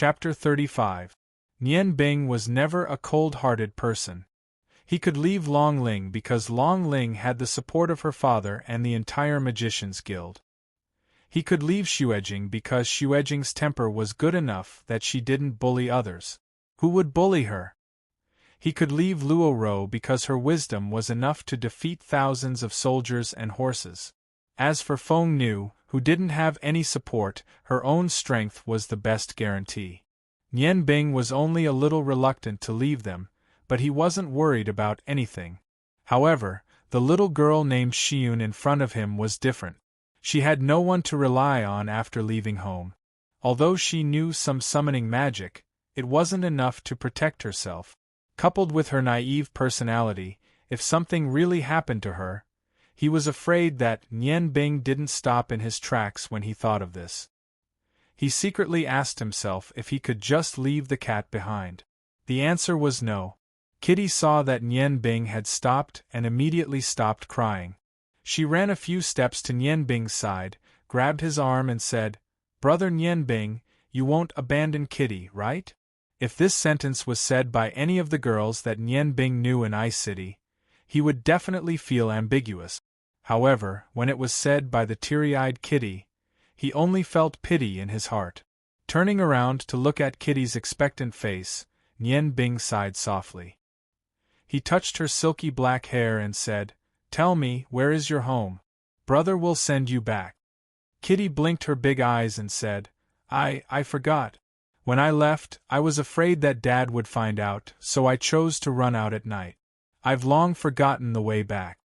Chapter 35. Nian Bing was never a cold-hearted person. He could leave Long Ling because Long Ling had the support of her father and the entire Magician's Guild. He could leave Xuejing because Xuejing's temper was good enough that she didn't bully others. Who would bully her? He could leave Luo Ro because her wisdom was enough to defeat thousands of soldiers and horses. As for Feng Nu, who didn't have any support, her own strength was the best guarantee. Nian Bing was only a little reluctant to leave them, but he wasn't worried about anything. However, the little girl named Xiun in front of him was different. She had no one to rely on after leaving home. Although she knew some summoning magic, it wasn't enough to protect herself. Coupled with her naive personality, if something really happened to her, he was afraid that Nian Bing didn't stop in his tracks when he thought of this. He secretly asked himself if he could just leave the cat behind. The answer was no. Kitty saw that Nian Bing had stopped and immediately stopped crying. She ran a few steps to Nian Bing's side, grabbed his arm and said, "Brother Nian Bing, you won't abandon Kitty, right?" If this sentence was said by any of the girls that Nian Bing knew in Ice City, he would definitely feel ambiguous. However, when it was said by the teary-eyed Kitty, he only felt pity in his heart. Turning around to look at Kitty's expectant face, Nian Bing sighed softly. He touched her silky black hair and said, "Tell me, where is your home? Brother will send you back." Kitty blinked her big eyes and said, I forgot. When I left, I was afraid that Dad would find out, so I chose to run out at night. I've long forgotten the way back."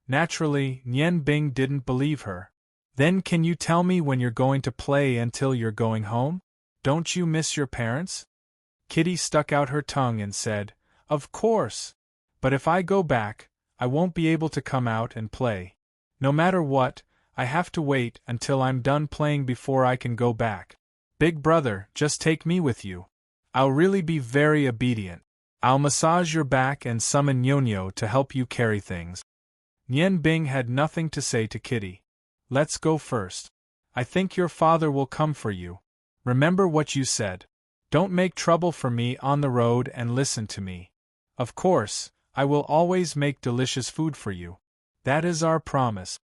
Naturally, Nian Bing didn't believe her. "Then can you tell me when you're going to play until you're going home? Don't you miss your parents?" Kitty stuck out her tongue and said, "Of course. But if I go back, I won't be able to come out and play. No matter what, I have to wait until I'm done playing before I can go back. Big brother, just take me with you. I'll really be very obedient. I'll massage your back and summon Nyo-Nyo to help you carry things." Nian Bing had nothing to say to Kitty. "Let's go first. I think your father will come for you. Remember what you said. Don't make trouble for me on the road and listen to me. Of course, I will always make delicious food for you. That is our promise."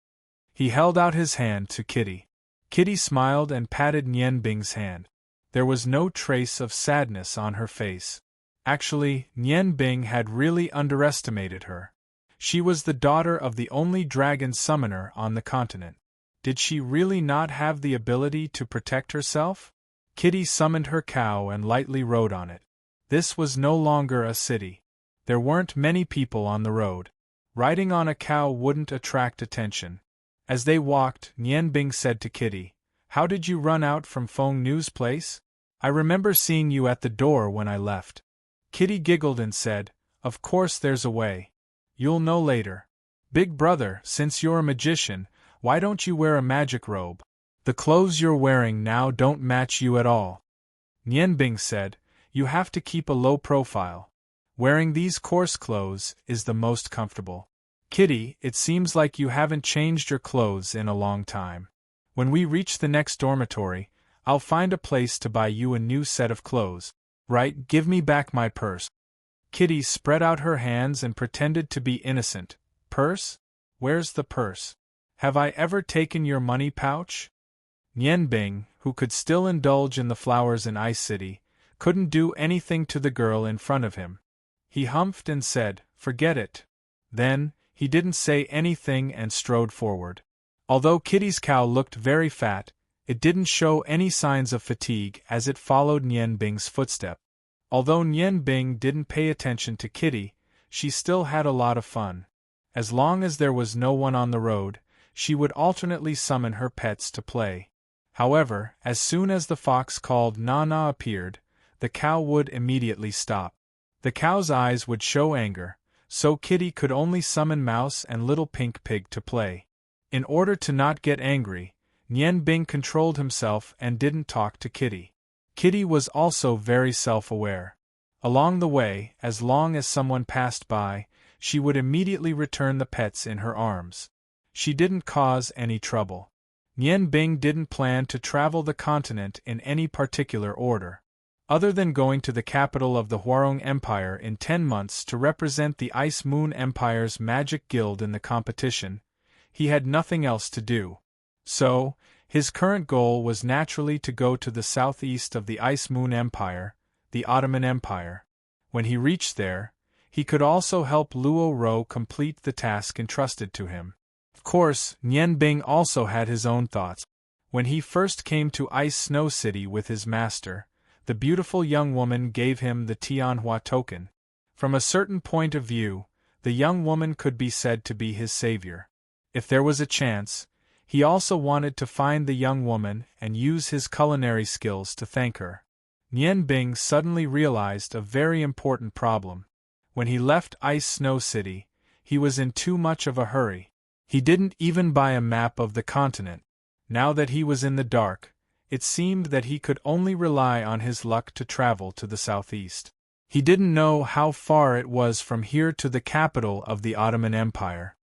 He held out his hand to Kitty. Kitty smiled and patted Nian Bing's hand. There was no trace of sadness on her face. Actually, Nian Bing had really underestimated her. She was the daughter of the only dragon summoner on the continent. Did she really not have the ability to protect herself? Kitty summoned her cow and lightly rode on it. This was no longer a city. There weren't many people on the road. Riding on a cow wouldn't attract attention. As they walked, Nian Bing said to Kitty, "How did you run out from Feng Nu's place? I remember seeing you at the door when I left." Kitty giggled and said, "Of course there's a way. You'll know later. Big brother, since you're a magician, why don't you wear a magic robe? The clothes you're wearing now don't match you at all." Nian Bing said, "You have to keep a low profile. Wearing these coarse clothes is the most comfortable. Kitty, it seems like you haven't changed your clothes in a long time. When we reach the next dormitory, I'll find a place to buy you a new set of clothes. Right, give me back my purse." Kitty spread out her hands and pretended to be innocent. "Purse? Where's the purse? Have I ever taken your money pouch?" Nian Bing, who could still indulge in the flowers in Ice City, couldn't do anything to the girl in front of him. He humphed and said, "Forget it." Then, he didn't say anything and strode forward. Although Kitty's cow looked very fat, it didn't show any signs of fatigue as it followed Nian Bing's footstep. Although Nian Bing didn't pay attention to Kitty, she still had a lot of fun. As long as there was no one on the road, she would alternately summon her pets to play. However, as soon as the fox called Na-Na appeared, the cow would immediately stop. The cow's eyes would show anger, so Kitty could only summon Mouse and Little Pink Pig to play. In order to not get angry, Nian Bing controlled himself and didn't talk to Kitty. Kitty was also very self-aware. Along the way, as long as someone passed by, she would immediately return the pets in her arms. She didn't cause any trouble. Nian Bing didn't plan to travel the continent in any particular order. Other than going to the capital of the Huarong Empire in 10 months to represent the Ice Moon Empire's magic guild in the competition, he had nothing else to do. So, his current goal was naturally to go to the southeast of the Ice Moon Empire, the Ottoman Empire. When he reached there, he could also help Luo Ro complete the task entrusted to him. Of course, Nian Bing also had his own thoughts. When he first came to Ice Snow City with his master, the beautiful young woman gave him the Tianhua token. From a certain point of view, the young woman could be said to be his savior. If there was a chance, he also wanted to find the young woman and use his culinary skills to thank her. Nian Bing suddenly realized a very important problem. When he left Ice Snow City, he was in too much of a hurry. He didn't even buy a map of the continent. Now that he was in the dark, it seemed that he could only rely on his luck to travel to the southeast. He didn't know how far it was from here to the capital of the Ottoman Empire.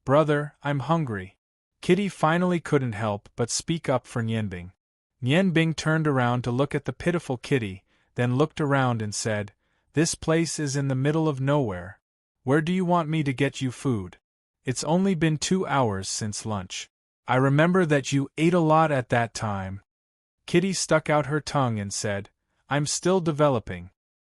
"Brother, I'm hungry." Kitty finally couldn't help but speak up for Nianbing. Nianbing turned around to look at the pitiful kitty, then looked around and said, "This place is in the middle of nowhere. Where do you want me to get you food? It's only been 2 hours since lunch. I remember that you ate a lot at that time." Kitty stuck out her tongue and said, "I'm still developing.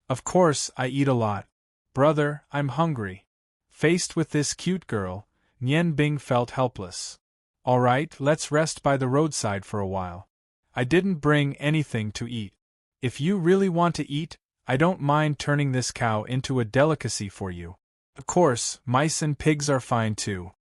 Of course I eat a lot. Brother, I'm hungry." Faced with this cute girl, Nian Bing felt helpless. "All right, let's rest by the roadside for a while. I didn't bring anything to eat. If you really want to eat, I don't mind turning this cow into a delicacy for you. Of course, mice and pigs are fine too."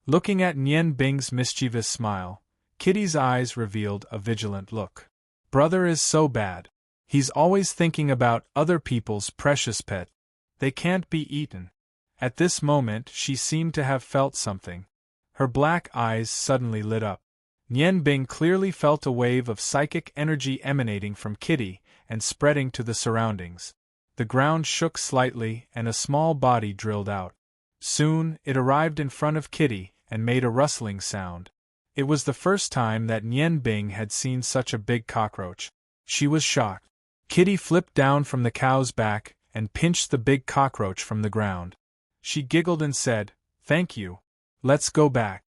Looking at Nian Bing's mischievous smile, Kitty's eyes revealed a vigilant look. "Brother is so bad. He's always thinking about other people's precious pet. They can't be eaten." At this moment she seemed to have felt something. Her black eyes suddenly lit up. Nian Bing clearly felt a wave of psychic energy emanating from Kitty and spreading to the surroundings. The ground shook slightly and a small body drilled out. Soon, it arrived in front of Kitty and made a rustling sound. It was the first time that Nian Bing had seen such a big cockroach. She was shocked. Kitty flipped down from the cow's back and pinched the big cockroach from the ground. She giggled and said, "Thank you. Let's go back."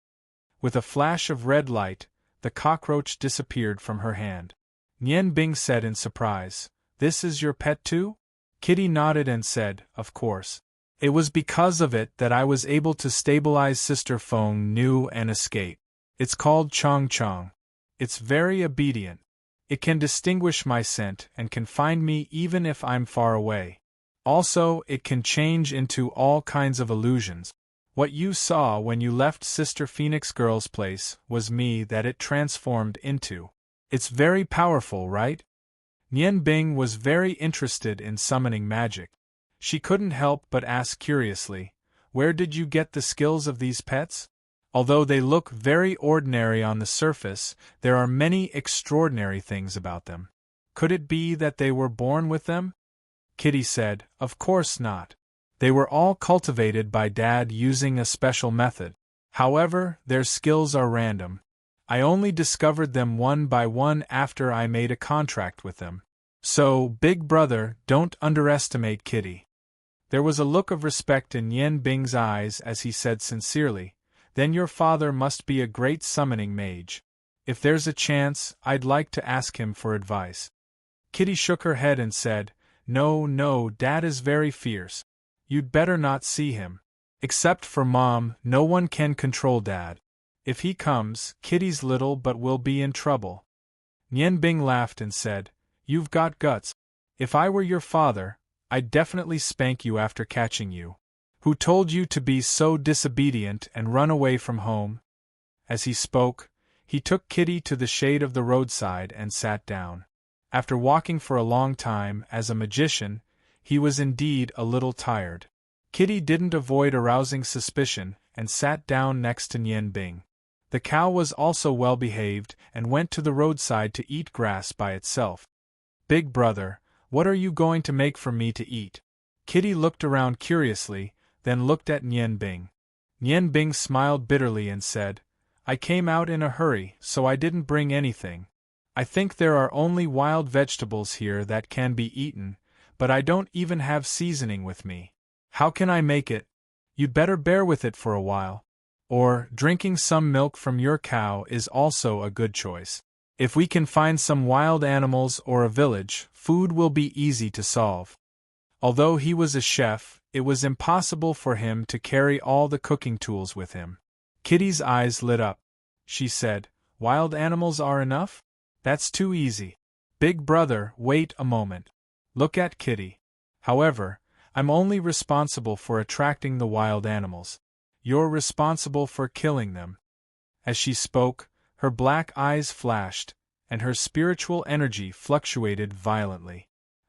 With a flash of red light, the cockroach disappeared from her hand. Nian Bing said in surprise, "This is your pet too?" Kitty nodded and said, "Of course. It was because of it that I was able to stabilize Sister Feng Nu and escape. It's called Chong Chong. It's very obedient. It can distinguish my scent and can find me even if I'm far away. Also, it can change into all kinds of illusions. What you saw when you left Sister Phoenix Girl's place was me that it transformed into. It's very powerful, right?" Nian Bing was very interested in summoning magic. She couldn't help but ask curiously, "Where did you get the skills of these pets? Although they look very ordinary on the surface, there are many extraordinary things about them. Could it be that they were born with them?" Kitty said, "Of course not. They were all cultivated by Dad using a special method. However, their skills are random. I only discovered them one by one after I made a contract with them. So, big brother, don't underestimate Kitty." There was a look of respect in Nian Bing's eyes as he said sincerely, "Then your father must be a great summoning mage. If there's a chance, I'd like to ask him for advice." Kitty shook her head and said, No, Dad is very fierce. You'd better not see him. Except for Mom, no one can control Dad. If he comes, Kitty's little but will be in trouble." Nian Bing laughed and said, "You've got guts. If I were your father, I'd definitely spank you after catching you. Who told you to be so disobedient and run away from home?" As he spoke, he took Kitty to the shade of the roadside and sat down. After walking for a long time as a magician, he was indeed a little tired. Kitty didn't avoid arousing suspicion and sat down next to Nian Bing. The cow was also well behaved and went to the roadside to eat grass by itself. "Big brother, what are you going to make for me to eat?" Kitty looked around curiously, then looked at Nian Bing. Nian Bing smiled bitterly and said, "I came out in a hurry, so I didn't bring anything. I think there are only wild vegetables here that can be eaten, but I don't even have seasoning with me. How can I make it? You'd better bear with it for a while. Or, drinking some milk from your cow is also a good choice. If we can find some wild animals or a village, food will be easy to solve. Although he was a chef, it was impossible for him to carry all the cooking tools with him. Kitty's eyes lit up. She said, "Wild animals are enough? That's too easy. Big brother, wait a moment. Look at Kitty. However, I'm only responsible for attracting the wild animals. You're responsible for killing them." As she spoke, her black eyes flashed, and her spiritual energy fluctuated violently.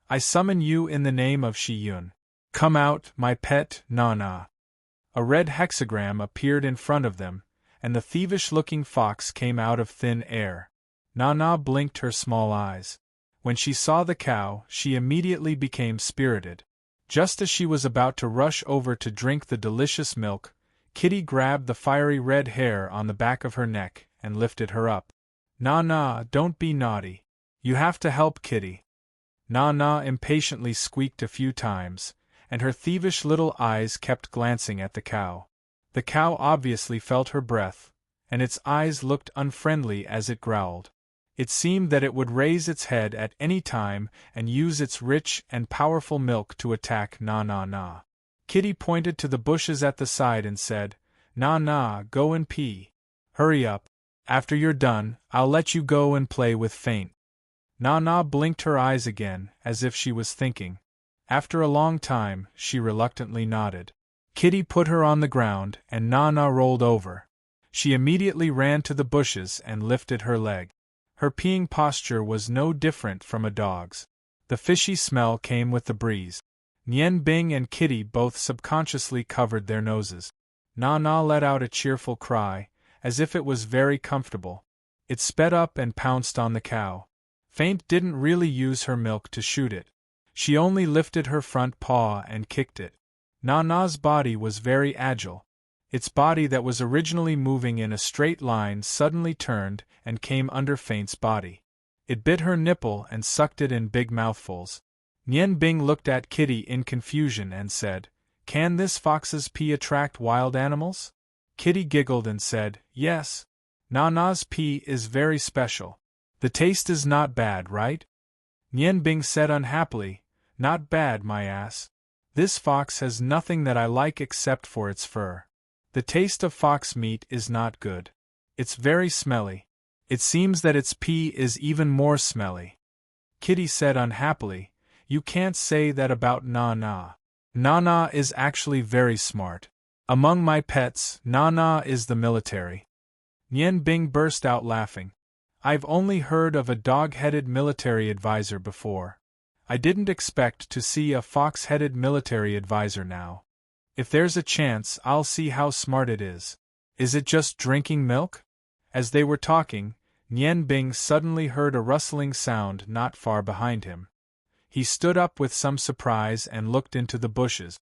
"I summon you in the name of Shi-Yun. Come out, my pet, Na-Na." A red hexagram appeared in front of them, and the thievish-looking fox came out of thin air. Na-Na blinked her small eyes. When she saw the cow, she immediately became spirited. Just as she was about to rush over to drink the delicious milk, Kitty grabbed the fiery red hair on the back of her neck and lifted her up. "Na-Na, don't be naughty. You have to help Kitty." Na-Na impatiently squeaked a few times, and her thievish little eyes kept glancing at the cow. The cow obviously felt her breath, and its eyes looked unfriendly as it growled. It seemed that it would raise its head at any time and use its rich and powerful milk to attack Na-Na-Na. Kitty pointed to the bushes at the side and said, "Na-Na, go and pee. Hurry up. After you're done, I'll let you go and play with Faint." Na-Na blinked her eyes again, as if she was thinking. After a long time, she reluctantly nodded. Kitty put her on the ground, and Na-Na rolled over. She immediately ran to the bushes and lifted her leg. Her peeing posture was no different from a dog's. The fishy smell came with the breeze. Nian Bing and Kitty both subconsciously covered their noses. Na-Na let out a cheerful cry, as if it was very comfortable. It sped up and pounced on the cow. Faint didn't really use her milk to shoot it. She only lifted her front paw and kicked it. Na-Na's body was very agile. Its body that was originally moving in a straight line suddenly turned and came under Faint's body. It bit her nipple and sucked it in big mouthfuls. Nian Bing looked at Kitty in confusion and said, "Can this fox's pee attract wild animals?" Kitty giggled and said, "Yes. Na-Na's pee is very special. The taste is not bad, right?" Nian Bing said unhappily, "Not bad, my ass. This fox has nothing that I like except for its fur. The taste of fox meat is not good. It's very smelly. It seems that its pee is even more smelly." Kitty said unhappily, "You can't say that about Na-Na. Na-Na is actually very smart. Among my pets, Na-Na is the military." Nian Bing burst out laughing. "I've only heard of a dog-headed military advisor before. I didn't expect to see a fox-headed military advisor now. If there's a chance, I'll see how smart it is. Is it just drinking milk?" As they were talking, Nian Bing suddenly heard a rustling sound not far behind him. He stood up with some surprise and looked into the bushes.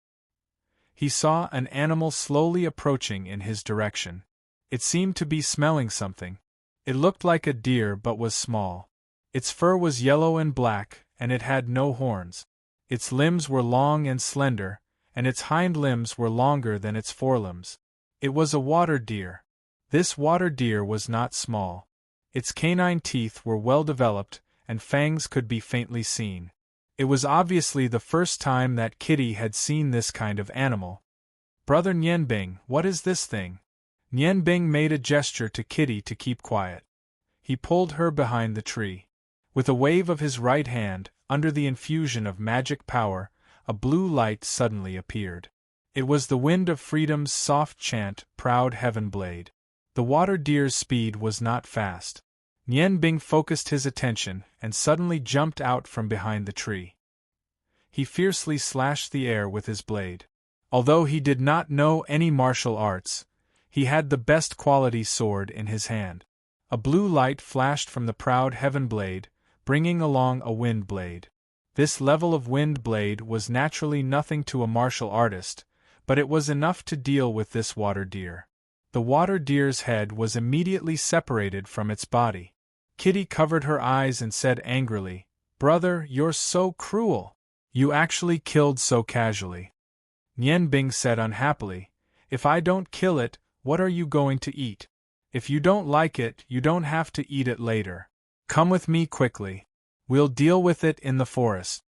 He saw an animal slowly approaching in his direction. It seemed to be smelling something. It looked like a deer but was small. Its fur was yellow and black, and it had no horns. Its limbs were long and slender, and its hind limbs were longer than its forelimbs. It was a water deer. This water deer was not small. Its canine teeth were well developed, and fangs could be faintly seen. It was obviously the first time that Kitty had seen this kind of animal. "Brother Nian Bing, what is this thing?" Nian Bing made a gesture to Kitty to keep quiet. He pulled her behind the tree. With a wave of his right hand, under the infusion of magic power, a blue light suddenly appeared. It was the wind of freedom's soft chant, "Proud Heaven Blade." The water deer's speed was not fast. Nian Bing focused his attention and suddenly jumped out from behind the tree. He fiercely slashed the air with his blade. Although he did not know any martial arts, he had the best quality sword in his hand. A blue light flashed from the proud heaven blade, bringing along a wind blade. This level of wind blade was naturally nothing to a martial artist, but it was enough to deal with this water deer. The water deer's head was immediately separated from its body. Kitty covered her eyes and said angrily, "Brother, you're so cruel. You actually killed so casually." Nian Bing said unhappily, "If I don't kill it, what are you going to eat? If you don't like it, you don't have to eat it later. Come with me quickly. We'll deal with it in the forest."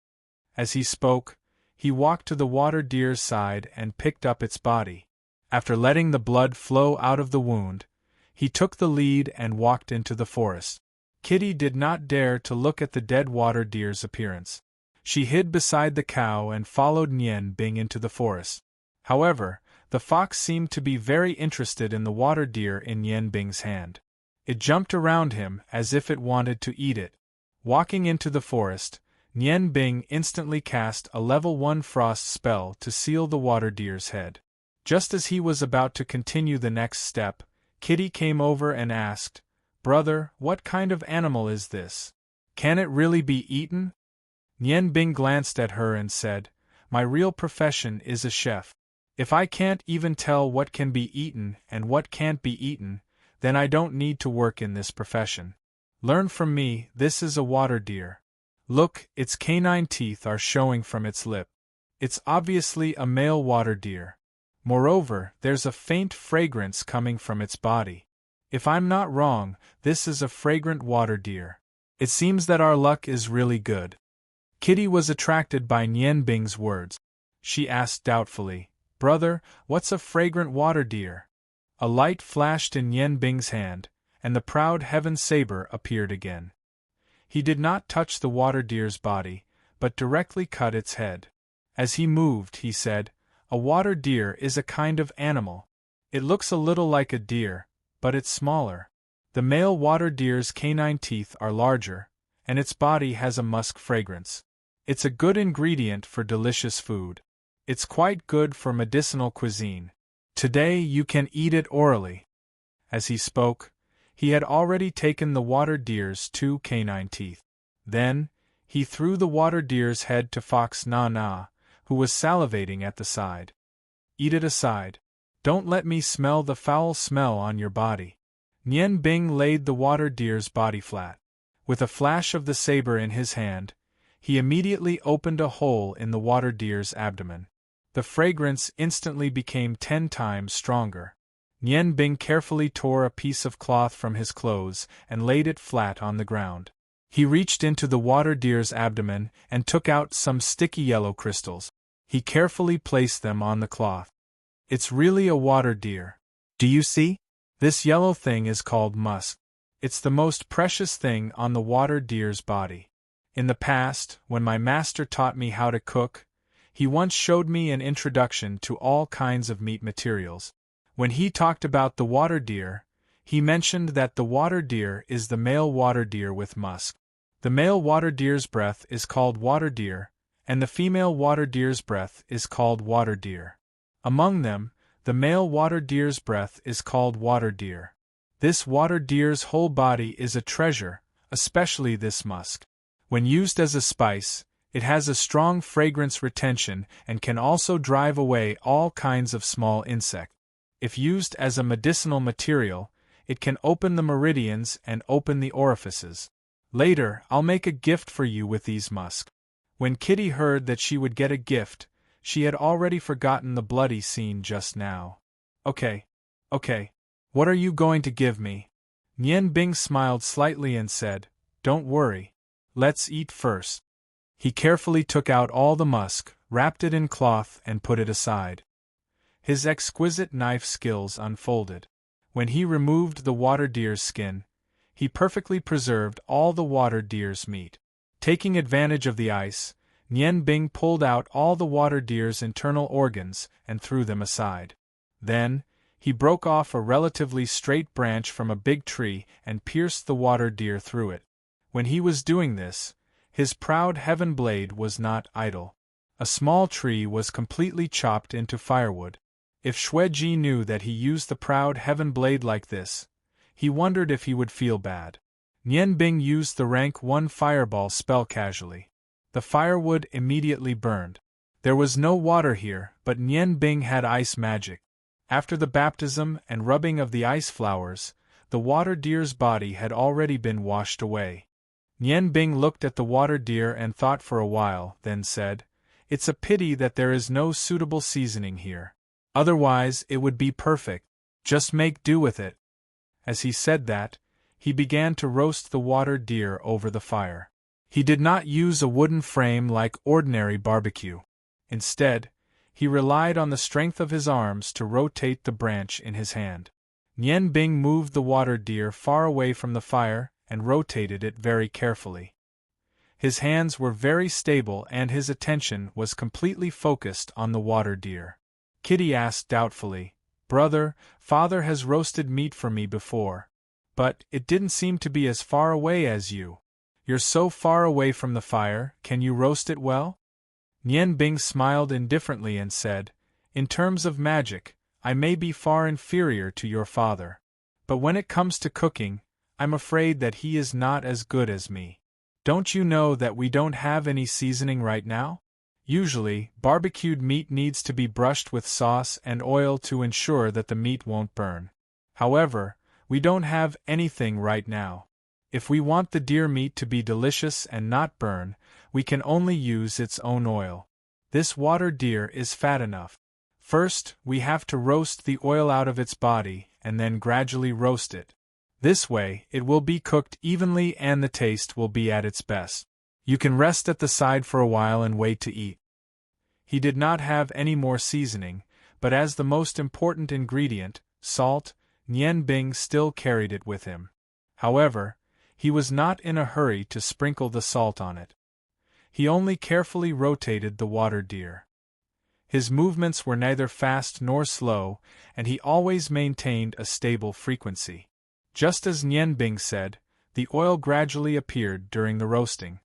As he spoke, he walked to the water deer's side and picked up its body. After letting the blood flow out of the wound, he took the lead and walked into the forest. Kitty did not dare to look at the dead water deer's appearance. She hid beside the cow and followed Nian Bing into the forest. However, the fox seemed to be very interested in the water deer in Nian Bing's hand. It jumped around him as if it wanted to eat it. Walking into the forest, Nian Bing instantly cast a level 1 frost spell to seal the water deer's head. Just as he was about to continue the next step, Kitty came over and asked, "Brother, what kind of animal is this? Can it really be eaten?" Nian Bing glanced at her and said, "My real profession is a chef. If I can't even tell what can be eaten and what can't be eaten, then I don't need to work in this profession. Learn from me. This is a water deer. Look, its canine teeth are showing from its lip. It's obviously a male water deer. Moreover, there's a faint fragrance coming from its body. If I'm not wrong, this is a fragrant water deer. It seems that our luck is really good." Kitty was attracted by Nian Bing's words. She asked doubtfully, "Brother, what's a fragrant water deer?" A light flashed in Nian Bing's hand, and the proud heaven saber appeared again. He did not touch the water deer's body, but directly cut its head. As he moved, he said, "A water deer is a kind of animal. It looks a little like a deer, but it's smaller. The male water deer's canine teeth are larger, and its body has a musk fragrance. It's a good ingredient for delicious food. It's quite good for medicinal cuisine. Today you can eat it orally." As he spoke, he had already taken the water deer's 2 canine teeth. Then, he threw the water deer's head to Fox Na Na, who was salivating at the side. "Eat it aside. Don't let me smell the foul smell on your body." Nian Bing laid the water deer's body flat. With a flash of the saber in his hand, he immediately opened a hole in the water deer's abdomen. The fragrance instantly became 10 times stronger. Nian Bing carefully tore a piece of cloth from his clothes and laid it flat on the ground. He reached into the water deer's abdomen and took out some sticky yellow crystals. He carefully placed them on the cloth. "It's really a water deer. Do you see? This yellow thing is called musk. It's the most precious thing on the water deer's body. In the past, when my master taught me how to cook, he once showed me an introduction to all kinds of meat materials. When he talked about the water deer, he mentioned that the water deer is the male water deer with musk. The male water deer's breath is called water deer, and the female water deer's breath is called water deer. Among them, the male water deer's breath is called water deer. This water deer's whole body is a treasure, especially this musk. When used as a spice, it has a strong fragrance retention and can also drive away all kinds of small insects. If used as a medicinal material, it can open the meridians and open the orifices. Later, I'll make a gift for you with these musk." When Kitty heard that she would get a gift, she had already forgotten the bloody scene just now. Okay. What are you going to give me?" Nian Bing smiled slightly and said, "Don't worry. Let's eat first." He carefully took out all the musk, wrapped it in cloth and put it aside. His exquisite knife skills unfolded. When he removed the water deer's skin, he perfectly preserved all the water deer's meat. Taking advantage of the ice, Nian Bing pulled out all the water deer's internal organs and threw them aside. Then, he broke off a relatively straight branch from a big tree and pierced the water deer through it. When he was doing this, his proud heaven blade was not idle. A small tree was completely chopped into firewood. If Xueji knew that he used the proud heaven blade like this, he wondered if he would feel bad. Nian Bing used the rank 1 fireball spell casually. The firewood immediately burned. There was no water here, but Nian Bing had ice magic. After the baptism and rubbing of the ice flowers, The water deer's body had already been washed away. Nian Bing looked at the water deer and thought for a while, then said, "It's a pity that there is no suitable seasoning here. Otherwise, it would be perfect. Just make do with it." As he said that, he began to roast the water deer over the fire. He did not use a wooden frame like ordinary barbecue. Instead, he relied on the strength of his arms to rotate the branch in his hand. Nian Bing moved the water deer far away from the fire and rotated it very carefully. His hands were very stable and his attention was completely focused on the water deer. Kitty asked doubtfully, "Brother, father has roasted meat for me before. But it didn't seem to be as far away as you. You're so far away from the fire, can you roast it well?" Nian Bing smiled indifferently and said, "In terms of magic, I may be far inferior to your father. But when it comes to cooking, I'm afraid that he is not as good as me. Don't you know that we don't have any seasoning right now? Usually, barbecued meat needs to be brushed with sauce and oil to ensure that the meat won't burn. However, we don't have anything right now. If we want the deer meat to be delicious and not burn, we can only use its own oil. This water deer is fat enough. First, we have to roast the oil out of its body, and then gradually roast it. This way, it will be cooked evenly and the taste will be at its best. You can rest at the side for a while and wait to eat." He did not have any more seasoning, but as the most important ingredient, salt, Nian Bing still carried it with him. However, he was not in a hurry to sprinkle the salt on it. He only carefully rotated the water deer. His movements were neither fast nor slow, and he always maintained a stable frequency. Just as Nian Bing said, the oil gradually appeared during the roasting.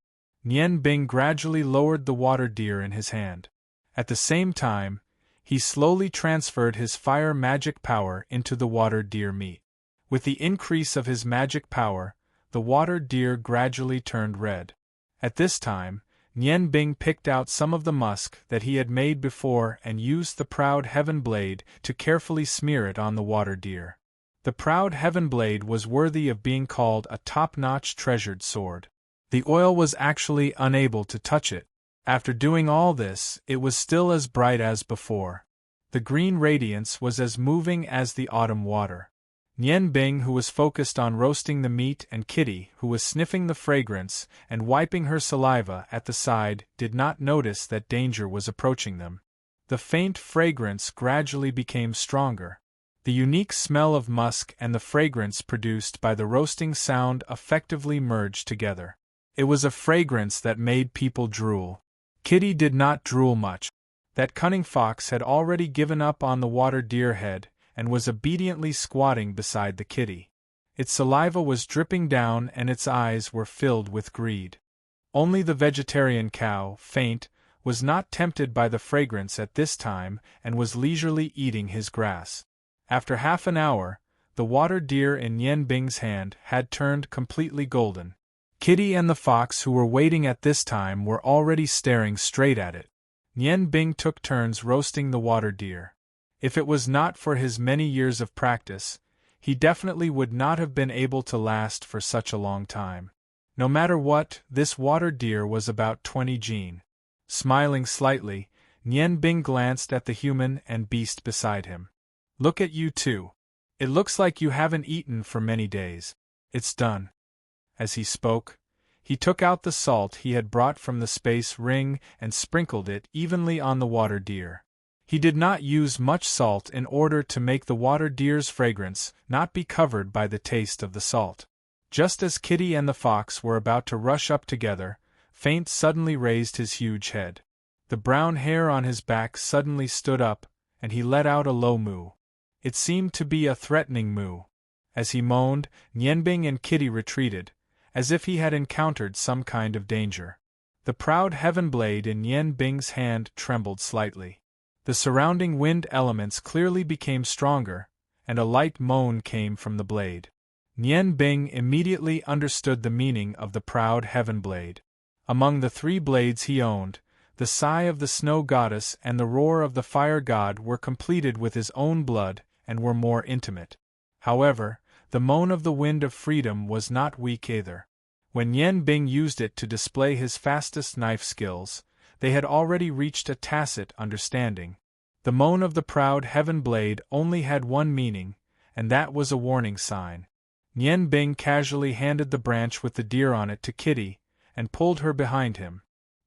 Nian Bing gradually lowered the water deer in his hand. At the same time, he slowly transferred his fire magic power into the water deer meat. With the increase of his magic power, the water deer gradually turned red. At this time, Nian Bing picked out some of the musk that he had made before and used the proud heaven blade to carefully smear it on the water deer. The proud heaven blade was worthy of being called a top-notch treasured sword. The oil was actually unable to touch it. After doing all this, it was still as bright as before. The green radiance was as moving as the autumn water. Nian Bing, who was focused on roasting the meat, and Kitty, who was sniffing the fragrance and wiping her saliva at the side, did not notice that danger was approaching them. The faint fragrance gradually became stronger. The unique smell of musk and the fragrance produced by the roasting sound effectively merged together. It was a fragrance that made people drool. Kitty did not drool much. That cunning fox had already given up on the water deer head, and was obediently squatting beside the kitty. Its saliva was dripping down and its eyes were filled with greed. Only the vegetarian cow, Faint, was not tempted by the fragrance at this time and was leisurely eating his grass. After half an hour, the water deer in Nian Bing's hand had turned completely golden. Kitty and the fox who were waiting at this time were already staring straight at it. Nian Bing took turns roasting the water deer. If it was not for his many years of practice, he definitely would not have been able to last for such a long time. No matter what, this water deer was about 20 jin. Smiling slightly, Nian Bing glanced at the human and beast beside him. "Look at you two. It looks like you haven't eaten for many days. It's done." As he spoke, he took out the salt he had brought from the space ring and sprinkled it evenly on the water deer. He did not use much salt in order to make the water deer's fragrance not be covered by the taste of the salt. Just as Kitty and the fox were about to rush up together, Faint suddenly raised his huge head. The brown hair on his back suddenly stood up, and he let out a low moo. It seemed to be a threatening moo. As he moaned, Nian Bing and Kitty retreated, as if he had encountered some kind of danger. The proud heaven blade in Nian Bing's hand trembled slightly. The surrounding wind elements clearly became stronger, and a light moan came from the blade. Nian Bing immediately understood the meaning of the proud heaven blade. Among the 3 blades he owned, the sigh of the snow goddess and the roar of the fire god were completed with his own blood and were more intimate. However, the moan of the wind of freedom was not weak either. When Yen Bing used it to display his fastest knife skills, they had already reached a tacit understanding. The moan of the proud heaven blade only had one meaning, and that was a warning sign. Yen Bing casually handed the branch with the deer on it to Kitty, and pulled her behind him.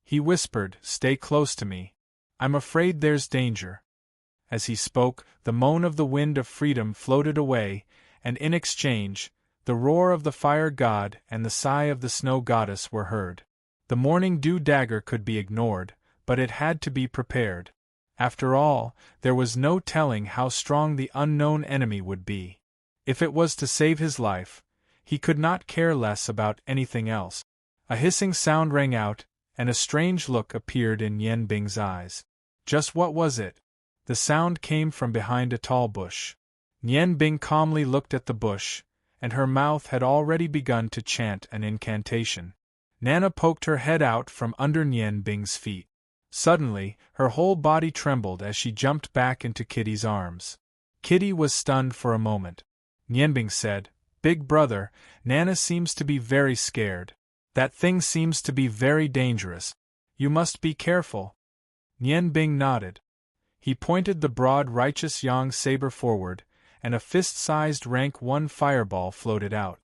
He whispered, "Stay close to me. I'm afraid there's danger." As he spoke, the moan of the wind of freedom floated away, and in exchange, the roar of the fire god and the sigh of the snow goddess were heard. The morning dew dagger could be ignored, but it had to be prepared. After all, there was no telling how strong the unknown enemy would be. If it was to save his life, he could not care less about anything else. A hissing sound rang out, and a strange look appeared in Yen Bing's eyes. Just what was it? The sound came from behind a tall bush. Yen Bing calmly looked at the bush, and her mouth had already begun to chant an incantation. Nana poked her head out from under Yen Bing's feet. Suddenly, her whole body trembled as she jumped back into Kitty's arms. Kitty was stunned for a moment. Yen Bing said, "Big brother, Nana seems to be very scared. That thing seems to be very dangerous. You must be careful." Yen Bing nodded. He pointed the broad righteous yang saber forward, and a fist-sized rank 1 fireball floated out.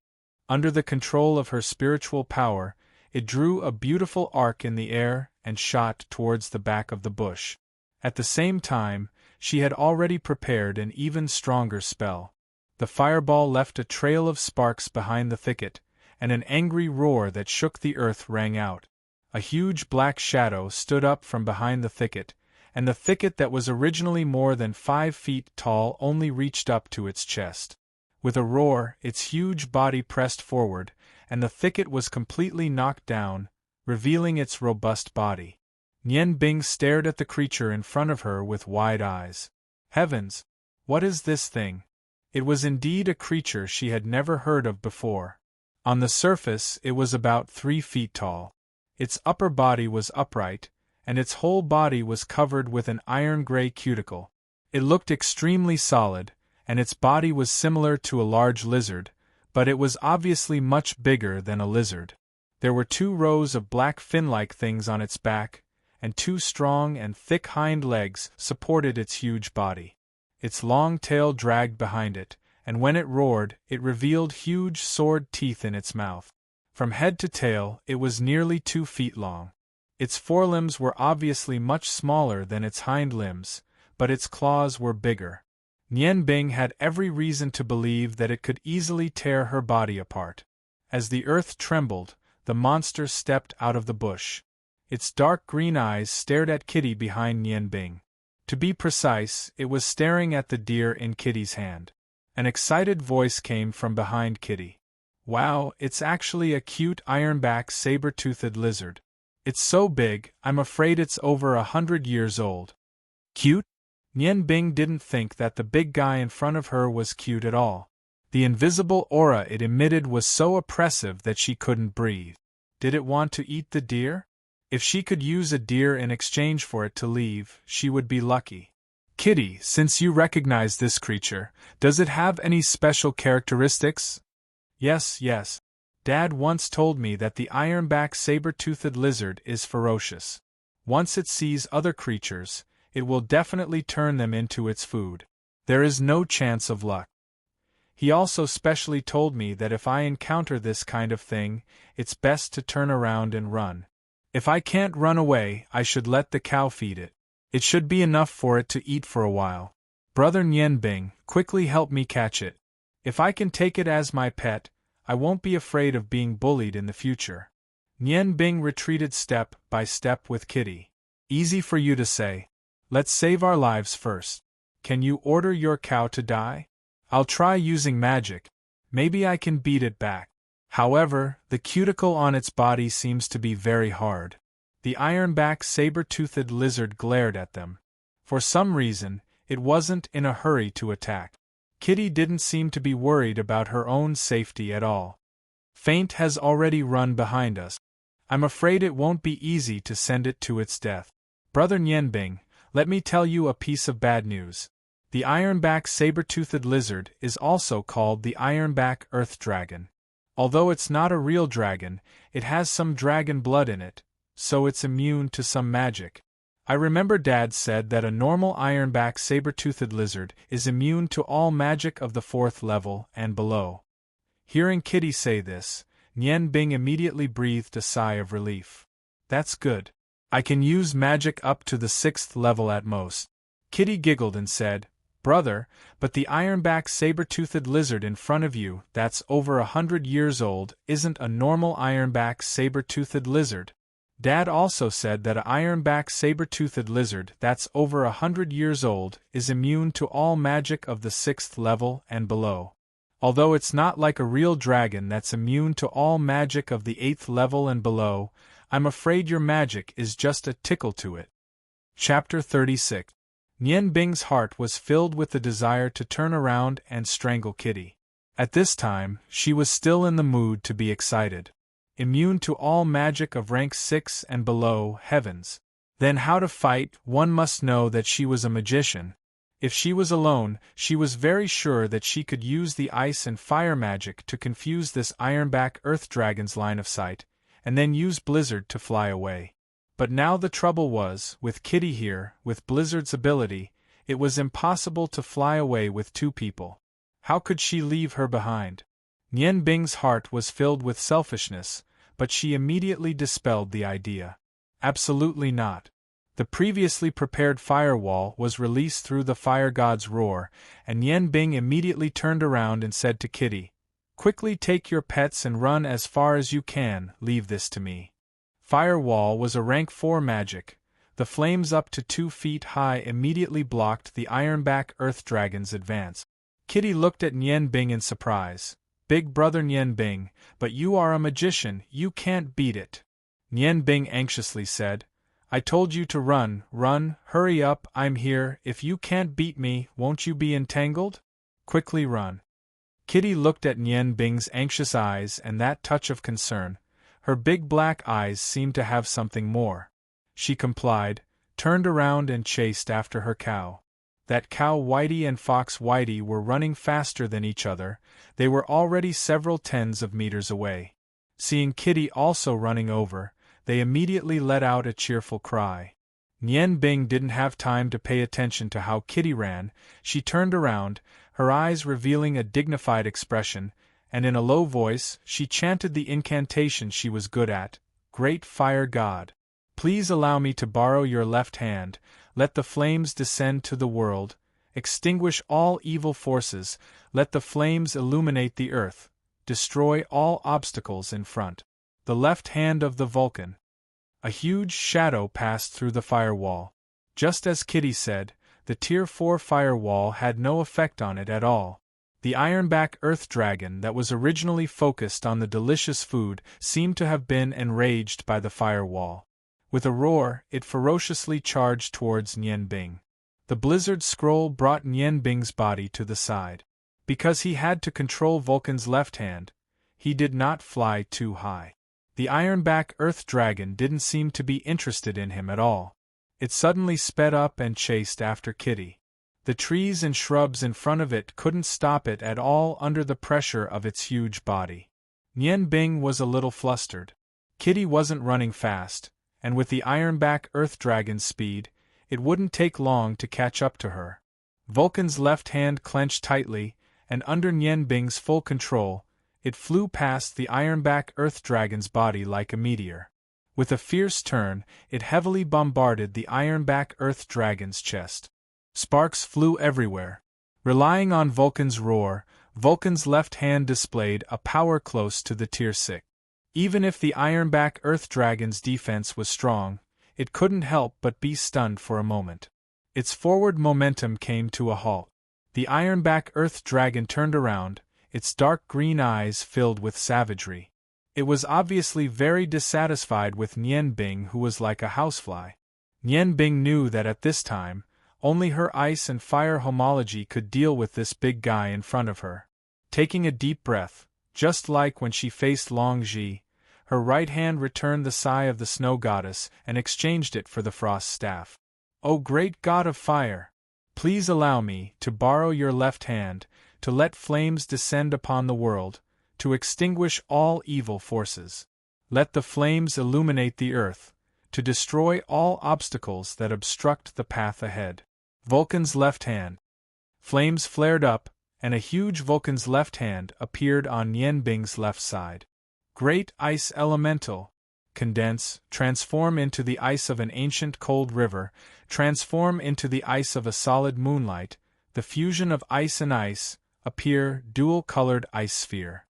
Under the control of her spiritual power, it drew a beautiful arc in the air and shot towards the back of the bush. At the same time, she had already prepared an even stronger spell. The fireball left a trail of sparks behind the thicket, and an angry roar that shook the earth rang out. A huge black shadow stood up from behind the thicket, and the thicket that was originally more than 5 feet tall only reached up to its chest. With a roar, its huge body pressed forward, and the thicket was completely knocked down, revealing its robust body. Yen Bing stared at the creature in front of her with wide eyes. Heavens! What is this thing? It was indeed a creature she had never heard of before. On the surface, it was about 3 feet tall. Its upper body was upright, and its whole body was covered with an iron-gray cuticle. It looked extremely solid, and its body was similar to a large lizard, but it was obviously much bigger than a lizard. There were 2 rows of black fin-like things on its back, and 2 strong and thick hind legs supported its huge body. Its long tail dragged behind it, and when it roared, it revealed huge sword teeth in its mouth. From head to tail, it was nearly 2 feet long. Its forelimbs were obviously much smaller than its hind limbs, but its claws were bigger. Yen Bing had every reason to believe that it could easily tear her body apart. As the earth trembled, the monster stepped out of the bush. Its dark green eyes stared at Kitty behind Yen Bing. To be precise, it was staring at the deer in Kitty's hand. An excited voice came from behind Kitty. "Wow, it's actually a cute ironback saber-toothed lizard. It's so big, I'm afraid it's over 100 years old." Cute? Yen Bing didn't think that the big guy in front of her was cute at all. The invisible aura it emitted was so oppressive that she couldn't breathe. Did it want to eat the deer? If she could use a deer in exchange for it to leave, she would be lucky. "Kitty, since you recognize this creature, does it have any special characteristics?" Yes. Dad once told me that the ironback saber-toothed lizard is ferocious. Once it sees other creatures, it will definitely turn them into its food. There is no chance of luck. He also specially told me that if I encounter this kind of thing, it's best to turn around and run. If I can't run away, I should let the cow feed it. It should be enough for it to eat for a while. Brother Yen Bing, quickly help me catch it. If I can take it as my pet, I won't be afraid of being bullied in the future. Yen Bing retreated step by step with Kitty. Easy for you to say. Let's save our lives first. Can you order your cow to die? I'll try using magic. Maybe I can beat it back. However, the cuticle on its body seems to be very hard. The ironback saber-toothed lizard glared at them. For some reason, it wasn't in a hurry to attack. Kitty didn't seem to be worried about her own safety at all. Faint has already run behind us. I'm afraid it won't be easy to send it to its death. Brother Yen Bing, let me tell you a piece of bad news. The ironback saber-toothed lizard is also called the ironback earth dragon. Although it's not a real dragon, it has some dragon blood in it, so it's immune to some magic. I remember Dad said that a normal ironback saber-toothed lizard is immune to all magic of the 4th level and below. Hearing Kitty say this, Nian Bing immediately breathed a sigh of relief. That's good. I can use magic up to the 6th level at most. Kitty giggled and said, Brother, but the ironback saber-toothed lizard in front of you that's over 100 years old isn't a normal ironback saber-toothed lizard. Dad also said that an ironback saber-toothed lizard that's over 100 years old is immune to all magic of the 6th level and below. Although it's not like a real dragon that's immune to all magic of the 8th level and below, I'm afraid your magic is just a tickle to it. Chapter 36. Nian Bing's heart was filled with the desire to turn around and strangle Kitty. At this time, she was still in the mood to be excited. Immune to all magic of rank 6 and below, heavens. Then how to fight? One must know that she was a magician. If she was alone, she was very sure that she could use the ice and fire magic to confuse this ironback earth dragon's line of sight, and then use Blizzard to fly away. But now the trouble was, with Kitty here, with Blizzard's ability, it was impossible to fly away with 2 people. How could she leave her behind? Nian Bing's heart was filled with selfishness, but she immediately dispelled the idea. Absolutely not. The previously prepared firewall was released through the fire god's roar, and Nian Bing immediately turned around and said to Kitty, Quickly take your pets and run as far as you can, leave this to me. Firewall was a rank 4 magic. The flames up to 2 feet high immediately blocked the ironback earth dragon's advance. Kitty looked at Nian Bing in surprise. Big brother Nian Bing, but you are a magician, you can't beat it. Nian Bing anxiously said, I told you to run, hurry up, I'm here, if you can't beat me, won't you be entangled? Quickly run. Kitty looked at Nian Bing's anxious eyes and that touch of concern. Her big black eyes seemed to have something more. She complied, turned around and chased after her cow. That cow Whitey and fox Whitey were running faster than each other, they were already several tens of meters away. Seeing Kitty also running over, they immediately let out a cheerful cry. Nian Bing didn't have time to pay attention to how Kitty ran. She turned around, her eyes revealing a dignified expression, and in a low voice, she chanted the incantation she was good at. Great Fire God, please allow me to borrow your left hand, let the flames descend to the world, extinguish all evil forces, let the flames illuminate the earth, destroy all obstacles in front. The left hand of the Vulcan. A huge shadow passed through the firewall. Just as Kitty said, the Tier 4 firewall had no effect on it at all. The ironback earth dragon that was originally focused on the delicious food seemed to have been enraged by the firewall. With a roar, it ferociously charged towards Nian Bing. The blizzard scroll brought Nian Bing's body to the side. Because he had to control Vulcan's left hand, he did not fly too high. The ironback earth dragon didn't seem to be interested in him at all. It suddenly sped up and chased after Kitty. The trees and shrubs in front of it couldn't stop it at all under the pressure of its huge body. Nian Bing was a little flustered. Kitty wasn't running fast, and with the ironback earth dragon's speed, it wouldn't take long to catch up to her. Vulcan's left hand clenched tightly, and under Nian Bing's full control, it flew past the ironback earth dragon's body like a meteor. With a fierce turn, it heavily bombarded the ironback earth dragon's chest. Sparks flew everywhere. Relying on Vulcan's roar, Vulcan's left hand displayed a power close to the Tier 6. Even if the ironback earth dragon's defense was strong, it couldn't help but be stunned for a moment. Its forward momentum came to a halt. The ironback earth dragon turned around, its dark green eyes filled with savagery. It was obviously very dissatisfied with Nian Bing, who was like a housefly. Nian Bing knew that at this time, only her ice and fire homology could deal with this big guy in front of her. Taking a deep breath, just like when she faced Long Ji, her right hand returned the sigh of the snow goddess and exchanged it for the frost staff. "O great god of fire! Please allow me to borrow your left hand, to let flames descend upon the world, to extinguish all evil forces. Let the flames illuminate the earth, to destroy all obstacles that obstruct the path ahead. Vulcan's left hand. Flames flared up, and a huge Vulcan's left hand appeared on Nian Bing's left side. Great ice elemental. Condense, transform into the ice of an ancient cold river, transform into the ice of a solid moonlight, the fusion of ice and ice, appear, dual-colored ice sphere.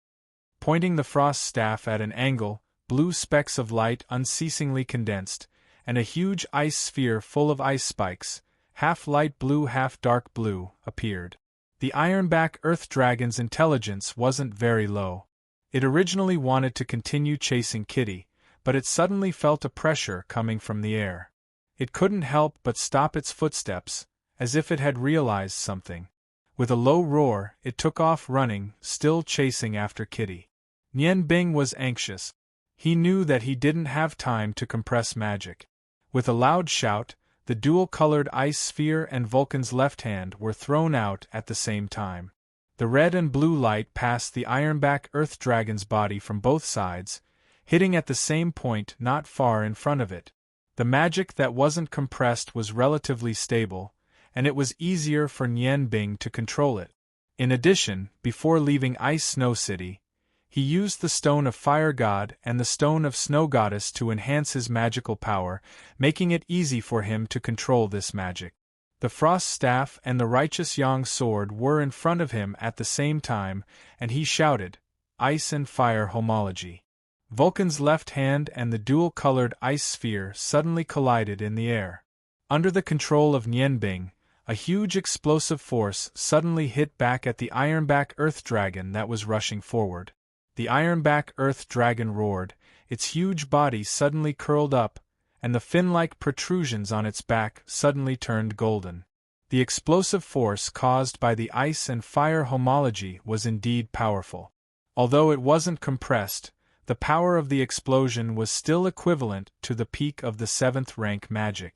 Pointing the frost staff at an angle, blue specks of light unceasingly condensed, and a huge ice sphere full of ice spikes, half light blue half dark blue, appeared. The ironback earth dragon's intelligence wasn't very low. It originally wanted to continue chasing Kitty, but it suddenly felt a pressure coming from the air. It couldn't help but stop its footsteps, as if it had realized something. With a low roar, it took off running, still chasing after Kitty. Nian Bing was anxious. He knew that he didn't have time to compress magic. With a loud shout, the dual-colored ice sphere and Vulcan's left hand were thrown out at the same time. The red and blue light passed the ironback earth dragon's body from both sides, hitting at the same point not far in front of it. The magic that wasn't compressed was relatively stable, and it was easier for Nian Bing to control it. In addition, before leaving Ice Snow City, he used the Stone of Fire God and the Stone of Snow Goddess to enhance his magical power, making it easy for him to control this magic. The Frost Staff and the Righteous Yang Sword were in front of him at the same time, and he shouted, "Ice and Fire Homology." Vulcan's left hand and the dual-colored ice sphere suddenly collided in the air. Under the control of Nian Bing, a huge explosive force suddenly hit back at the ironback earth dragon that was rushing forward. The ironback earth dragon roared, its huge body suddenly curled up, and the fin-like protrusions on its back suddenly turned golden. The explosive force caused by the ice and fire homology was indeed powerful. Although it wasn't compressed, the power of the explosion was still equivalent to the peak of the 7th rank magic.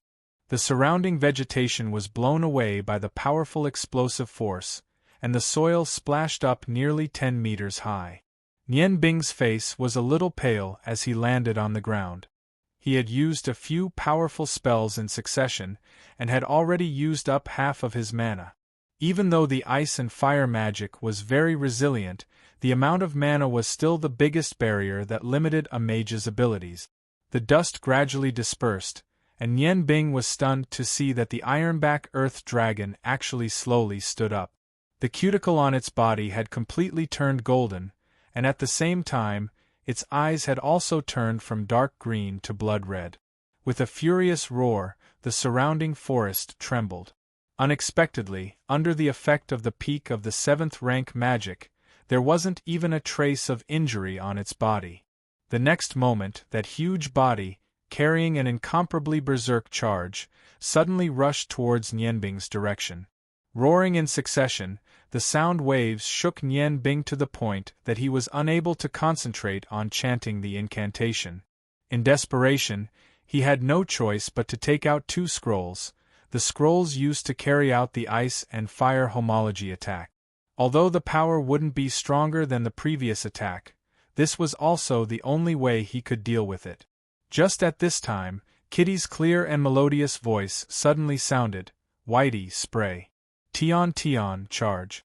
The surrounding vegetation was blown away by the powerful explosive force, and the soil splashed up nearly 10 meters high. Nian Bing's face was a little pale as he landed on the ground. He had used a few powerful spells in succession, and had already used up half of his mana. Even though the ice and fire magic was very resilient, the amount of mana was still the biggest barrier that limited a mage's abilities. The dust gradually dispersed, and Nian Bing was stunned to see that the ironback earth dragon actually slowly stood up. The cuticle on its body had completely turned golden, and at the same time, its eyes had also turned from dark green to blood red. With a furious roar, the surrounding forest trembled. Unexpectedly, under the effect of the peak of the 7th rank magic, there wasn't even a trace of injury on its body. The next moment, that huge body, carrying an incomparably berserk charge, suddenly rushed towards Nian Bing's direction. Roaring in succession, the sound waves shook Nian Bing to the point that he was unable to concentrate on chanting the incantation. In desperation, he had no choice but to take out 2 scrolls, the scrolls used to carry out the ice and fire homology attack. Although the power wouldn't be stronger than the previous attack, this was also the only way he could deal with it. Just at this time, Kitty's clear and melodious voice suddenly sounded, "Whitey, spray. Tion Tion, charge."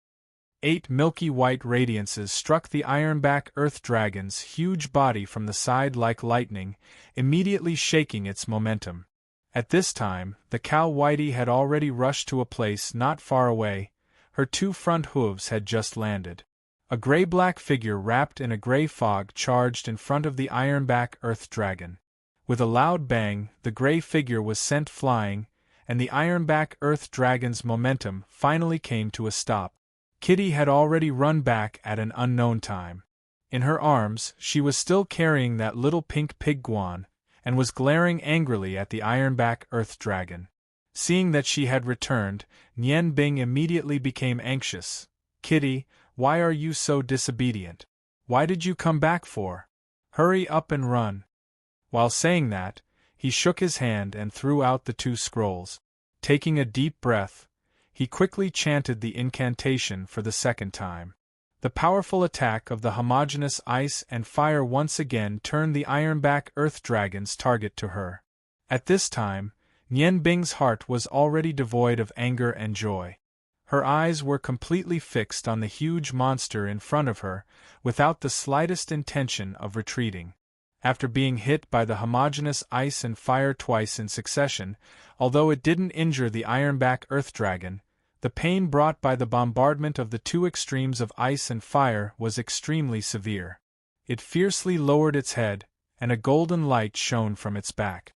8 milky white radiances struck the ironback earth dragon's huge body from the side like lightning, immediately shaking its momentum. At this time, the cow Whitey had already rushed to a place not far away. Her 2 front hooves had just landed. A gray-black figure wrapped in a gray fog charged in front of the ironback earth dragon. With a loud bang, the gray figure was sent flying, and the ironback earth dragon's momentum finally came to a stop. Kitty had already run back at an unknown time. In her arms, she was still carrying that little pink pig Guan, and was glaring angrily at the ironback earth dragon. Seeing that she had returned, Nian Bing immediately became anxious. "Kitty, why are you so disobedient? Why did you come back for? Hurry up and run." While saying that, he shook his hand and threw out the 2 scrolls. Taking a deep breath, he quickly chanted the incantation for the second time. The powerful attack of the homogeneous ice and fire once again turned the ironback earth dragon's target to her. At this time, Nian Bing's heart was already devoid of anger and joy. Her eyes were completely fixed on the huge monster in front of her, without the slightest intention of retreating. After being hit by the homogeneous ice and fire twice in succession, although it didn't injure the ironback earth dragon, the pain brought by the bombardment of the two extremes of ice and fire was extremely severe. It fiercely lowered its head, and a golden light shone from its back.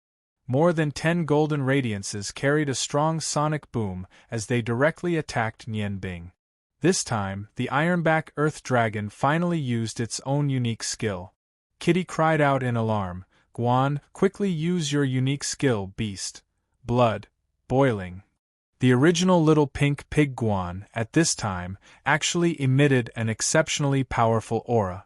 More than 10 golden radiances carried a strong sonic boom as they directly attacked Nian Bing. This time, the ironback earth dragon finally used its own unique skill. Kitty cried out in alarm, "Guan, quickly use your unique skill, beast. Blood. Boiling." The original little pink pig Guan, at this time, actually emitted an exceptionally powerful aura.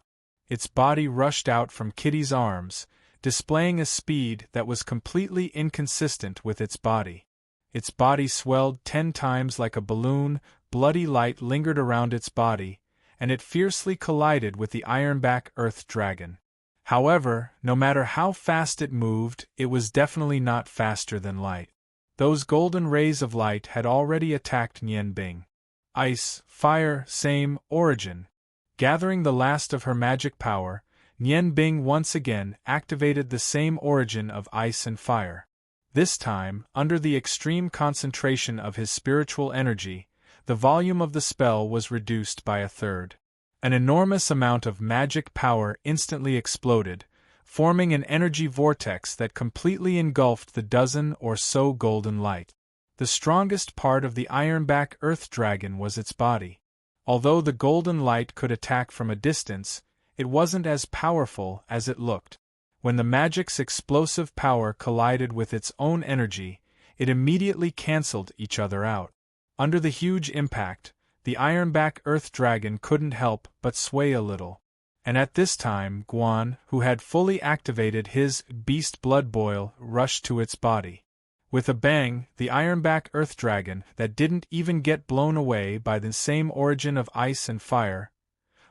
Its body rushed out from Kitty's arms, displaying a speed that was completely inconsistent with its body. Its body swelled 10 times like a balloon, bloody light lingered around its body, and it fiercely collided with the ironback earth dragon. However, no matter how fast it moved, it was definitely not faster than light. Those golden rays of light had already attacked Nian Bing. Ice, fire, same origin. Gathering the last of her magic power, Nian Bing once again activated the same origin of ice and fire. This time, under the extreme concentration of his spiritual energy, the volume of the spell was reduced by a third. An enormous amount of magic power instantly exploded, forming an energy vortex that completely engulfed the dozen or so golden light. The strongest part of the ironback earth dragon was its body. Although the golden light could attack from a distance, it wasn't as powerful as it looked. When the magic's explosive power collided with its own energy, it immediately cancelled each other out. Under the huge impact, the ironback earth dragon couldn't help but sway a little. And at this time, Guan, who had fully activated his beast blood boil, rushed to its body. With a bang, the ironback earth dragon, that didn't even get blown away by the same origin of ice and fire,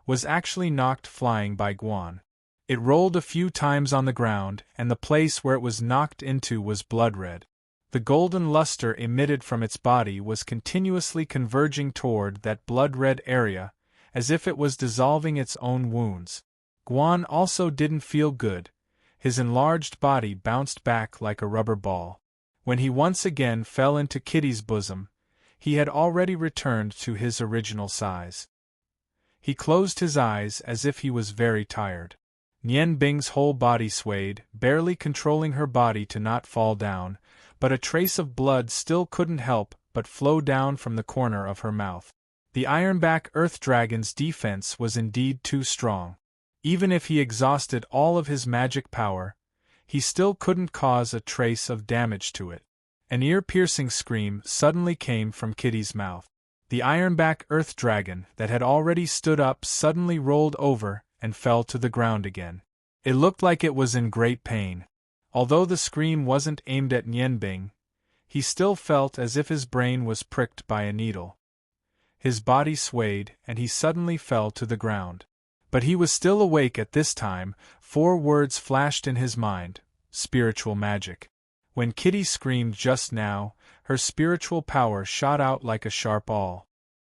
was actually knocked flying by Guan. It rolled a few times on the ground, and the place where it was knocked into was blood red. The golden luster emitted from its body was continuously converging toward that blood-red area, as if it was dissolving its own wounds. Guan also didn't feel good. His enlarged body bounced back like a rubber ball. When he once again fell into Kitty's bosom, he had already returned to his original size. He closed his eyes as if he was very tired. Nian Bing's whole body swayed, barely controlling her body to not fall down, but a trace of blood still couldn't help but flow down from the corner of her mouth. The ironback earth dragon's defense was indeed too strong. Even if he exhausted all of his magic power, he still couldn't cause a trace of damage to it. An ear-piercing scream suddenly came from Kitty's mouth. The ironback earth dragon that had already stood up suddenly rolled over and fell to the ground again. It looked like it was in great pain. Although the scream wasn't aimed at Nian Bing, he still felt as if his brain was pricked by a needle. His body swayed, and he suddenly fell to the ground. But he was still awake at this time. 4 words flashed in his mind: spiritual magic. When Kitty screamed just now, her spiritual power shot out like a sharp awl.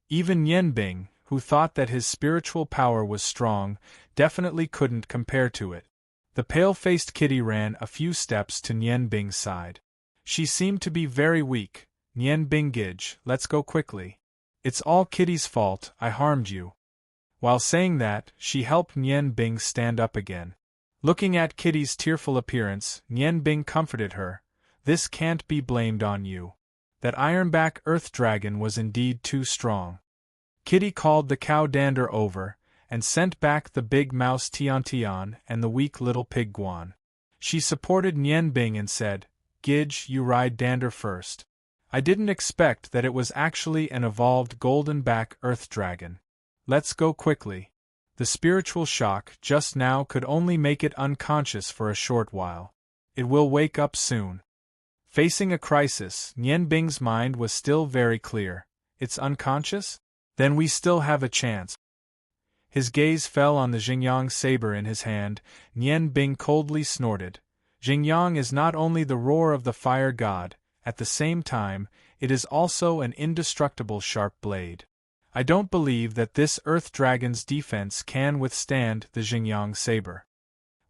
Even Nian Bing, who thought that his spiritual power was strong, definitely couldn't compare to it. The pale-faced Kitty ran a few steps to Nian Bing's side. She seemed to be very weak. "Nian Bing Gidge, let's go quickly. It's all Kitty's fault, I harmed you." While saying that, she helped Nian Bing stand up again. Looking at Kitty's tearful appearance, Nian Bing comforted her. "This can't be blamed on you. That ironback earth dragon was indeed too strong." Kitty called the cow Dander over, and sent back the big mouse Tian and the weak little pig Guan. She supported Nian Bing and said, "Gidge, you ride Dander first. I didn't expect that it was actually an evolved golden-back earth dragon. Let's go quickly. The spiritual shock just now could only make it unconscious for a short while. It will wake up soon." Facing a crisis, Nian Bing's mind was still very clear. It's unconscious? Then we still have a chance. His gaze fell on the Xingyang saber in his hand. Nian Bing coldly snorted. Xingyang is not only the roar of the fire god, at the same time, it is also an indestructible sharp blade. I don't believe that this earth dragon's defense can withstand the Xingyang saber.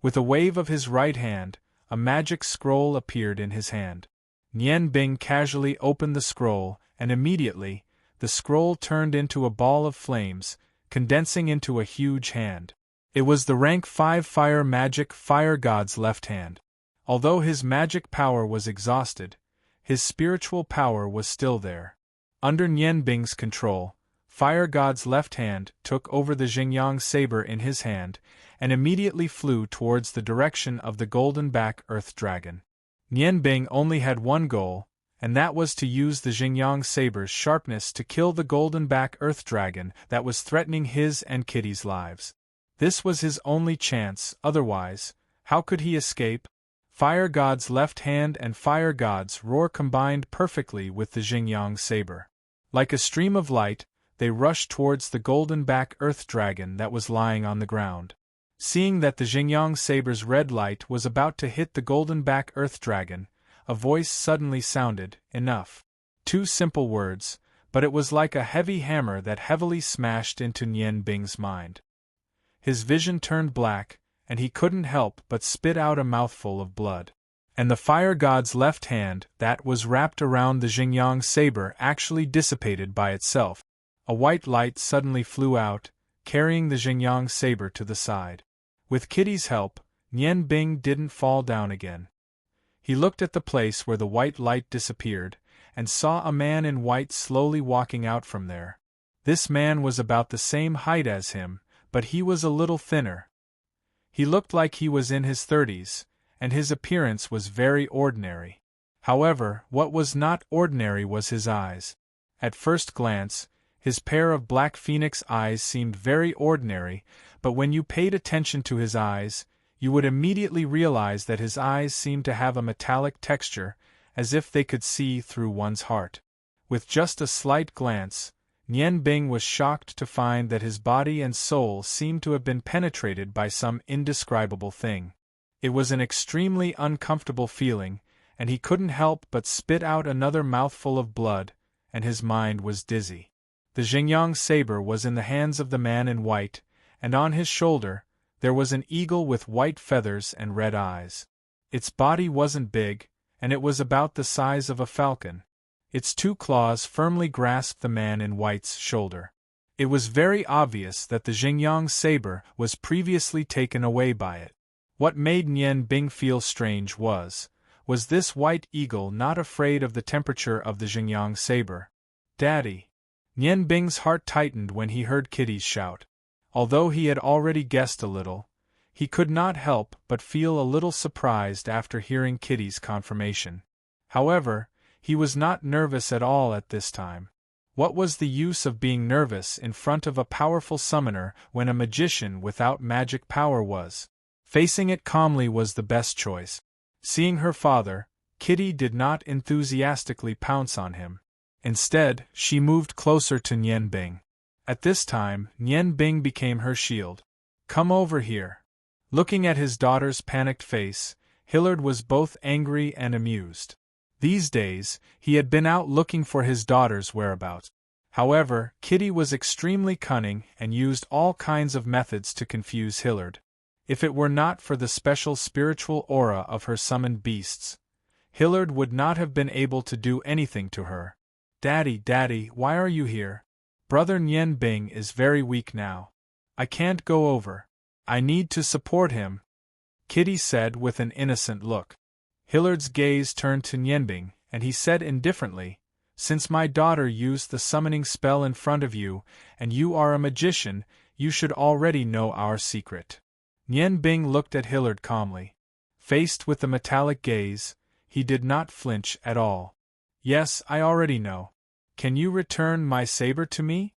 With a wave of his right hand, a magic scroll appeared in his hand. Nian Bing casually opened the scroll, and immediately, the scroll turned into a ball of flames, condensing into a huge hand. It was the rank 5 fire magic fire god's left hand. Although his magic power was exhausted, his spiritual power was still there. Under Nian Bing's control, Fire God's left hand took over the Xingyang saber in his hand, and immediately flew towards the direction of the golden-back earth dragon. Nian Bing only had one goal, and that was to use the Xingyang saber's sharpness to kill the golden-back earth dragon that was threatening his and Kitty's lives. This was his only chance, otherwise, how could he escape? Fire God's left hand and Fire God's roar combined perfectly with the Xingyang saber. Like a stream of light, they rushed towards the golden-back earth dragon that was lying on the ground. Seeing that the Xingyang saber's red light was about to hit the golden-back earth dragon, a voice suddenly sounded, "Enough." 2 simple words, but it was like a heavy hammer that heavily smashed into Nian Bing's mind. His vision turned black, and he couldn't help but spit out a mouthful of blood. And the fire god's left hand that was wrapped around the Xingyang saber actually dissipated by itself. A white light suddenly flew out, carrying the Xingyang saber to the side. With Kitty's help, Nian Bing didn't fall down again. He looked at the place where the white light disappeared, and saw a man in white slowly walking out from there. This man was about the same height as him, but he was a little thinner. He looked like he was in his 30s, and his appearance was very ordinary. However, what was not ordinary was his eyes. At first glance, his pair of black phoenix eyes seemed very ordinary, but when you paid attention to his eyes, you would immediately realize that his eyes seemed to have a metallic texture, as if they could see through one's heart. With just a slight glance, Nian Bing was shocked to find that his body and soul seemed to have been penetrated by some indescribable thing. It was an extremely uncomfortable feeling, and he couldn't help but spit out another mouthful of blood, and his mind was dizzy. The Xingyang saber was in the hands of the man in white, and on his shoulder, there was an eagle with white feathers and red eyes. Its body wasn't big, and it was about the size of a falcon. Its 2 claws firmly grasped the man in white's shoulder. It was very obvious that the Xingyang saber was previously taken away by it. What made Nian Bing feel strange was this white eagle not afraid of the temperature of the Xingyang saber? "Daddy!" Nian Bing's heart tightened when he heard Kitty's shout. Although he had already guessed a little, he could not help but feel a little surprised after hearing Kitty's confirmation. However, he was not nervous at all at this time. What was the use of being nervous in front of a powerful summoner when a magician without magic power was? Facing it calmly was the best choice. Seeing her father, Kitty did not enthusiastically pounce on him. Instead, she moved closer to Nian Bing. At this time, Nian Bing became her shield. "Come over here." Looking at his daughter's panicked face, Hillard was both angry and amused. These days, he had been out looking for his daughter's whereabouts. However, Kitty was extremely cunning and used all kinds of methods to confuse Hillard. If it were not for the special spiritual aura of her summoned beasts, Hillard would not have been able to do anything to her. Daddy, why are you here? Brother Nian Bing is very weak now. I can't go over. I need to support him," Kitty said with an innocent look. Hillard's gaze turned to Nian Bing, and he said indifferently, "Since my daughter used the summoning spell in front of you, and you are a magician, you should already know our secret." Nian Bing looked at Hillard calmly. Faced with the metallic gaze, he did not flinch at all. "Yes, I already know. Can you return my saber to me?"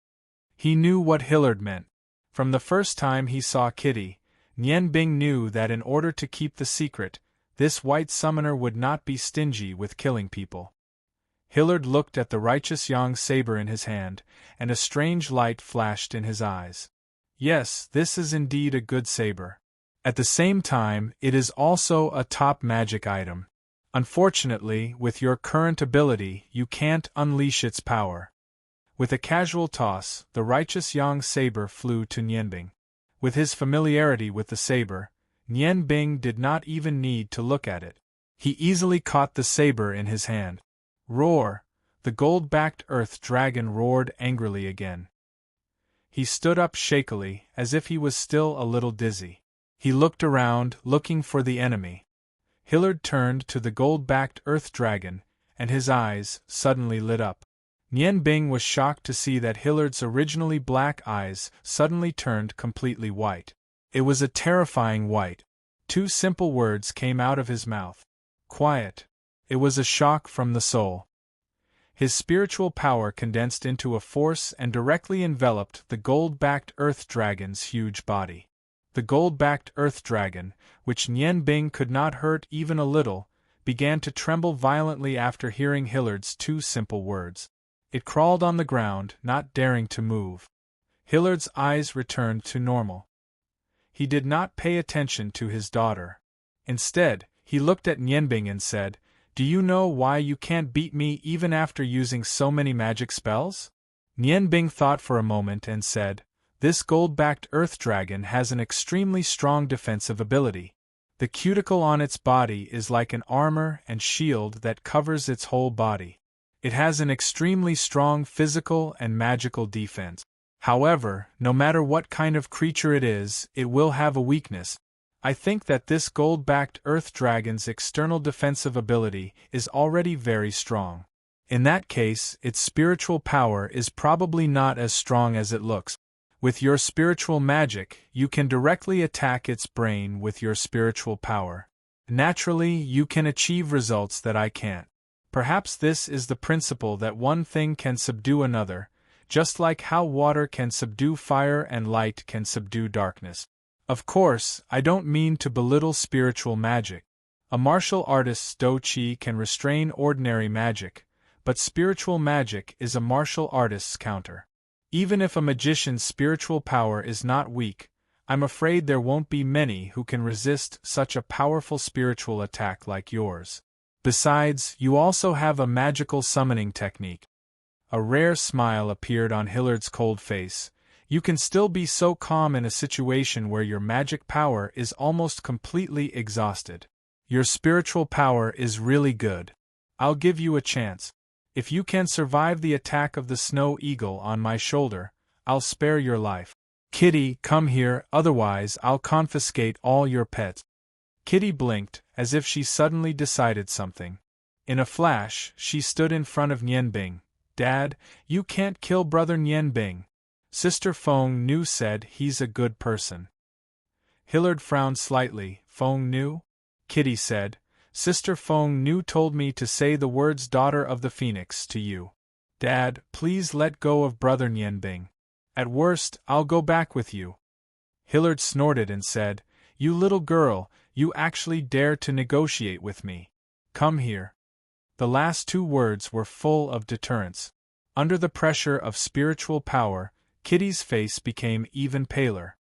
He knew what Hillard meant. From the first time he saw Kitty, Nian Bing knew that in order to keep the secret, this white summoner would not be stingy with killing people. Hillard looked at the righteous young saber in his hand, and a strange light flashed in his eyes. Yes, this is indeed a good saber. At the same time, it is also a top magic item. Unfortunately, with your current ability, you can't unleash its power. With a casual toss, the righteous young saber flew to Nianbing. With his familiarity with the saber, Nianbing did not even need to look at it. He easily caught the saber in his hand. Roar! The gold-backed earth dragon roared angrily again. He stood up shakily, as if he was still a little dizzy. He looked around, looking for the enemy. Hillard turned to the gold-backed earth dragon, and his eyes suddenly lit up. Nianbing was shocked to see that Hillard's originally black eyes suddenly turned completely white. It was a terrifying white. 2 simple words came out of his mouth. Quiet. It was a shock from the soul. His spiritual power condensed into a force and directly enveloped the gold-backed earth dragon's huge body. The gold-backed earth dragon, which Nianbing could not hurt even a little, began to tremble violently after hearing Hillard's 2 simple words. It crawled on the ground, not daring to move. Hillard's eyes returned to normal. He did not pay attention to his daughter. Instead, he looked at Nianbing and said, "Do you know why you can't beat me even after using so many magic spells?" Nianbing thought for a moment and said, "This gold-backed earth dragon has an extremely strong defensive ability. The cuticle on its body is like an armor and shield that covers its whole body. It has an extremely strong physical and magical defense. However, no matter what kind of creature it is, it will have a weakness. I think that this gold-backed earth dragon's external defensive ability is already very strong. In that case, its spiritual power is probably not as strong as it looks. With your spiritual magic, you can directly attack its brain with your spiritual power. Naturally, you can achieve results that I can't. Perhaps this is the principle that one thing can subdue another, just like how water can subdue fire and light can subdue darkness. Of course, I don't mean to belittle spiritual magic. A martial artist's do chi can restrain ordinary magic, but spiritual magic is a martial artist's counter. Even if a magician's spiritual power is not weak, I'm afraid there won't be many who can resist such a powerful spiritual attack like yours. Besides, you also have a magical summoning technique." A rare smile appeared on Hillard's cold face. "You can still be so calm in a situation where your magic power is almost completely exhausted. Your spiritual power is really good. I'll give you a chance. If you can survive the attack of the snow eagle on my shoulder, I'll spare your life. Kitty, come here, otherwise I'll confiscate all your pets." Kitty blinked, as if she suddenly decided something. In a flash, she stood in front of Nianbing. "Dad, you can't kill brother Nianbing. Sister Feng Nu said he's a good person." Hillard frowned slightly. "Feng Nu?" Kitty said, "Sister Feng Nu told me to say the words Daughter of the Phoenix to you. Dad, please let go of brother Nianbing. At worst, I'll go back with you." Hillard snorted and said, "You little girl, you actually dare to negotiate with me. Come here." The last 2 words were full of deterrence. Under the pressure of spiritual power, Kitty's face became even paler.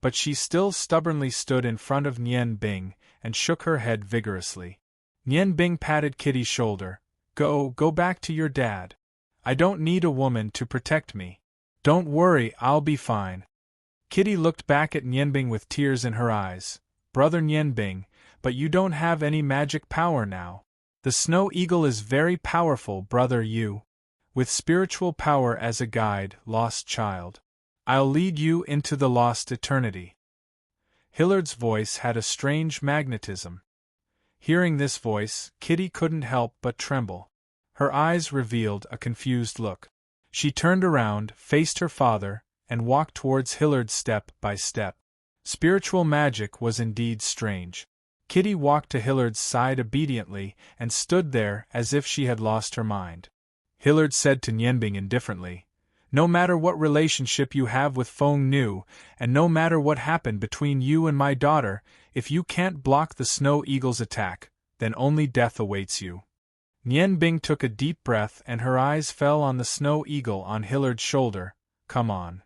But she still stubbornly stood in front of Nianbing and shook her head vigorously. Nianbing patted Kitty's shoulder. Go back to your dad. I don't need a woman to protect me. Don't worry, I'll be fine." Kitty looked back at Nianbing with tears in her eyes. "Brother Nianbing, but you don't have any magic power now. The snow eagle is very powerful, brother you. With spiritual power as a guide, lost child. I'll lead you into the lost eternity." Hillard's voice had a strange magnetism. Hearing this voice, Kitty couldn't help but tremble. Her eyes revealed a confused look. She turned around, faced her father, and walked towards Hillard step by step. Spiritual magic was indeed strange. Kitty walked to Hillard's side obediently and stood there as if she had lost her mind. Hillard said to Nianbing indifferently, "No matter what relationship you have with Feng Nu, and no matter what happened between you and my daughter, if you can't block the snow eagle's attack, then only death awaits you." Nian Bing took a deep breath and her eyes fell on the snow eagle on Hillard's shoulder. Come on.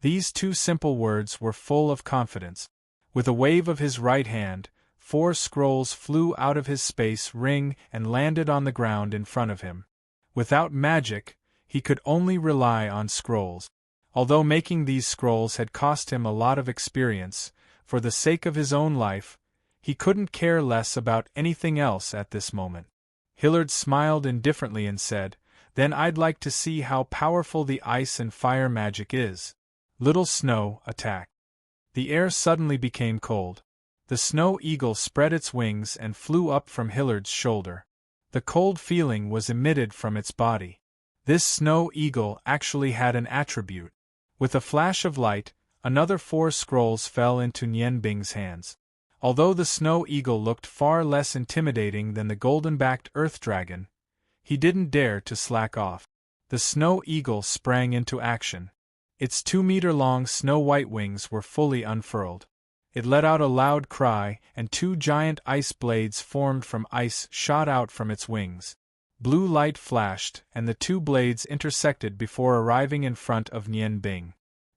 These two simple words were full of confidence. With a wave of his right hand, 4 scrolls flew out of his space ring and landed on the ground in front of him. Without magic, he could only rely on scrolls. Although making these scrolls had cost him a lot of experience, for the sake of his own life, he couldn't care less about anything else at this moment. Hillard smiled indifferently and said, "Then I'd like to see how powerful the ice and fire magic is." Little Snow, attack. The air suddenly became cold. The snow eagle spread its wings and flew up from Hillard's shoulder. The cold feeling was emitted from its body. This snow eagle actually had an attribute. With a flash of light, another 4 scrolls fell into Nian Bing's hands. Although the snow eagle looked far less intimidating than the golden-backed earth dragon, he didn't dare to slack off. The snow eagle sprang into action. Its 2-meter-long snow-white wings were fully unfurled. It let out a loud cry, and 2 giant ice blades formed from ice shot out from its wings. Blue light flashed, and the 2 blades intersected before arriving in front of Nian Bing.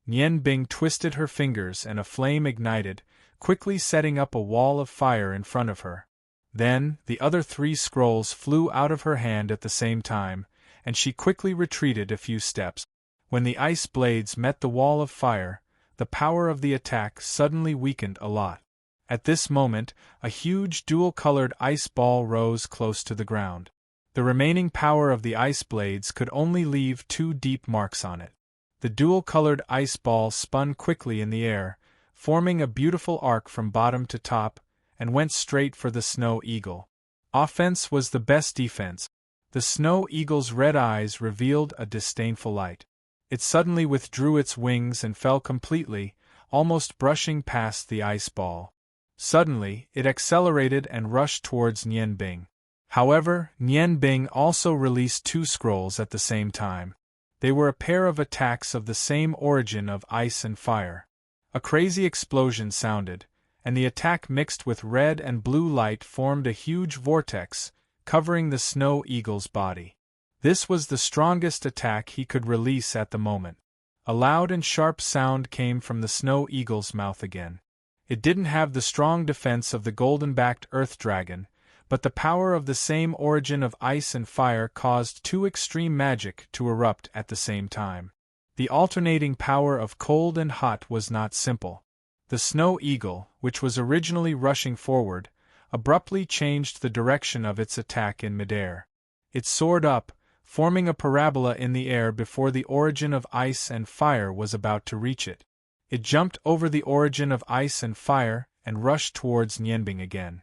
Nian Bing twisted her fingers and a flame ignited, quickly setting up a wall of fire in front of her. Then, the other 3 scrolls flew out of her hand at the same time, and she quickly retreated a few steps. When the ice blades met the wall of fire, the power of the attack suddenly weakened a lot. At this moment, a huge dual-colored ice ball rose close to the ground. The remaining power of the ice blades could only leave 2 deep marks on it. The dual-colored ice ball spun quickly in the air, forming a beautiful arc from bottom to top, and went straight for the snow eagle. Offense was the best defense. The snow eagle's red eyes revealed a disdainful light. It suddenly withdrew its wings and fell completely, almost brushing past the ice ball. Suddenly, it accelerated and rushed towards Nian Bing. However, Nian Bing also released 2 scrolls at the same time. They were a pair of attacks of the same origin of ice and fire. A crazy explosion sounded, and the attack mixed with red and blue light formed a huge vortex, covering the snow eagle's body. This was the strongest attack he could release at the moment. A loud and sharp sound came from the snow eagle's mouth again. It didn't have the strong defense of the golden-backed earth dragon, but the power of the same origin of ice and fire caused 2 extreme magic to erupt at the same time. The alternating power of cold and hot was not simple. The snow eagle, which was originally rushing forward, abruptly changed the direction of its attack in midair. It soared up, forming a parabola in the air before the origin of ice and fire was about to reach it. It jumped over the origin of ice and fire and rushed towards Nian Bing again.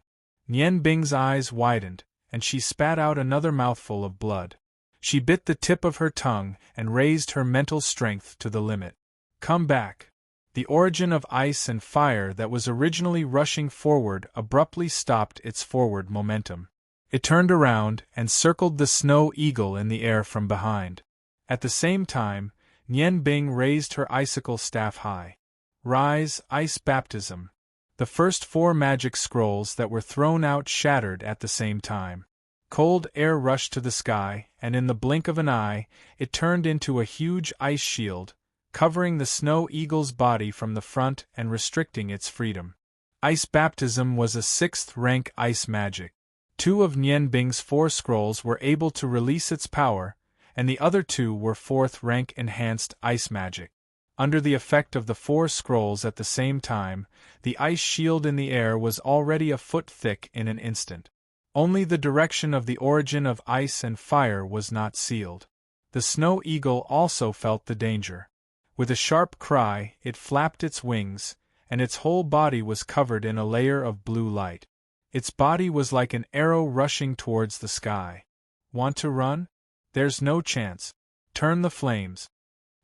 Nian Bing's eyes widened, and she spat out another mouthful of blood. She bit the tip of her tongue and raised her mental strength to the limit. Come back. The origin of ice and fire that was originally rushing forward abruptly stopped its forward momentum. It turned around and circled the snow eagle in the air from behind. At the same time, Nian Bing raised her icicle staff high. Rise, Ice Baptism. The first 4 magic scrolls that were thrown out shattered at the same time. Cold air rushed to the sky, and in the blink of an eye, it turned into a huge ice shield, covering the snow eagle's body from the front and restricting its freedom. Ice Baptism was a 6th-rank ice magic. 2 of Nian Bing's 4 scrolls were able to release its power, and the other 2 were 4th-rank enhanced ice magic. Under the effect of the 4 scrolls at the same time, the ice shield in the air was already a foot thick in an instant. Only the direction of the origin of ice and fire was not sealed. The snow eagle also felt the danger. With a sharp cry, it flapped its wings, and its whole body was covered in a layer of blue light. Its body was like an arrow rushing towards the sky. Want to run? There's no chance. Turn the flames.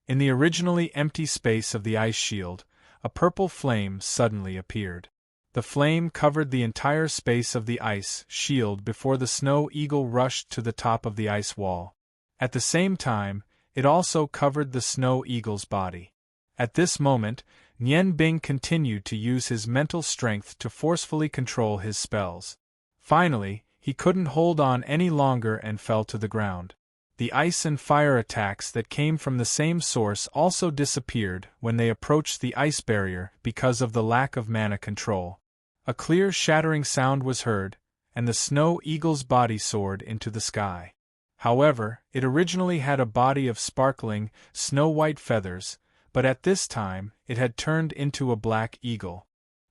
In the originally empty space of the ice shield, a purple flame suddenly appeared. The flame covered the entire space of the ice shield before the snow eagle rushed to the top of the ice wall. At the same time, it also covered the snow eagle's body. At this moment, Nian Bing continued to use his mental strength to forcefully control his spells. Finally, he couldn't hold on any longer and fell to the ground. The ice and fire attacks that came from the same source also disappeared when they approached the ice barrier because of the lack of mana control. A clear shattering sound was heard, and the snow eagle's body soared into the sky. However, it originally had a body of sparkling, snow-white feathers, but at this time it had turned into a black eagle.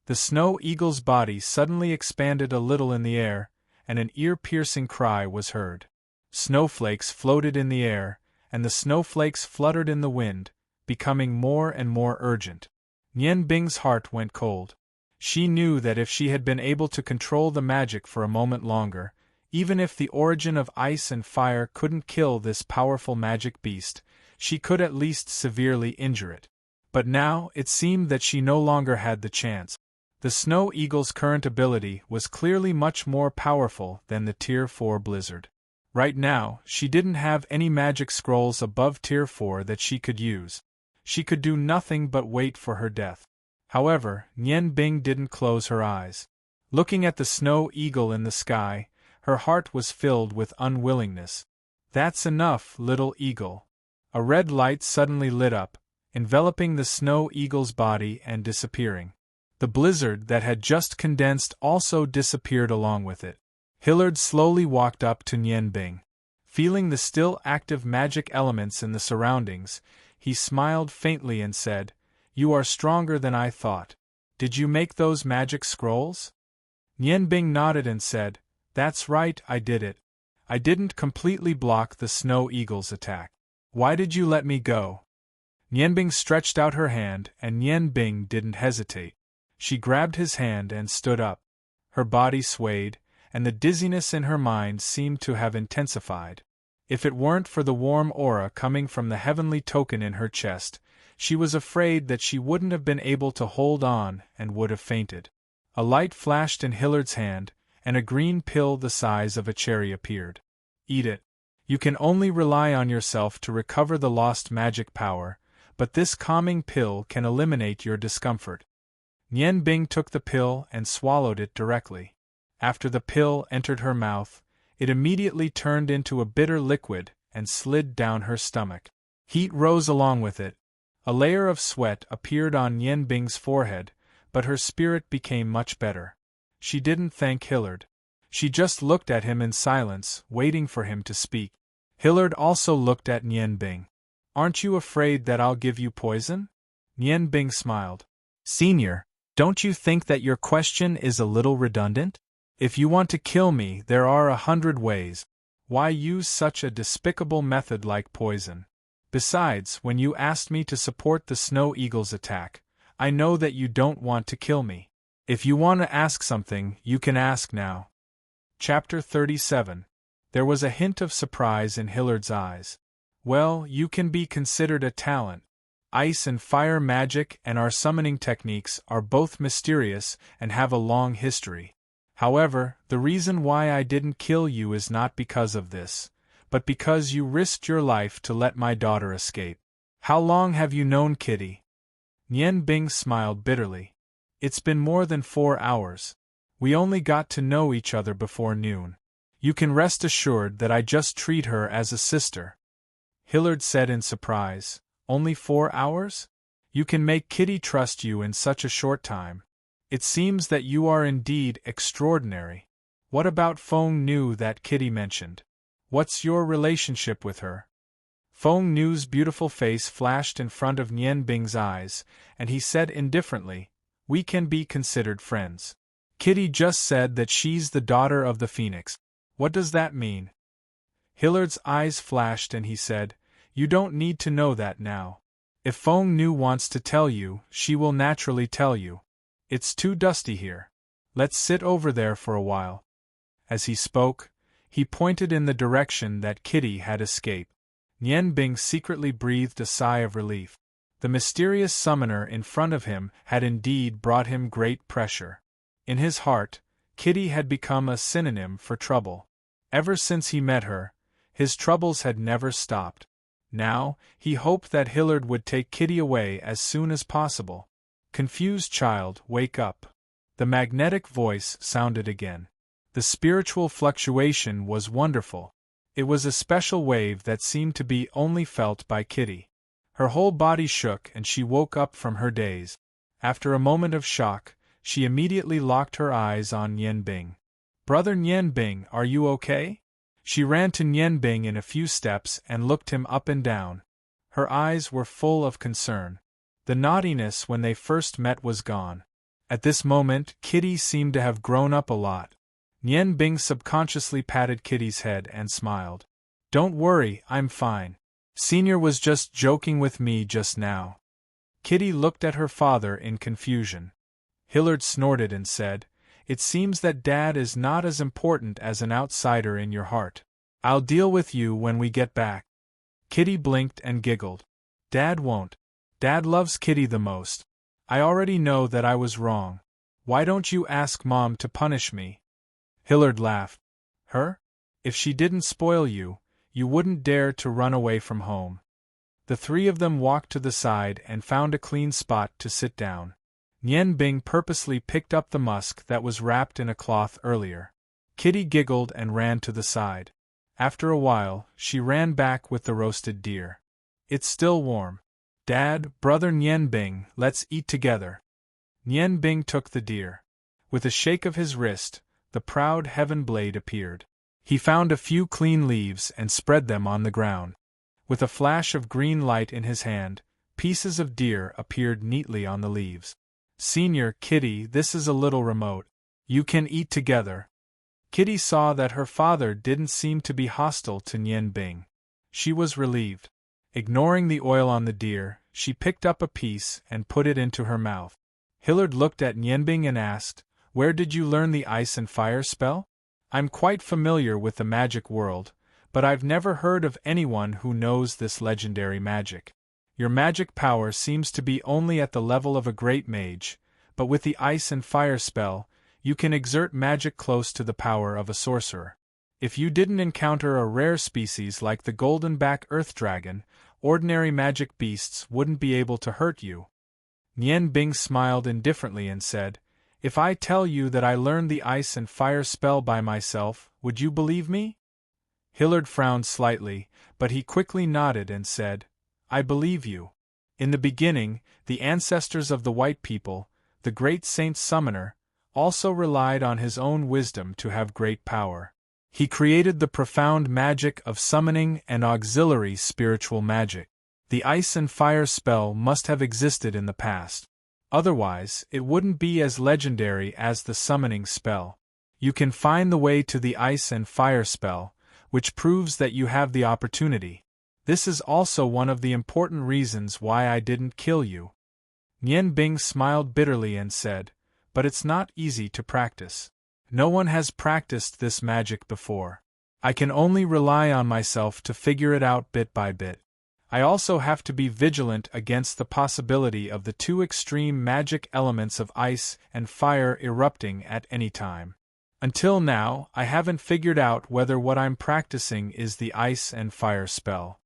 The snow eagle's body suddenly expanded a little in the air, and an ear-piercing cry was heard. Snowflakes floated in the air, and the snowflakes fluttered in the wind, becoming more and more urgent. Nian Bing's heart went cold. She knew that if she had been able to control the magic for a moment longer, even if the origin of ice and fire couldn't kill this powerful magic beast, she could at least severely injure it. But now it seemed that she no longer had the chance. The Snow Eagle's current ability was clearly much more powerful than the Tier 4 Blizzard. Right now, she didn't have any magic scrolls above Tier 4 that she could use. She could do nothing but wait for her death. However, Nian Bing didn't close her eyes. Looking at the Snow Eagle in the sky, her heart was filled with unwillingness. "That's enough, little eagle." A red light suddenly lit up, enveloping the Snow Eagle's body and disappearing. The blizzard that had just condensed also disappeared along with it. Hillard slowly walked up to Nian Bing. Feeling the still active magic elements in the surroundings, he smiled faintly and said, "You are stronger than I thought. Did you make those magic scrolls?" Nian Bing nodded and said, "That's right, I did it. I didn't completely block the Snow Eagle's attack. Why did you let me go?" Nian Bing stretched out her hand, and Nian Bing didn't hesitate. She grabbed his hand and stood up. Her body swayed, and the dizziness in her mind seemed to have intensified. If it weren't for the warm aura coming from the heavenly token in her chest, she was afraid that she wouldn't have been able to hold on and would have fainted. A light flashed in Hillard's hand, and a green pill the size of a cherry appeared. "Eat it. You can only rely on yourself to recover the lost magic power, but this calming pill can eliminate your discomfort." Nian Bing took the pill and swallowed it directly. After the pill entered her mouth, it immediately turned into a bitter liquid and slid down her stomach. Heat rose along with it. A layer of sweat appeared on Nian Bing's forehead, but her spirit became much better. She didn't thank Hillard. She just looked at him in silence, waiting for him to speak. Hillard also looked at Nian Bing. "Aren't you afraid that I'll give you poison?" Nian Bing smiled. "Senior, don't you think that your question is a little redundant? If you want to kill me, there are 100 ways. Why use such a despicable method like poison? Besides, when you asked me to support the Snow Eagle's attack, I know that you don't want to kill me. If you want to ask something, you can ask now." Chapter 37. There was a hint of surprise in Hillard's eyes. "Well, you can be considered a talent. Ice and fire magic and our summoning techniques are both mysterious and have a long history. However, the reason why I didn't kill you is not because of this, but because you risked your life to let my daughter escape. How long have you known Kitty?" Nian Bing smiled bitterly. "It's been more than 4 hours. We only got to know each other before noon. You can rest assured that I just treat her as a sister." Hillard said in surprise, "Only 4 hours? You can make Kitty trust you in such a short time. It seems that you are indeed extraordinary. What about Feng Nu that Kitty mentioned? What's your relationship with her?" Feng Nu's beautiful face flashed in front of Nian Bing's eyes, and he said indifferently, "We can be considered friends. Kitty just said that she's the daughter of the Phoenix. What does that mean?" Hillard's eyes flashed and he said, "You don't need to know that now. If Feng Nu wants to tell you, she will naturally tell you. It's too dusty here. Let's sit over there for a while." As he spoke, he pointed in the direction that Kitty had escaped. Nian Bing secretly breathed a sigh of relief. The mysterious summoner in front of him had indeed brought him great pressure. In his heart, Kitty had become a synonym for trouble. Ever since he met her, his troubles had never stopped. Now, he hoped that Hillard would take Kitty away as soon as possible. "Confused child, wake up." The magnetic voice sounded again. The spiritual fluctuation was wonderful. It was a special wave that seemed to be only felt by Kitty. Her whole body shook and she woke up from her daze. After a moment of shock, she immediately locked her eyes on Nian Bing. "Brother Nian Bing, are you okay?" She ran to Nian Bing in a few steps and looked him up and down. Her eyes were full of concern. The naughtiness when they first met was gone. At this moment, Kitty seemed to have grown up a lot. Nian Bing subconsciously patted Kitty's head and smiled. "Don't worry, I'm fine. Senior was just joking with me just now." Kitty looked at her father in confusion. Hillard snorted and said, "It seems that Dad is not as important as an outsider in your heart. I'll deal with you when we get back." Kitty blinked and giggled. "Dad won't. Dad loves Kitty the most. I already know that I was wrong. Why don't you ask Mom to punish me?" Hillard laughed. "Her? If she didn't spoil you, you wouldn't dare to run away from home." The three of them walked to the side and found a clean spot to sit down. Nian Bing purposely picked up the musk that was wrapped in a cloth earlier. Kitty giggled and ran to the side. After a while, she ran back with the roasted deer. "It's still warm. Dad, brother Nian Bing, let's eat together." Nian Bing took the deer. With a shake of his wrist, the proud heaven blade appeared. He found a few clean leaves and spread them on the ground. With a flash of green light in his hand, pieces of deer appeared neatly on the leaves. "Senior, Kitty, this is a little remote. You can eat together." Kitty saw that her father didn't seem to be hostile to Nian Bing. She was relieved. Ignoring the oil on the deer, she picked up a piece and put it into her mouth. Hillard looked at Nian Bing and asked, "Where did you learn the ice and fire spell?" "I'm quite familiar with the magic world, but I've never heard of anyone who knows this legendary magic. Your magic power seems to be only at the level of a great mage, but with the ice and fire spell, you can exert magic close to the power of a sorcerer. If you didn't encounter a rare species like the golden-back earth dragon, ordinary magic beasts wouldn't be able to hurt you." Nian Bing smiled indifferently and said, "If I tell you that I learned the ice and fire spell by myself, would you believe me?" Hillard frowned slightly, but he quickly nodded and said, "I believe you. In the beginning, the ancestors of the white people, the great Saint Summoner, also relied on his own wisdom to have great power. He created the profound magic of summoning and auxiliary spiritual magic. The ice and fire spell must have existed in the past. Otherwise, it wouldn't be as legendary as the summoning spell. You can find the way to the ice and fire spell, which proves that you have the opportunity. This is also one of the important reasons why I didn't kill you." Nian Bing smiled bitterly and said, "But it's not easy to practice. No one has practiced this magic before. I can only rely on myself to figure it out bit by bit. I also have to be vigilant against the possibility of the two extreme magic elements of ice and fire erupting at any time. Until now, I haven't figured out whether what I'm practicing is the ice and fire spell."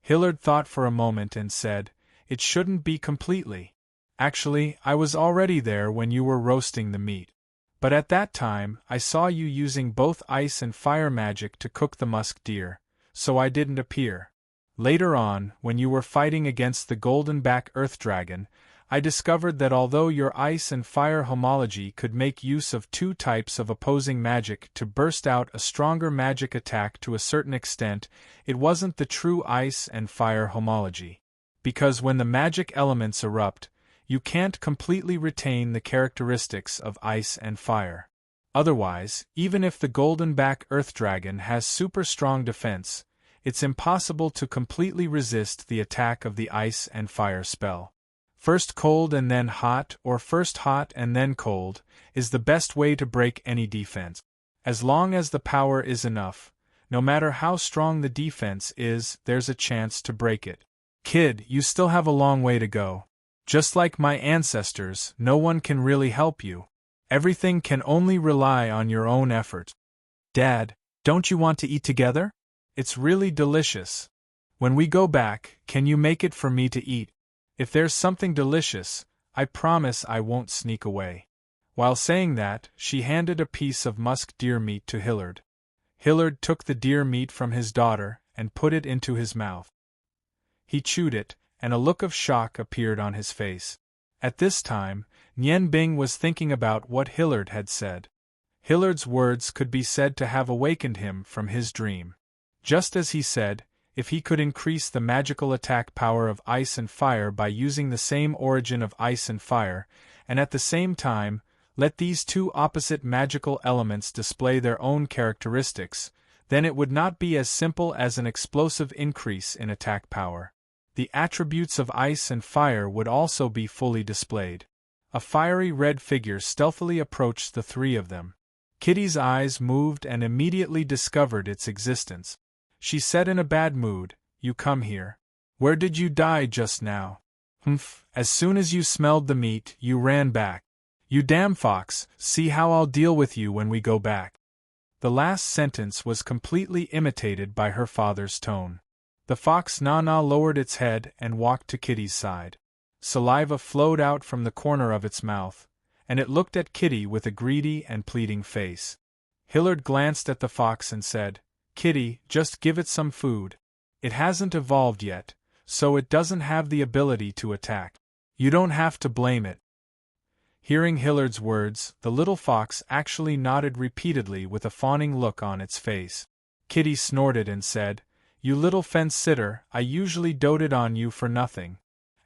Hillard thought for a moment and said, "It shouldn't be completely. Actually, I was already there when you were roasting the meat. But at that time, I saw you using both ice and fire magic to cook the musk deer, so I didn't appear. Later on, when you were fighting against the golden-back earth dragon, I discovered that although your ice and fire homology could make use of two types of opposing magic to burst out a stronger magic attack to a certain extent, it wasn't the true ice and fire homology. Because when the magic elements erupt, you can't completely retain the characteristics of ice and fire. Otherwise, even if the golden-back earth dragon has super strong defense, it's impossible to completely resist the attack of the ice and fire spell. First cold and then hot, or first hot and then cold, is the best way to break any defense. As long as the power is enough, no matter how strong the defense is, there's a chance to break it. Kid, you still have a long way to go. Just like my ancestors, no one can really help you. Everything can only rely on your own effort. Dad, don't you want to eat together? It's really delicious. When we go back, can you make it for me to eat? If there's something delicious, I promise I won't sneak away." While saying that, she handed a piece of musk deer meat to Hillard. Hillard took the deer meat from his daughter and put it into his mouth. He chewed it, and a look of shock appeared on his face. At this time, Nian Bing was thinking about what Hillard had said. Hillard's words could be said to have awakened him from his dream. Just as he said, if he could increase the magical attack power of ice and fire by using the same origin of ice and fire, and at the same time, let these two opposite magical elements display their own characteristics, then it would not be as simple as an explosive increase in attack power. The attributes of ice and fire would also be fully displayed. A fiery red figure stealthily approached the three of them. Kitty's eyes moved and immediately discovered its existence. She said in a bad mood, "You come here. Where did you die just now?" "Humph, as soon as you smelled the meat, you ran back. You damn fox, see how I'll deal with you when we go back." The last sentence was completely imitated by her father's tone. The fox Na-Na lowered its head and walked to Kitty's side. Saliva flowed out from the corner of its mouth, and it looked at Kitty with a greedy and pleading face. Hillard glanced at the fox and said, "Kitty, just give it some food. It hasn't evolved yet, so it doesn't have the ability to attack. You don't have to blame it." Hearing Hillard's words, the little fox actually nodded repeatedly with a fawning look on its face. Kitty snorted and said, "You little fence-sitter, I usually doted on you for nothing.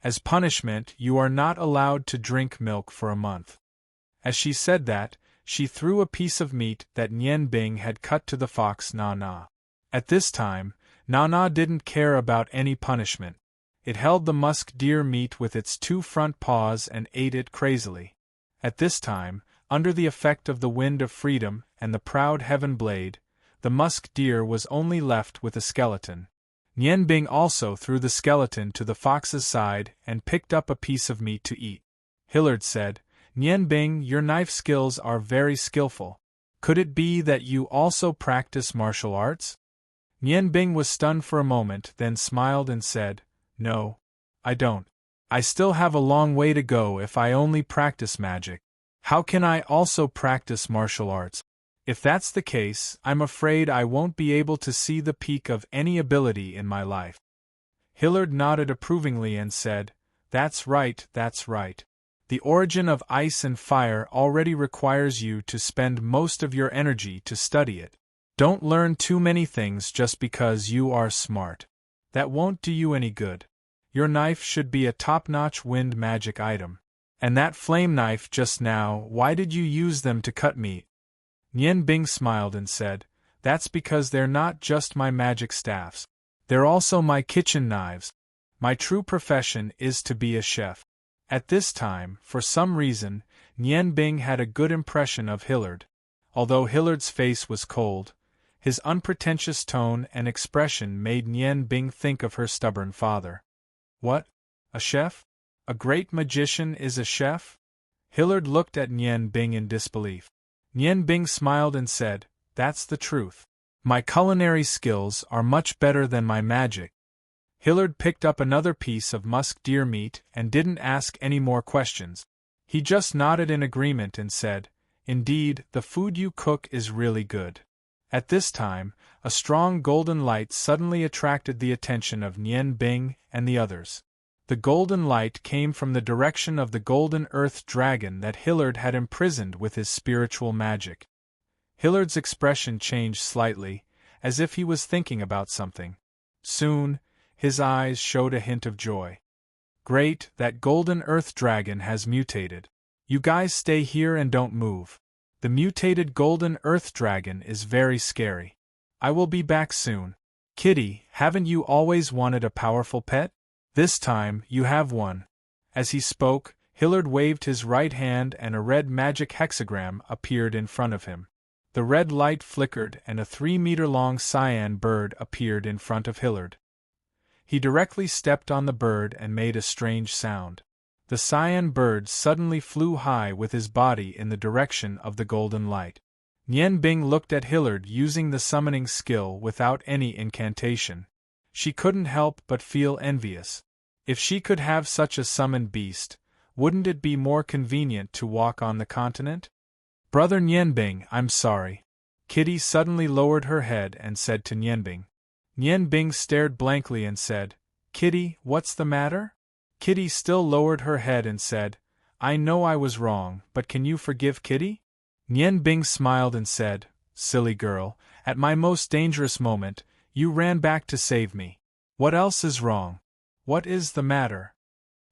As punishment, you are not allowed to drink milk for a month." As she said that, she threw a piece of meat that Nian Bing had cut to the fox Na-Na. At this time, Na-Na didn't care about any punishment. It held the musk deer meat with its two front paws and ate it crazily. At this time, under the effect of the wind of freedom and the proud heaven blade, the musk deer was only left with a skeleton. Nian Bing also threw the skeleton to the fox's side and picked up a piece of meat to eat. Hillard said, "Nian Bing, your knife skills are very skillful. Could it be that you also practice martial arts?" Nian Bing was stunned for a moment, then smiled and said, "No, I don't. I still have a long way to go if I only practice magic. How can I also practice martial arts? If that's the case, I'm afraid I won't be able to see the peak of any ability in my life." Hillard nodded approvingly and said, "That's right, that's right. The origin of ice and fire already requires you to spend most of your energy to study it. Don't learn too many things just because you are smart. That won't do you any good. Your knife should be a top-notch wind magic item. And that flame knife just now, why did you use them to cut meat?" Nian Bing smiled and said, "That's because they're not just my magic staffs. They're also my kitchen knives. My true profession is to be a chef." At this time, for some reason, Nian Bing had a good impression of Hillard. Although Hillard's face was cold, his unpretentious tone and expression made Nian Bing think of her stubborn father. "What? A chef? A great magician is a chef?" Hillard looked at Nian Bing in disbelief. Nian Bing smiled and said, "That's the truth. My culinary skills are much better than my magic." Hillard picked up another piece of musk deer meat and didn't ask any more questions. He just nodded in agreement and said, "Indeed, the food you cook is really good." At this time, a strong golden light suddenly attracted the attention of Nian Bing and the others. The golden light came from the direction of the golden earth dragon that Hillard had imprisoned with his spiritual magic. Hillard's expression changed slightly, as if he was thinking about something. Soon, his eyes showed a hint of joy. "Great, that golden earth dragon has mutated. You guys stay here and don't move. The mutated golden earth dragon is very scary. I will be back soon. Kitty, haven't you always wanted a powerful pet? This time, you have one." As he spoke, Hillard waved his right hand and a red magic hexagram appeared in front of him. The red light flickered and a 3-meter-long cyan bird appeared in front of Hillard. He directly stepped on the bird and made a strange sound. The cyan bird suddenly flew high with his body in the direction of the golden light. Nian Bing looked at Hillard using the summoning skill without any incantation. She couldn't help but feel envious. If she could have such a summoned beast, Wouldn't it be more convenient to walk on the continent? Brother Nianbing, I'm sorry. Kitty suddenly lowered her head and said to Nianbing. Nianbing stared blankly and said, Kitty, what's the matter? Kitty still lowered her head and said, I know I was wrong, but can you forgive Kitty? Nianbing smiled and said, Silly girl, at my most dangerous moment, you ran back to save me. What else is wrong? What is the matter?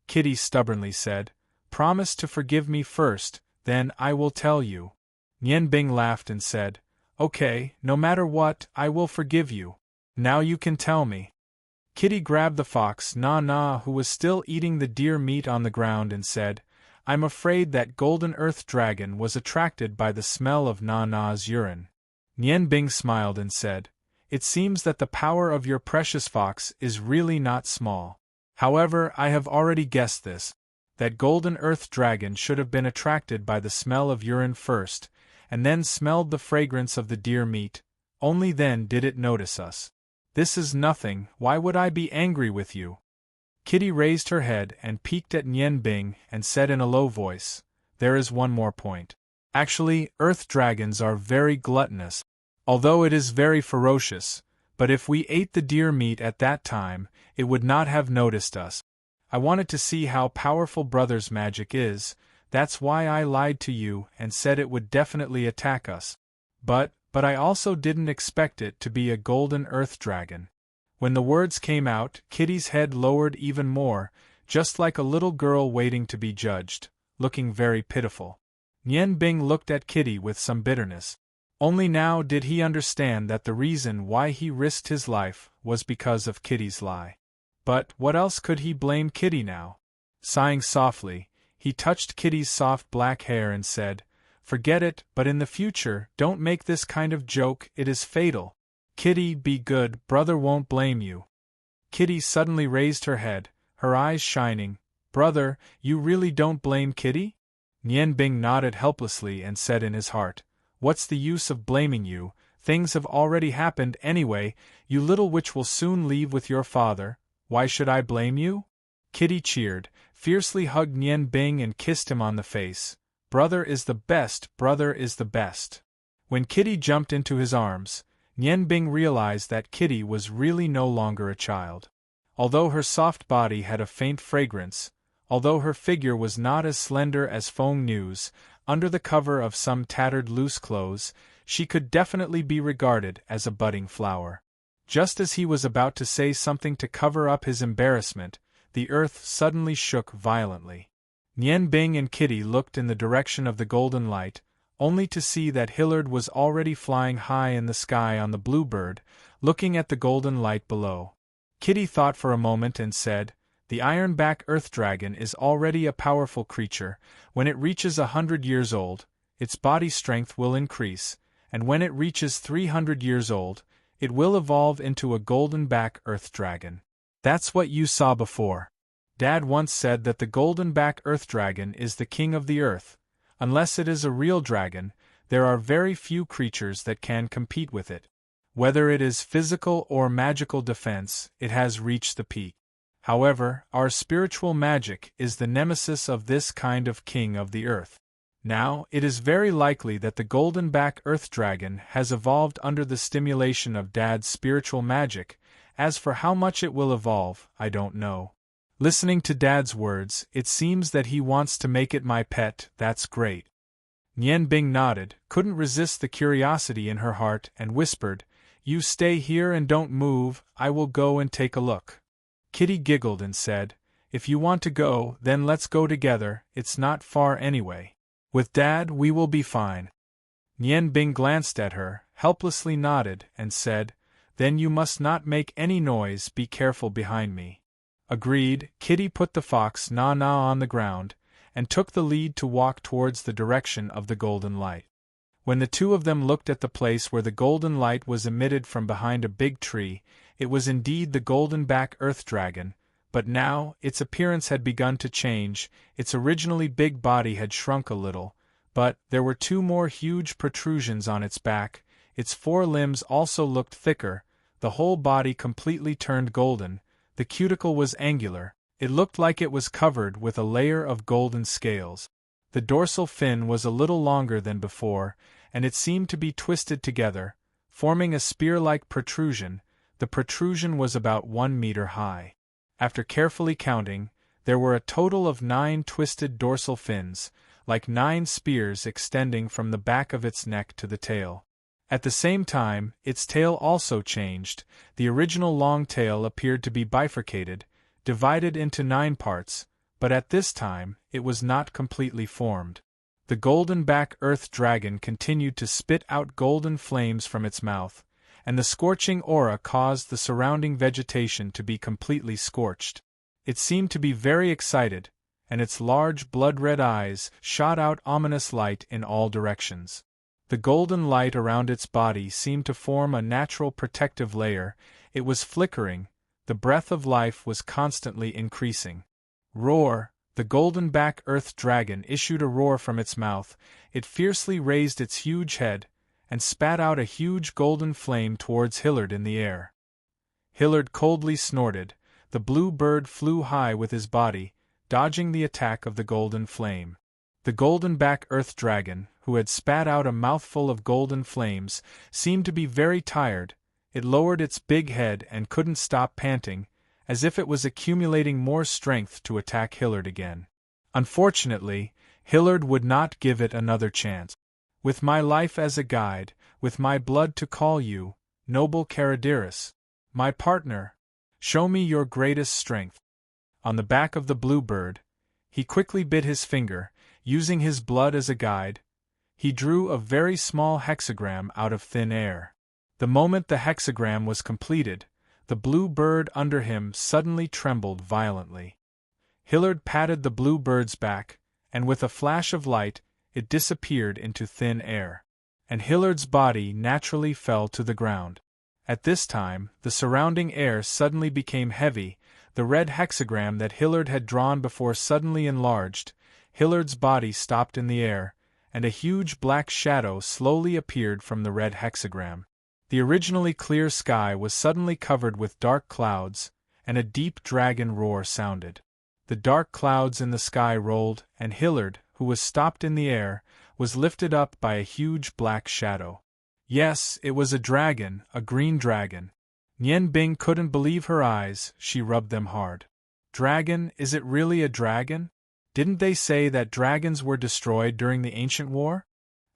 Kitty stubbornly said, Promise to forgive me first, then I will tell you. Nianbing laughed and said, Okay, no matter what, I will forgive you. Now you can tell me. Kitty grabbed the fox Na, who was still eating the deer meat on the ground, and said, I'm afraid that golden earth dragon was attracted by the smell of Na's urine. Nianbing smiled and said, It seems that the power of your precious fox is really not small. However, I have already guessed this. That golden earth dragon should have been attracted by the smell of urine first, and then smelled the fragrance of the deer meat. Only then did it notice us. This is nothing, why would I be angry with you? Kitty raised her head and peeked at Nianbing and said in a low voice, There is one more point. Actually, earth dragons are very gluttonous, although it is very ferocious, but if we ate the deer meat at that time, it would not have noticed us. I wanted to see how powerful Brother's magic is, that's why I lied to you and said it would definitely attack us. But I also didn't expect it to be a golden earth dragon. When the words came out, Kitty's head lowered even more, just like a little girl waiting to be judged, looking very pitiful. Nianbing looked at Kitty with some bitterness. Only now did he understand that the reason why he risked his life was because of Kitty's lie. But what else could he blame Kitty now? Sighing softly, he touched Kitty's soft black hair and said, Forget it, but in the future, don't make this kind of joke, it is fatal. Kitty, be good, Brother won't blame you. Kitty suddenly raised her head, her eyes shining. Brother, you really don't blame Kitty? Nianbing nodded helplessly and said in his heart, What's the use of blaming you? Things have already happened anyway, you little witch will soon leave with your father. Why should I blame you? Kitty cheered, fiercely hugged Nianbing and kissed him on the face. Brother is the best, brother is the best. When Kitty jumped into his arms, Nianbing realized that Kitty was really no longer a child. Although her soft body had a faint fragrance, although her figure was not as slender as Feng Nu's, under the cover of some tattered loose clothes, she could definitely be regarded as a budding flower. Just as he was about to say something to cover up his embarrassment, the earth suddenly shook violently. Nianbing and Kitty looked in the direction of the golden light, only to see that Hillard was already flying high in the sky on the bluebird, looking at the golden light below. Kitty thought for a moment and said, The ironback earth dragon is already a powerful creature. When it reaches 100 years old, its body strength will increase, and when it reaches 300 years old, it will evolve into a golden-back earth dragon. That's what you saw before. Dad once said that the golden-back earth dragon is the king of the earth. Unless it is a real dragon, there are very few creatures that can compete with it. Whether it is physical or magical defense, it has reached the peak. However, our spiritual magic is the nemesis of this kind of king of the earth. Now, it is very likely that the golden-back earth dragon has evolved under the stimulation of Dad's spiritual magic. As for how much it will evolve, I don't know. Listening to Dad's words, it seems that he wants to make it my pet. That's great. Nianbing nodded, couldn't resist the curiosity in her heart, and whispered, You stay here and don't move, I will go and take a look. Kitty giggled and said, If you want to go, then let's go together, it's not far anyway. With Dad we will be fine. Nianbing glanced at her, helplessly nodded, and said, Then you must not make any noise, be careful behind me. Agreed. Kitty put the fox Na on the ground, and took the lead to walk towards the direction of the golden light. When the two of them looked at the place where the golden light was emitted from behind a big tree, it was indeed the golden-back earth dragon, but now its appearance had begun to change. Its originally big body had shrunk a little, but there were two more huge protrusions on its back. Its four limbs also looked thicker, the whole body completely turned golden. The cuticle was angular, It looked like it was covered with a layer of golden scales. The dorsal fin was a little longer than before, and it seemed to be twisted together, forming a spear-like protrusion. The protrusion was about 1 meter high. After carefully counting, there were a total of 9 twisted dorsal fins, like 9 spears extending from the back of its neck to the tail. At the same time, its tail also changed. The original long tail appeared to be bifurcated, divided into 9 parts, but at this time, it was not completely formed. The golden-back earth dragon continued to spit out golden flames from its mouth, and the scorching aura caused the surrounding vegetation to be completely scorched. It seemed to be very excited, and its large blood-red eyes shot out ominous light in all directions. The golden light around its body seemed to form a natural protective layer. It was flickering. The breath of life was constantly increasing. Roar! The golden-back earth dragon issued a roar from its mouth. It fiercely raised its huge head, and spat out a huge golden flame towards Hillard in the air. Hillard coldly snorted. The blue bird flew high with his body, dodging the attack of the golden flame. The golden-back earth dragon, who had spat out a mouthful of golden flames, seemed to be very tired. It lowered its big head and couldn't stop panting, as if it was accumulating more strength to attack Hillard again. Unfortunately, Hillard would not give it another chance. With my life as a guide, with my blood to call you, noble Caradirus, my partner, show me your greatest strength. On the back of the bluebird, he quickly bit his finger, using his blood as a guide. He drew a very small hexagram out of thin air. The moment the hexagram was completed, the blue bird under him suddenly trembled violently. Hillard patted the blue bird's back, and with a flash of light, it disappeared into thin air. And Hillard's body naturally fell to the ground. At this time, the surrounding air suddenly became heavy. The red hexagram that Hillard had drawn before suddenly enlarged. Hillard's body stopped in the air, and a huge black shadow slowly appeared from the red hexagram. The originally clear sky was suddenly covered with dark clouds, and a deep dragon roar sounded. The dark clouds in the sky rolled, and Hillard, who was stopped in the air, was lifted up by a huge black shadow. Yes, it was a dragon, a green dragon. Nian Bing couldn't believe her eyes. She rubbed them hard. Dragon, is it really a dragon? Didn't they say that dragons were destroyed during the ancient war?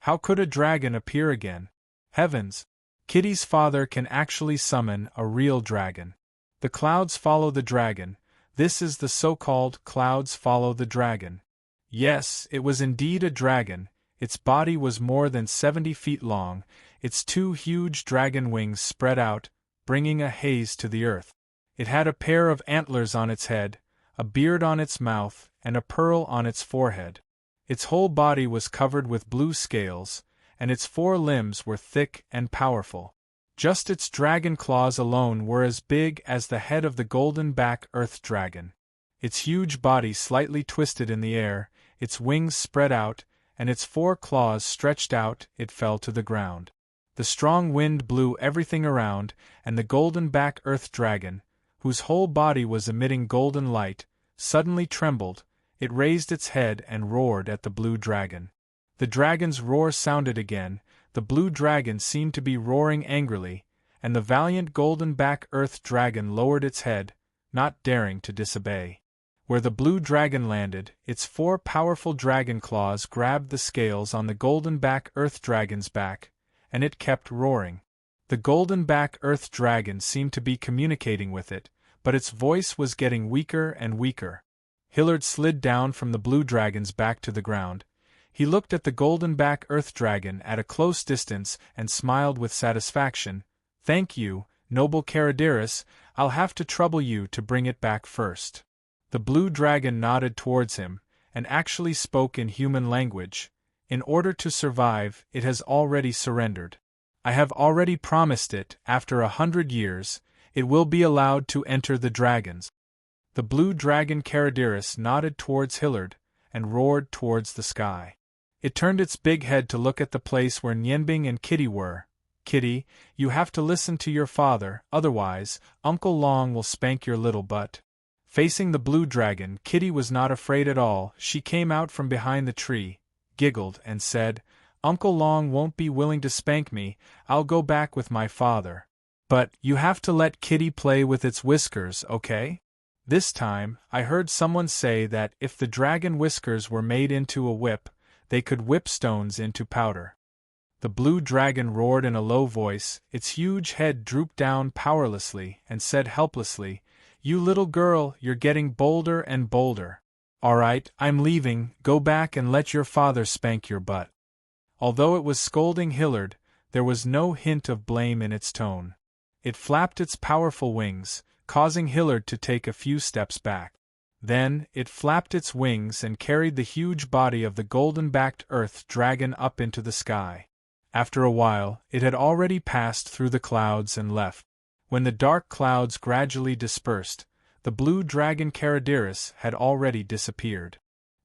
How could a dragon appear again? Heavens! Kitty's father can actually summon a real dragon. The clouds follow the dragon. This is the so-called clouds follow the dragon. Yes, it was indeed a dragon. Its body was more than 70 feet long. Its 2 huge dragon wings spread out, bringing a haze to the earth. It had a pair of antlers on its head, a beard on its mouth, and a pearl on its forehead. Its whole body was covered with blue scales, and its 4 limbs were thick and powerful. Just its dragon claws alone were as big as the head of the golden-back earth dragon. Its huge body slightly twisted in the air, its wings spread out, and its 4 claws stretched out. It fell to the ground. The strong wind blew everything around, and the golden-back earth dragon, whose whole body was emitting golden light, suddenly trembled. It raised its head and roared at the blue dragon. The dragon's roar sounded again. The blue dragon seemed to be roaring angrily, and the valiant golden-back earth dragon lowered its head, not daring to disobey. Where the blue dragon landed, its 4 powerful dragon claws grabbed the scales on the golden-back earth dragon's back, and it kept roaring. The golden-back earth dragon seemed to be communicating with it, but its voice was getting weaker and weaker. Hillard slid down from the blue dragon's back to the ground. He looked at the golden-back earth dragon at a close distance and smiled with satisfaction. "Thank you, noble Caradirus. I'll have to trouble you to bring it back first." The blue dragon nodded towards him, and actually spoke in human language. In order to survive, it has already surrendered. I have already promised it. After 100 years, it will be allowed to enter the dragons. The blue dragon Caradirus nodded towards Hillard, and roared towards the sky. It turned its big head to look at the place where Nienbing and Kitty were. "Kitty, you have to listen to your father, otherwise, Uncle Long will spank your little butt." Facing the blue dragon, Kitty was not afraid at all. She came out from behind the tree, giggled, and said, "Uncle Long won't be willing to spank me, I'll go back with my father. But, you have to let Kitty play with its whiskers, okay?" This time, I heard someone say that if the dragon whiskers were made into a whip, they could whip stones into powder. The blue dragon roared in a low voice, its huge head drooped down powerlessly, and said helplessly, "You little girl, you're getting bolder and bolder. All right, I'm leaving, go back and let your father spank your butt." Although it was scolding Hillard, there was no hint of blame in its tone. It flapped its powerful wings, causing Hillard to take a few steps back. Then, it flapped its wings and carried the huge body of the golden-backed earth dragon up into the sky. After a while, it had already passed through the clouds and left. When the dark clouds gradually dispersed, the blue dragon Caraderis had already disappeared.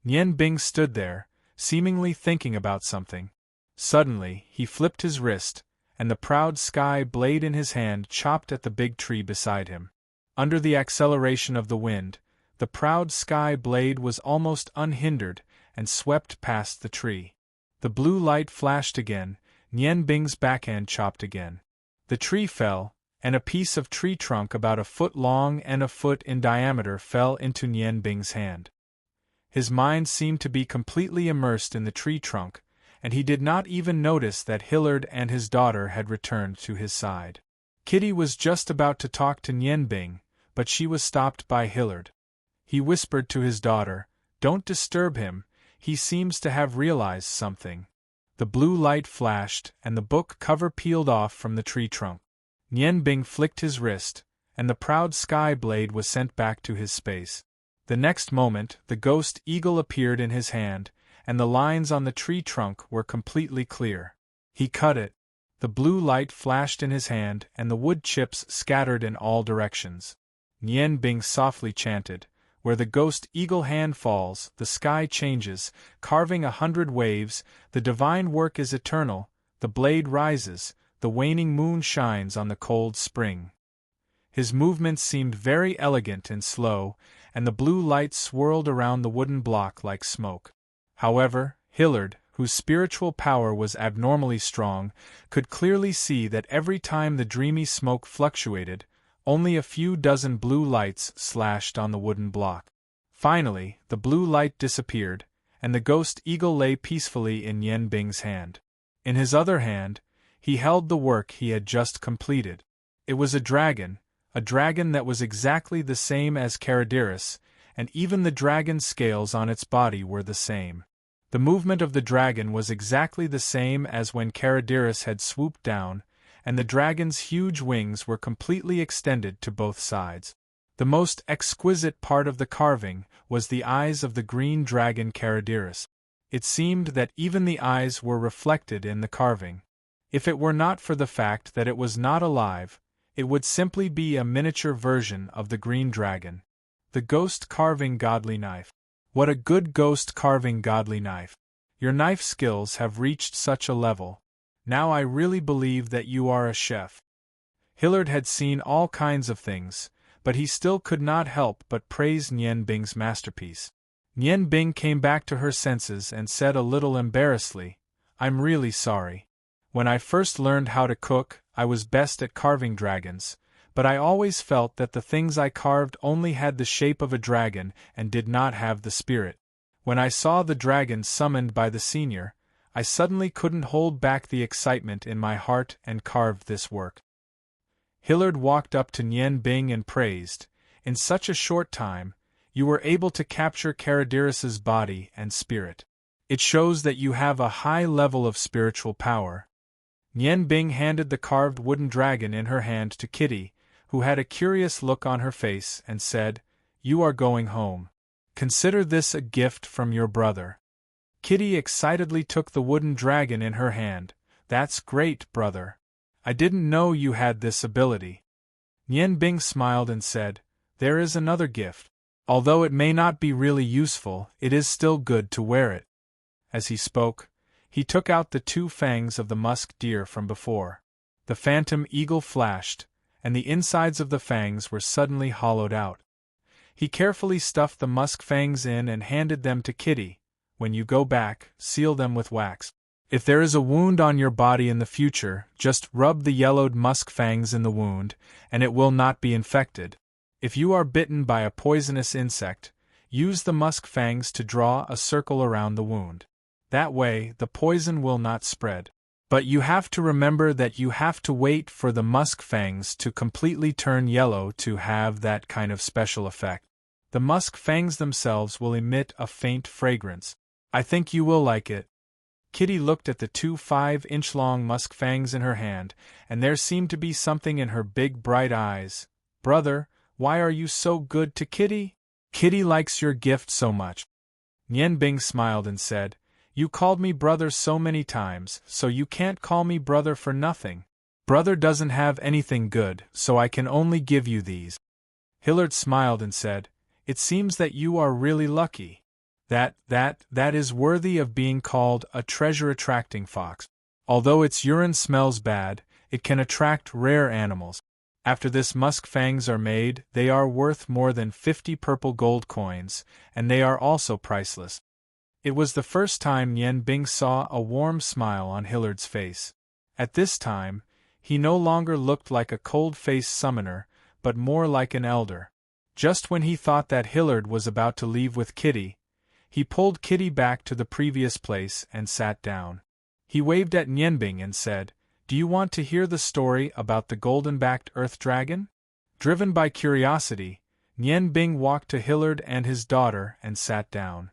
Nian Bing stood there, seemingly thinking about something. Suddenly, he flipped his wrist, and the proud sky blade in his hand chopped at the big tree beside him. Under the acceleration of the wind, the proud sky blade was almost unhindered and swept past the tree. The blue light flashed again, Nian Bing's backhand chopped again. The tree fell, and a piece of tree trunk about a foot long and a foot in diameter fell into Nian Bing's hand. His mind seemed to be completely immersed in the tree trunk, and he did not even notice that Hillard and his daughter had returned to his side. Kitty was just about to talk to Nian Bing, but she was stopped by Hillard. He whispered to his daughter, "Don't disturb him, he seems to have realized something." The blue light flashed, and the book cover peeled off from the tree trunk. Nian Bing flicked his wrist, and the proud sky blade was sent back to his space. The next moment, the ghost eagle appeared in his hand, and the lines on the tree trunk were completely clear. He cut it. The blue light flashed in his hand, and the wood chips scattered in all directions. Nian Bing softly chanted, "Where the ghost eagle hand falls, the sky changes, carving 100 waves, the divine work is eternal, the blade rises, the waning moon shines on the cold spring." His movements seemed very elegant and slow, and the blue light swirled around the wooden block like smoke. However, Hillard, whose spiritual power was abnormally strong, could clearly see that every time the dreamy smoke fluctuated, only a few dozen blue lights slashed on the wooden block. Finally, the blue light disappeared, and the ghost eagle lay peacefully in Nian Bing's hand. In his other hand, he held the work he had just completed. It was a dragon that was exactly the same as Caraderis, and even the dragon's scales on its body were the same. The movement of the dragon was exactly the same as when Caraderis had swooped down, and the dragon's huge wings were completely extended to both sides. The most exquisite part of the carving was the eyes of the green dragon Caraderis. It seemed that even the eyes were reflected in the carving. If it were not for the fact that it was not alive, it would simply be a miniature version of the green dragon. The ghost carving godly knife. What a good ghost carving godly knife. Your knife skills have reached such a level. Now I really believe that you are a chef. Hillard had seen all kinds of things, but he still could not help but praise Nian Bing's masterpiece. Nian Bing came back to her senses and said a little embarrassedly, "I'm really sorry. When I first learned how to cook, I was best at carving dragons, but I always felt that the things I carved only had the shape of a dragon and did not have the spirit. When I saw the dragon summoned by the senior, I suddenly couldn't hold back the excitement in my heart and carved this work." Hillard walked up to Nian Bing and praised, "In such a short time, you were able to capture Caraderis's body and spirit. It shows that you have a high level of spiritual power." Nian Bing handed the carved wooden dragon in her hand to Kitty, who had a curious look on her face, and said, "You are going home. Consider this a gift from your brother." Kitty excitedly took the wooden dragon in her hand. "That's great, brother. I didn't know you had this ability." Nian Bing smiled and said, "There is another gift. Although it may not be really useful, it is still good to wear it." As he spoke, he took out the 2 fangs of the musk deer from before. The phantom eagle flashed, and the insides of the fangs were suddenly hollowed out. He carefully stuffed the musk fangs in and handed them to Kitty. When you go back, seal them with wax. If there is a wound on your body in the future, just rub the yellowed musk fangs in the wound, and it will not be infected. If you are bitten by a poisonous insect, use the musk fangs to draw a circle around the wound. That way, the poison will not spread. But you have to remember that you have to wait for the musk fangs to completely turn yellow to have that kind of special effect. The musk fangs themselves will emit a faint fragrance. I think you will like it. Kitty looked at the 2 5-inch-long musk fangs in her hand, and there seemed to be something in her big bright eyes. Brother, why are you so good to Kitty? Kitty likes your gift so much. Nian Bing smiled and said, You called me brother so many times, so you can't call me brother for nothing. Brother doesn't have anything good, so I can only give you these. Hillard smiled and said, It seems that you are really lucky. That is worthy of being called a treasure-attracting fox. Although its urine smells bad, it can attract rare animals. After this musk fangs are made, they are worth more than 50 purple gold coins, and they are also priceless. It was the first time Nian Bing saw a warm smile on Hillard's face. At this time, he no longer looked like a cold-faced summoner, but more like an elder. Just when he thought that Hillard was about to leave with Kitty, he pulled Kitty back to the previous place and sat down. He waved at Nian Bing and said, Do you want to hear the story about the golden-backed earth dragon? Driven by curiosity, Nian Bing walked to Hillard and his daughter and sat down.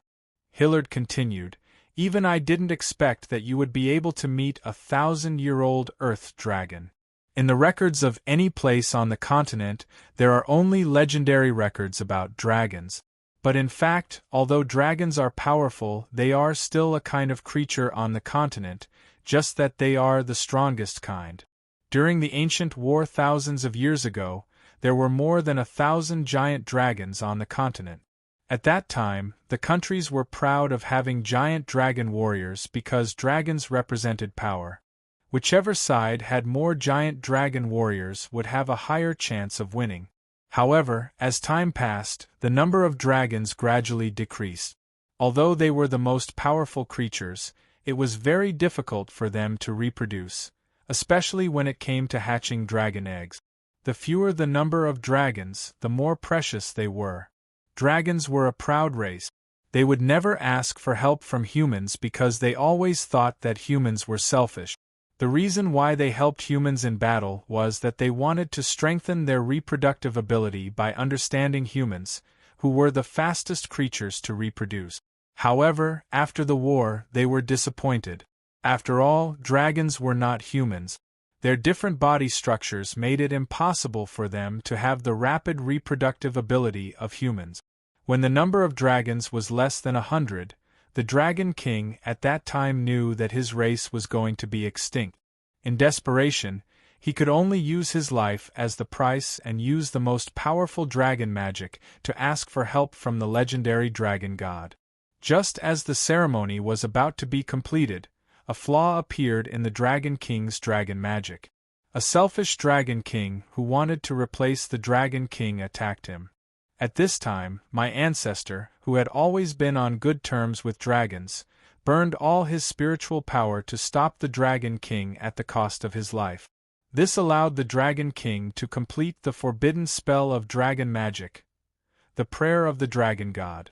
Hillard continued, Even I didn't expect that you would be able to meet a 1,000-year-old earth dragon. In the records of any place on the continent, there are only legendary records about dragons. But in fact, although dragons are powerful, they are still a kind of creature on the continent, just that they are the strongest kind. During the ancient war thousands of years ago, there were more than 1,000 giant dragons on the continent. At that time, the countries were proud of having giant dragon warriors because dragons represented power. Whichever side had more giant dragon warriors would have a higher chance of winning. However, as time passed, the number of dragons gradually decreased. Although they were the most powerful creatures, it was very difficult for them to reproduce, especially when it came to hatching dragon eggs. The fewer the number of dragons, the more precious they were. Dragons were a proud race. They would never ask for help from humans because they always thought that humans were selfish. The reason why they helped humans in battle was that they wanted to strengthen their reproductive ability by understanding humans, who were the fastest creatures to reproduce. However, after the war, they were disappointed. After all, dragons were not humans. Their different body structures made it impossible for them to have the rapid reproductive ability of humans. When the number of dragons was less than 100, the Dragon King at that time knew that his race was going to be extinct. In desperation, he could only use his life as the price and use the most powerful dragon magic to ask for help from the legendary dragon god. Just as the ceremony was about to be completed, a flaw appeared in the Dragon King's dragon magic. A selfish Dragon King who wanted to replace the Dragon King attacked him. At this time, my ancestor, who had always been on good terms with dragons, burned all his spiritual power to stop the Dragon King at the cost of his life. This allowed the Dragon King to complete the forbidden spell of dragon magic, the prayer of the dragon god.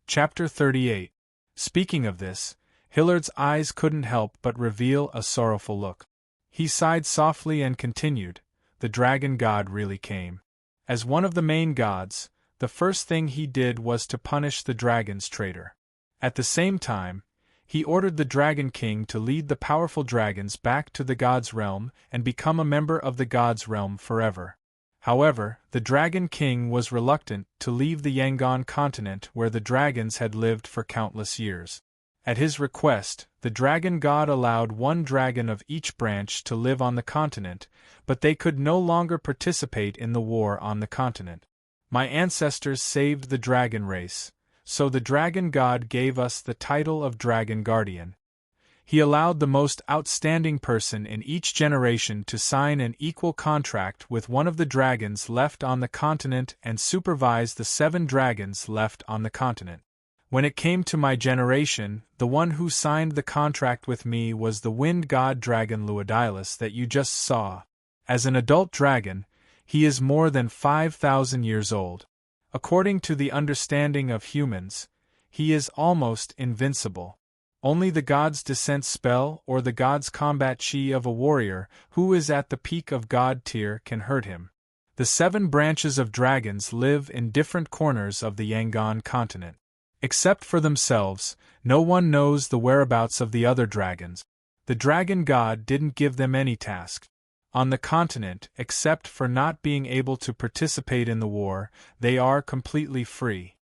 Chapter 38. Speaking of this, Hillard's eyes couldn't help but reveal a sorrowful look. He sighed softly and continued, The dragon god really came. As one of the main gods, the first thing he did was to punish the dragon's traitor. At the same time, he ordered the Dragon King to lead the powerful dragons back to the god's realm and become a member of the god's realm forever. However, the Dragon King was reluctant to leave the Yangon continent where the dragons had lived for countless years. At his request, the dragon god allowed one dragon of each branch to live on the continent, but they could no longer participate in the war on the continent. My ancestors saved the dragon race, so the dragon god gave us the title of Dragon Guardian. He allowed the most outstanding person in each generation to sign an equal contract with one of the dragons left on the continent and supervise the 7 dragons left on the continent. When it came to my generation, the one who signed the contract with me was the wind god dragon Luodilus that you just saw. As an adult dragon, he is more than 5,000 years old. According to the understanding of humans, he is almost invincible. Only the god's descent spell or the god's combat chi of a warrior who is at the peak of god tier can hurt him. The 7 branches of dragons live in different corners of the Yangon continent. Except for themselves, no one knows the whereabouts of the other dragons. The dragon god didn't give them any task. On the continent, except for not being able to participate in the war, they are completely free.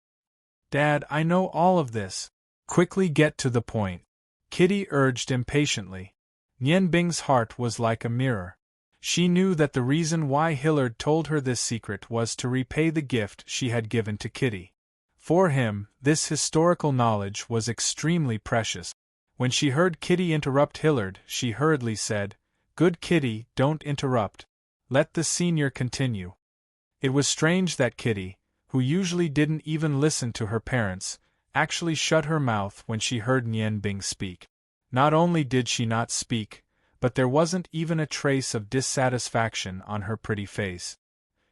Dad, I know all of this. Quickly get to the point, Kitty urged impatiently. Nian Bing's heart was like a mirror. She knew that the reason why Hillard told her this secret was to repay the gift she had given to Kitty. For him, this historical knowledge was extremely precious. When she heard Kitty interrupt Hillard, she hurriedly said, "Good Kitty, don't interrupt. Let the senior continue." It was strange that Kitty, who usually didn't even listen to her parents, actually shut her mouth when she heard Nian Bing speak. Not only did she not speak, but there wasn't even a trace of dissatisfaction on her pretty face.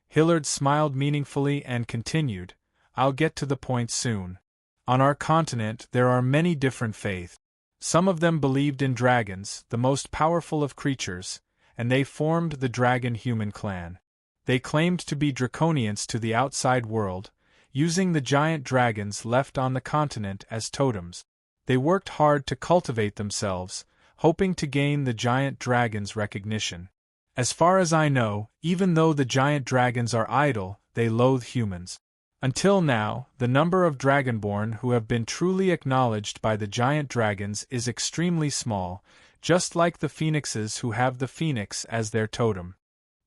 Hillard smiled meaningfully and continued, "I'll get to the point soon. On our continent there are many different faiths. Some of them believed in dragons, the most powerful of creatures, and they formed the dragon-human clan. They claimed to be draconians to the outside world, using the giant dragons left on the continent as totems. They worked hard to cultivate themselves, hoping to gain the giant dragons' recognition. As far as I know, even though the giant dragons are idle, they loathe humans. Until now, the number of dragonborn who have been truly acknowledged by the giant dragons is extremely small, just like the phoenixes who have the phoenix as their totem.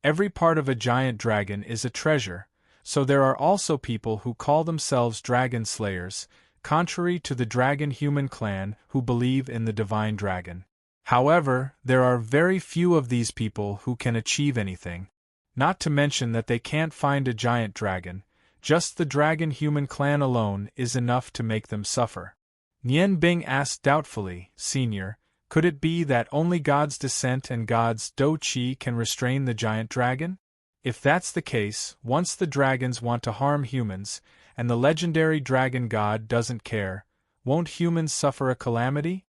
Every part of a giant dragon is a treasure, so there are also people who call themselves dragon slayers, contrary to the dragon-human clan who believe in the divine dragon. However, there are very few of these people who can achieve anything. Not to mention that they can't find a giant dragon. Just the dragon-human clan alone is enough to make them suffer. Nian Bing asked doubtfully, "Senior, could it be that only God's descent and God's do-chi can restrain the giant dragon? If that's the case, once the dragons want to harm humans, and the legendary dragon god doesn't care, won't humans suffer a calamity?"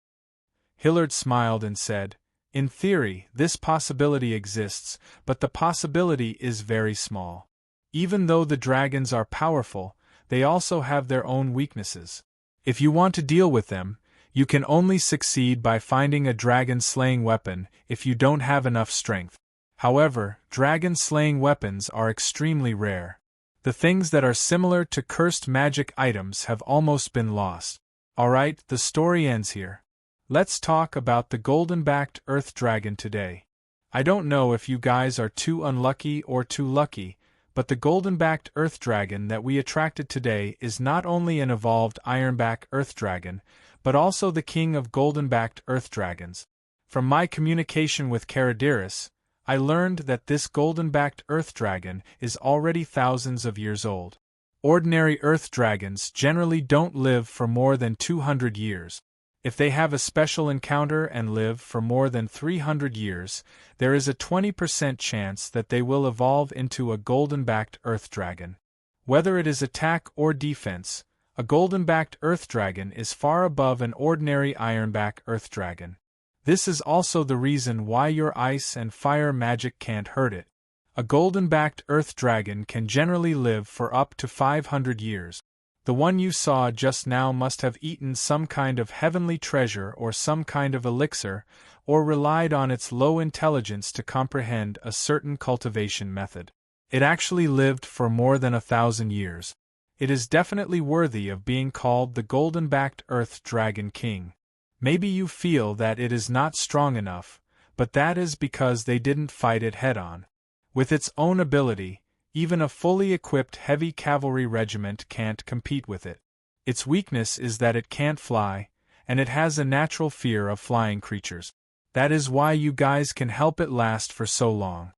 Hillard smiled and said, "In theory, this possibility exists, but the possibility is very small. Even though the dragons are powerful, they also have their own weaknesses. If you want to deal with them, you can only succeed by finding a dragon-slaying weapon if you don't have enough strength. However, dragon-slaying weapons are extremely rare. The things that are similar to cursed magic items have almost been lost. Alright, the story ends here. Let's talk about the golden-backed earth dragon today. I don't know if you guys are too unlucky or too lucky, but the golden-backed earth dragon that we attracted today is not only an evolved ironback earth dragon, but also the king of golden-backed earth dragons. From my communication with Karadiris, I learned that this golden-backed earth dragon is already thousands of years old. Ordinary earth dragons generally don't live for more than 200 years. If they have a special encounter and live for more than 300 years, there is a 20% chance that they will evolve into a golden-backed earth dragon. Whether it is attack or defense, a golden-backed earth dragon is far above an ordinary ironback earth dragon. This is also the reason why your ice and fire magic can't hurt it. A golden-backed earth dragon can generally live for up to 500 years. The one you saw just now must have eaten some kind of heavenly treasure or some kind of elixir, or relied on its low intelligence to comprehend a certain cultivation method. It actually lived for more than 1,000 years. It is definitely worthy of being called the golden-backed earth dragon king. Maybe you feel that it is not strong enough, but that is because they didn't fight it head-on. With its own ability, even a fully equipped heavy cavalry regiment can't compete with it. Its weakness is that it can't fly, and it has a natural fear of flying creatures. That is why you guys can help it last for so long.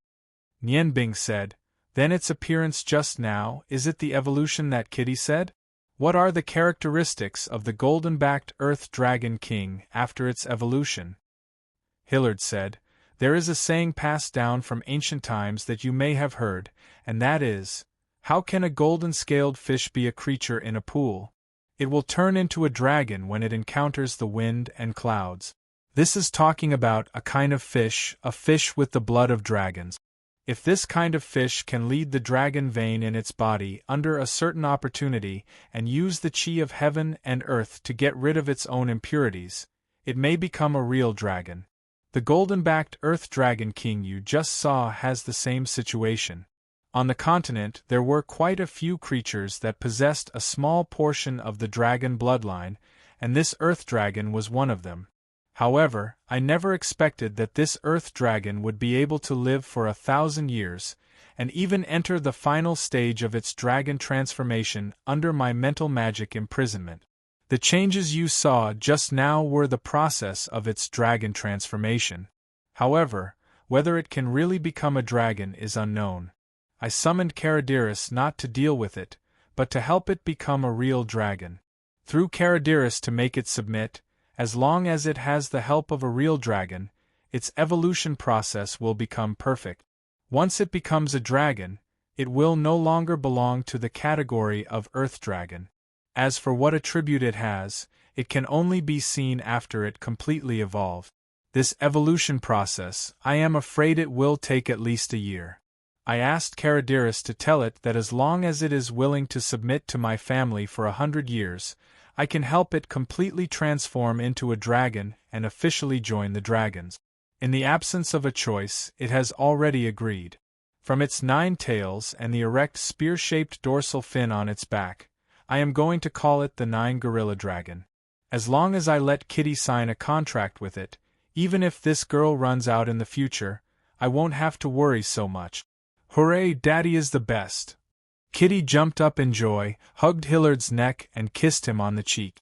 Nianbing said, then its appearance just now, is it the evolution that Kitty said? What are the characteristics of the golden-backed Earth Dragon King after its evolution? Hillard said, there is a saying passed down from ancient times that you may have heard, and that is, how can a golden-scaled fish be a creature in a pool? It will turn into a dragon when it encounters the wind and clouds. This is talking about a kind of fish, a fish with the blood of dragons. If this kind of fish can lead the dragon vein in its body under a certain opportunity and use the chi of heaven and earth to get rid of its own impurities, it may become a real dragon. The golden-backed Earth Dragon King you just saw has the same situation. On the continent there were quite a few creatures that possessed a small portion of the dragon bloodline, and this Earth Dragon was one of them. However, I never expected that this Earth Dragon would be able to live for 1,000 years, and even enter the final stage of its dragon transformation under my mental magic imprisonment. The changes you saw just now were the process of its dragon transformation. However, whether it can really become a dragon is unknown. I summoned Caradiris not to deal with it, but to help it become a real dragon. Through Caradiris to make it submit, as long as it has the help of a real dragon, its evolution process will become perfect. Once it becomes a dragon, it will no longer belong to the category of Earth Dragon. As for what attribute it has, it can only be seen after it completely evolves. This evolution process, I am afraid it will take at least a year. I asked Caradiris to tell it that as long as it is willing to submit to my family for 100 years, I can help it completely transform into a dragon and officially join the dragons. In the absence of a choice, it has already agreed. From its 9 tails and the erect spear-shaped dorsal fin on its back, I am going to call it the 9 Gorilla Dragon. As long as I let Kitty sign a contract with it, even if this girl runs out in the future, I won't have to worry so much. Hooray, Daddy is the best! Kitty jumped up in joy, hugged Hillard's neck and kissed him on the cheek.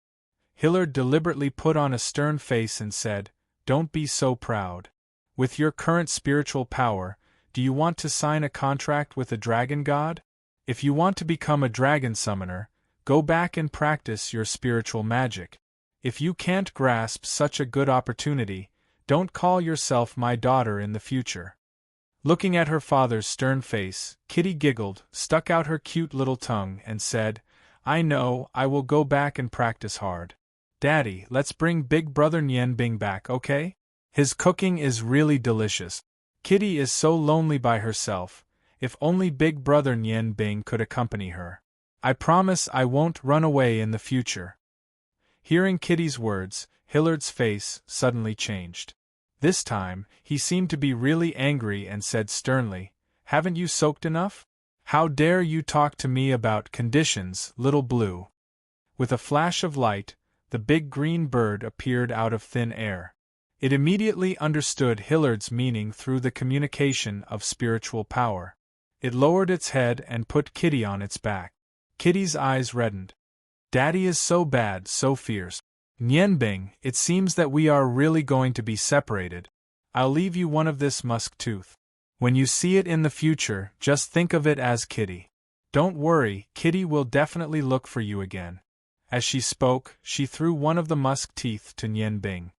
Hillard deliberately put on a stern face and said, don't be so proud. With your current spiritual power, do you want to sign a contract with a dragon god? If you want to become a dragon summoner, go back and practice your spiritual magic. If you can't grasp such a good opportunity, don't call yourself my daughter in the future. Looking at her father's stern face, Kitty giggled, stuck out her cute little tongue, and said, I know, I will go back and practice hard. Daddy, let's bring Big Brother Nianbing back, okay? His cooking is really delicious. Kitty is so lonely by herself, if only Big Brother Nianbing could accompany her. I promise I won't run away in the future. Hearing Kitty's words, Hillard's face suddenly changed. This time, he seemed to be really angry and said sternly, haven't you soaked enough? How dare you talk to me about conditions, little blue? With a flash of light, the big green bird appeared out of thin air. It immediately understood Hillard's meaning through the communication of spiritual power. It lowered its head and put Kitty on its back. Kitty's eyes reddened. Daddy is so bad, so fierce. Nianbing, it seems that we are really going to be separated. I'll leave you one of this musk tooth. When you see it in the future, just think of it as Kitty. Don't worry, Kitty will definitely look for you again. As she spoke, she threw one of the musk teeth to Nianbing.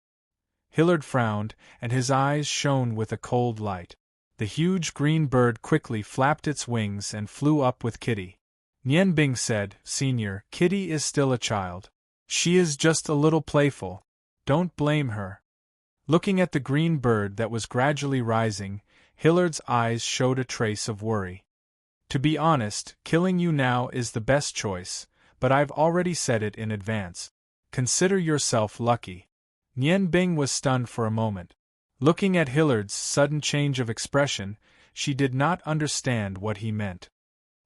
Hillard frowned, and his eyes shone with a cold light. The huge green bird quickly flapped its wings and flew up with Kitty. Nianbing said, Senior, Kitty is still a child. She is just a little playful. Don't blame her. Looking at the green bird that was gradually rising, Hillard's eyes showed a trace of worry. To be honest, killing you now is the best choice, but I've already said it in advance. Consider yourself lucky. Nianbing was stunned for a moment. Looking at Hillard's sudden change of expression, she did not understand what he meant.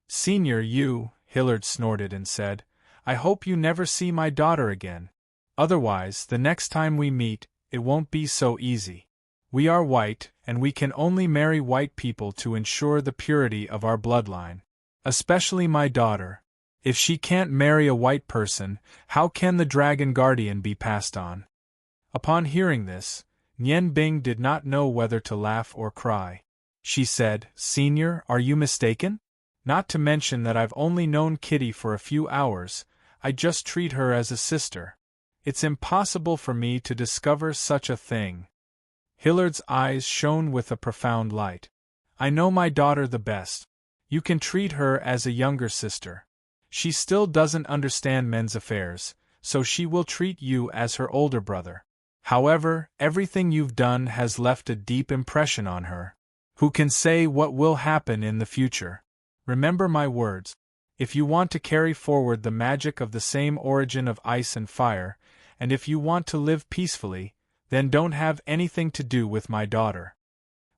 Senior, you, Hillard snorted and said, I hope you never see my daughter again. Otherwise, the next time we meet, it won't be so easy. We are white, and we can only marry white people to ensure the purity of our bloodline. Especially my daughter. If she can't marry a white person, how can the dragon guardian be passed on? Upon hearing this, Nian Bing did not know whether to laugh or cry. She said, "Senior, are you mistaken? Not to mention that I've only known Kitty for a few hours, I just treat her as a sister. It's impossible for me to discover such a thing." Hillard's eyes shone with a profound light. "I know my daughter the best. You can treat her as a younger sister. She still doesn't understand men's affairs, so she will treat you as her older brother. However, everything you've done has left a deep impression on her. Who can say what will happen in the future? Remember my words. If you want to carry forward the magic of the same origin of ice and fire, and if you want to live peacefully, then don't have anything to do with my daughter."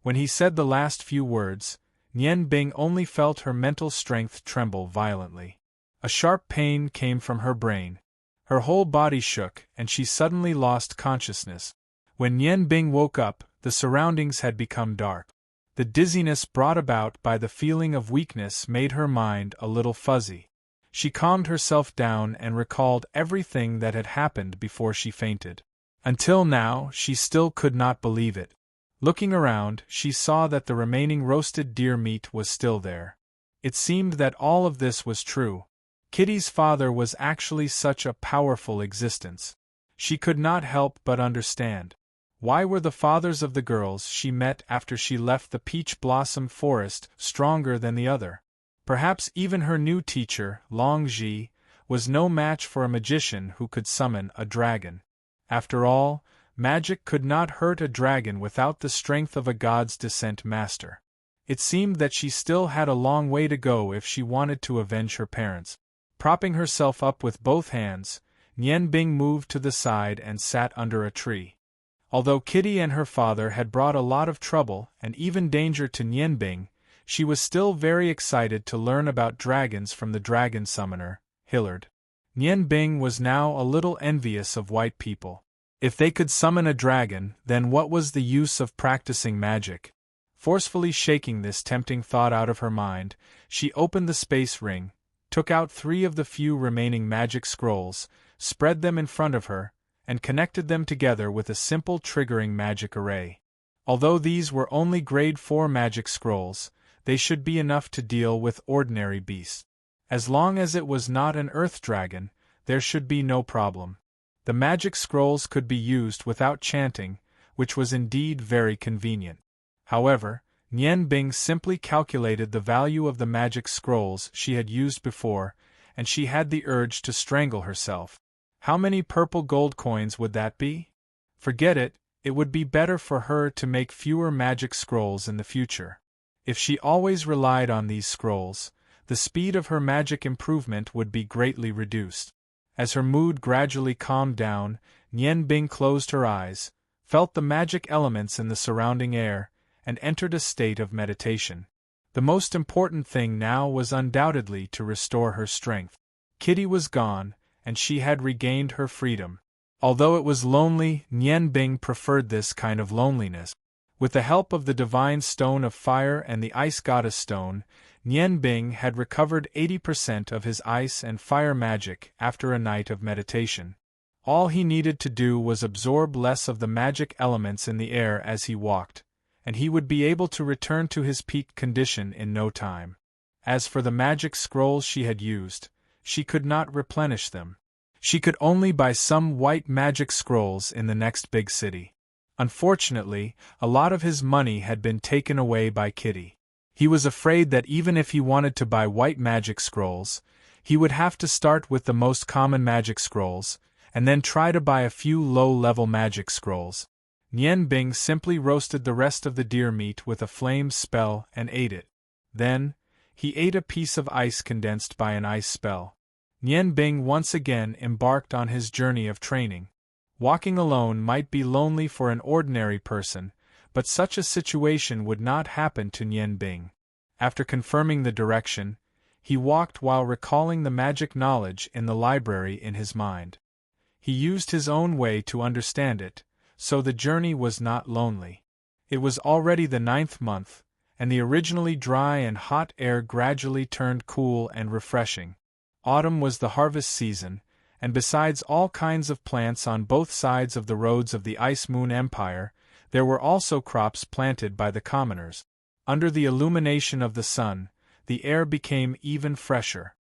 When he said the last few words, Nian Bing only felt her mental strength tremble violently. A sharp pain came from her brain. Her whole body shook, and she suddenly lost consciousness. When Nian Bing woke up, the surroundings had become dark. The dizziness brought about by the feeling of weakness made her mind a little fuzzy. She calmed herself down and recalled everything that had happened before she fainted. Until now, she still could not believe it. Looking around, she saw that the remaining roasted deer meat was still there. It seemed that all of this was true. Kitty's father was actually such a powerful existence. She could not help but understand. Why were the fathers of the girls she met after she left the peach blossom forest stronger than the other? Perhaps even her new teacher, Long Ji, was no match for a magician who could summon a dragon. After all, magic could not hurt a dragon without the strength of a god's descent master. It seemed that she still had a long way to go if she wanted to avenge her parents. Propping herself up with both hands, Nian Bing moved to the side and sat under a tree. Although Kitty and her father had brought a lot of trouble and even danger to Nian Bing, she was still very excited to learn about dragons from the dragon summoner, Hillard. Nian Bing was now a little envious of white people. If they could summon a dragon, then what was the use of practicing magic? Forcefully shaking this tempting thought out of her mind, she opened the space ring, took out 3 of the few remaining magic scrolls, spread them in front of her, and connected them together with a simple triggering magic array. Although these were only grade 4 magic scrolls, they should be enough to deal with ordinary beasts. As long as it was not an earth dragon, there should be no problem. The magic scrolls could be used without chanting, which was indeed very convenient. However, Nian Bing simply calculated the value of the magic scrolls she had used before, and she had the urge to strangle herself. How many purple gold coins would that be? Forget it, it would be better for her to make fewer magic scrolls in the future. If she always relied on these scrolls, the speed of her magic improvement would be greatly reduced. As her mood gradually calmed down, Nian Bing closed her eyes, felt the magic elements in the surrounding air, and entered a state of meditation. The most important thing now was undoubtedly to restore her strength. Kitty was gone, and she had regained her freedom. Although it was lonely, Nian Bing preferred this kind of loneliness. With the help of the divine stone of fire and the ice goddess stone, Nian Bing had recovered 80% of his ice and fire magic after a night of meditation. All he needed to do was absorb less of the magic elements in the air as he walked, and he would be able to return to his peak condition in no time. As for the magic scrolls she had used, she could not replenish them. She could only buy some white magic scrolls in the next big city. Unfortunately, a lot of his money had been taken away by Kitty. He was afraid that even if he wanted to buy white magic scrolls, he would have to start with the most common magic scrolls, and then try to buy a few low-level magic scrolls. Nian Bing simply roasted the rest of the deer meat with a flame spell and ate it. Then, he ate a piece of ice condensed by an ice spell. Nian Bing once again embarked on his journey of training. Walking alone might be lonely for an ordinary person, but such a situation would not happen to Nian Bing. After confirming the direction, he walked while recalling the magic knowledge in the library in his mind. He used his own way to understand it, so the journey was not lonely. It was already the 9th month, and the originally dry and hot air gradually turned cool and refreshing. Autumn was the harvest season, and besides all kinds of plants on both sides of the roads of the Ice Moon Empire, there were also crops planted by the commoners. Under the illumination of the sun, the air became even fresher.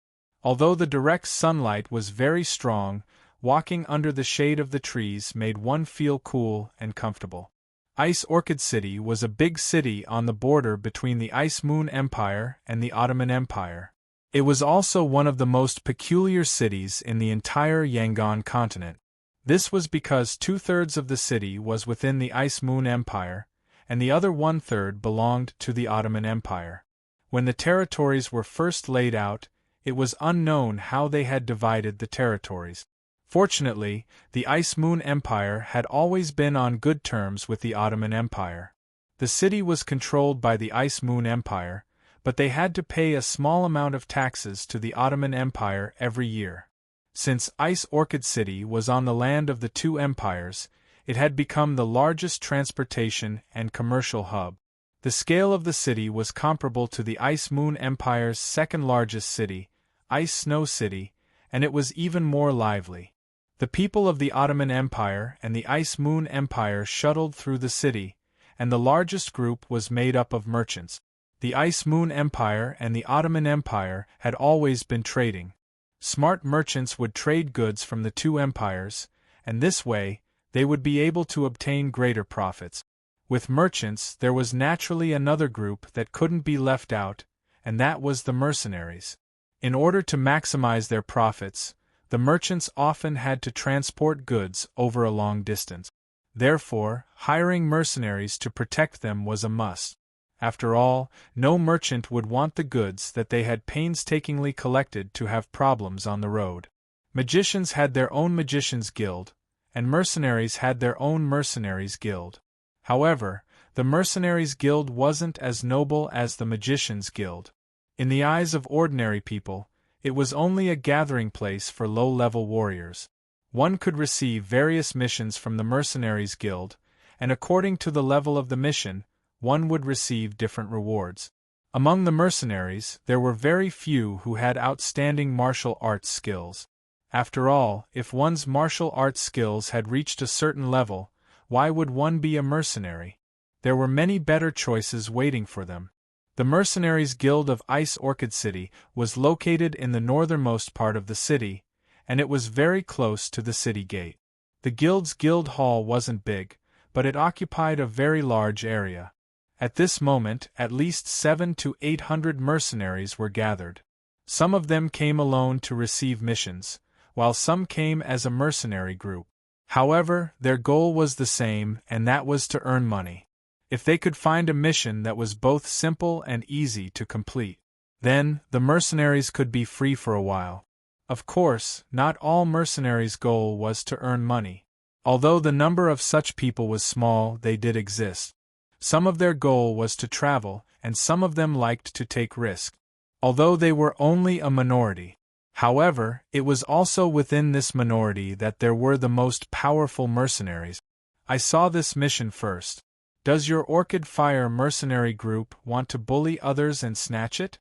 Although the direct sunlight was very strong, walking under the shade of the trees made one feel cool and comfortable. Ice Orchid City was a big city on the border between the Ice Moon Empire and the Ottoman Empire. It was also one of the most peculiar cities in the entire Yangon continent. This was because 2/3 of the city was within the Ice Moon Empire, and the other 1/3 belonged to the Ottoman Empire. When the territories were first laid out, it was unknown how they had divided the territories. Fortunately, the Ice Moon Empire had always been on good terms with the Ottoman Empire. The city was controlled by the Ice Moon Empire, but they had to pay a small amount of taxes to the Ottoman Empire every year. Since Ice Orchid City was on the land of the two empires, it had become the largest transportation and commercial hub. The scale of the city was comparable to the Ice Moon Empire's second-largest city, Ice Snow City, and it was even more lively. The people of the Ottoman Empire and the Ice Moon Empire shuttled through the city, and the largest group was made up of merchants. The Ice Moon Empire and the Ottoman Empire had always been trading. Smart merchants would trade goods from the two empires, and this way, they would be able to obtain greater profits. With merchants, there was naturally another group that couldn't be left out, and that was the mercenaries. In order to maximize their profits, the merchants often had to transport goods over a long distance. Therefore, hiring mercenaries to protect them was a must. After all, no merchant would want the goods that they had painstakingly collected to have problems on the road. Magicians had their own magicians' guild, and mercenaries had their own mercenaries' guild. However, the mercenaries' guild wasn't as noble as the magicians' guild. In the eyes of ordinary people, it was only a gathering place for low-level warriors. One could receive various missions from the mercenaries' guild, and according to the level of the mission, one would receive different rewards. Among the mercenaries, there were very few who had outstanding martial arts skills. After all, if one's martial arts skills had reached a certain level, why would one be a mercenary? There were many better choices waiting for them. The Mercenaries Guild of Ice Orchid City was located in the northernmost part of the city, and it was very close to the city gate. The guild's guild hall wasn't big, but it occupied a very large area. At this moment, at least 700 to 800 mercenaries were gathered. Some of them came alone to receive missions, while some came as a mercenary group. However, their goal was the same, and that was to earn money. If they could find a mission that was both simple and easy to complete, then the mercenaries could be free for a while. Of course, not all mercenaries' goal was to earn money. Although the number of such people was small, they did exist. Some of their goal was to travel, and some of them liked to take risks. Although they were only a minority. However, it was also within this minority that there were the most powerful mercenaries. I saw this mission first. Does your Orchid Fire mercenary group want to bully others and snatch it?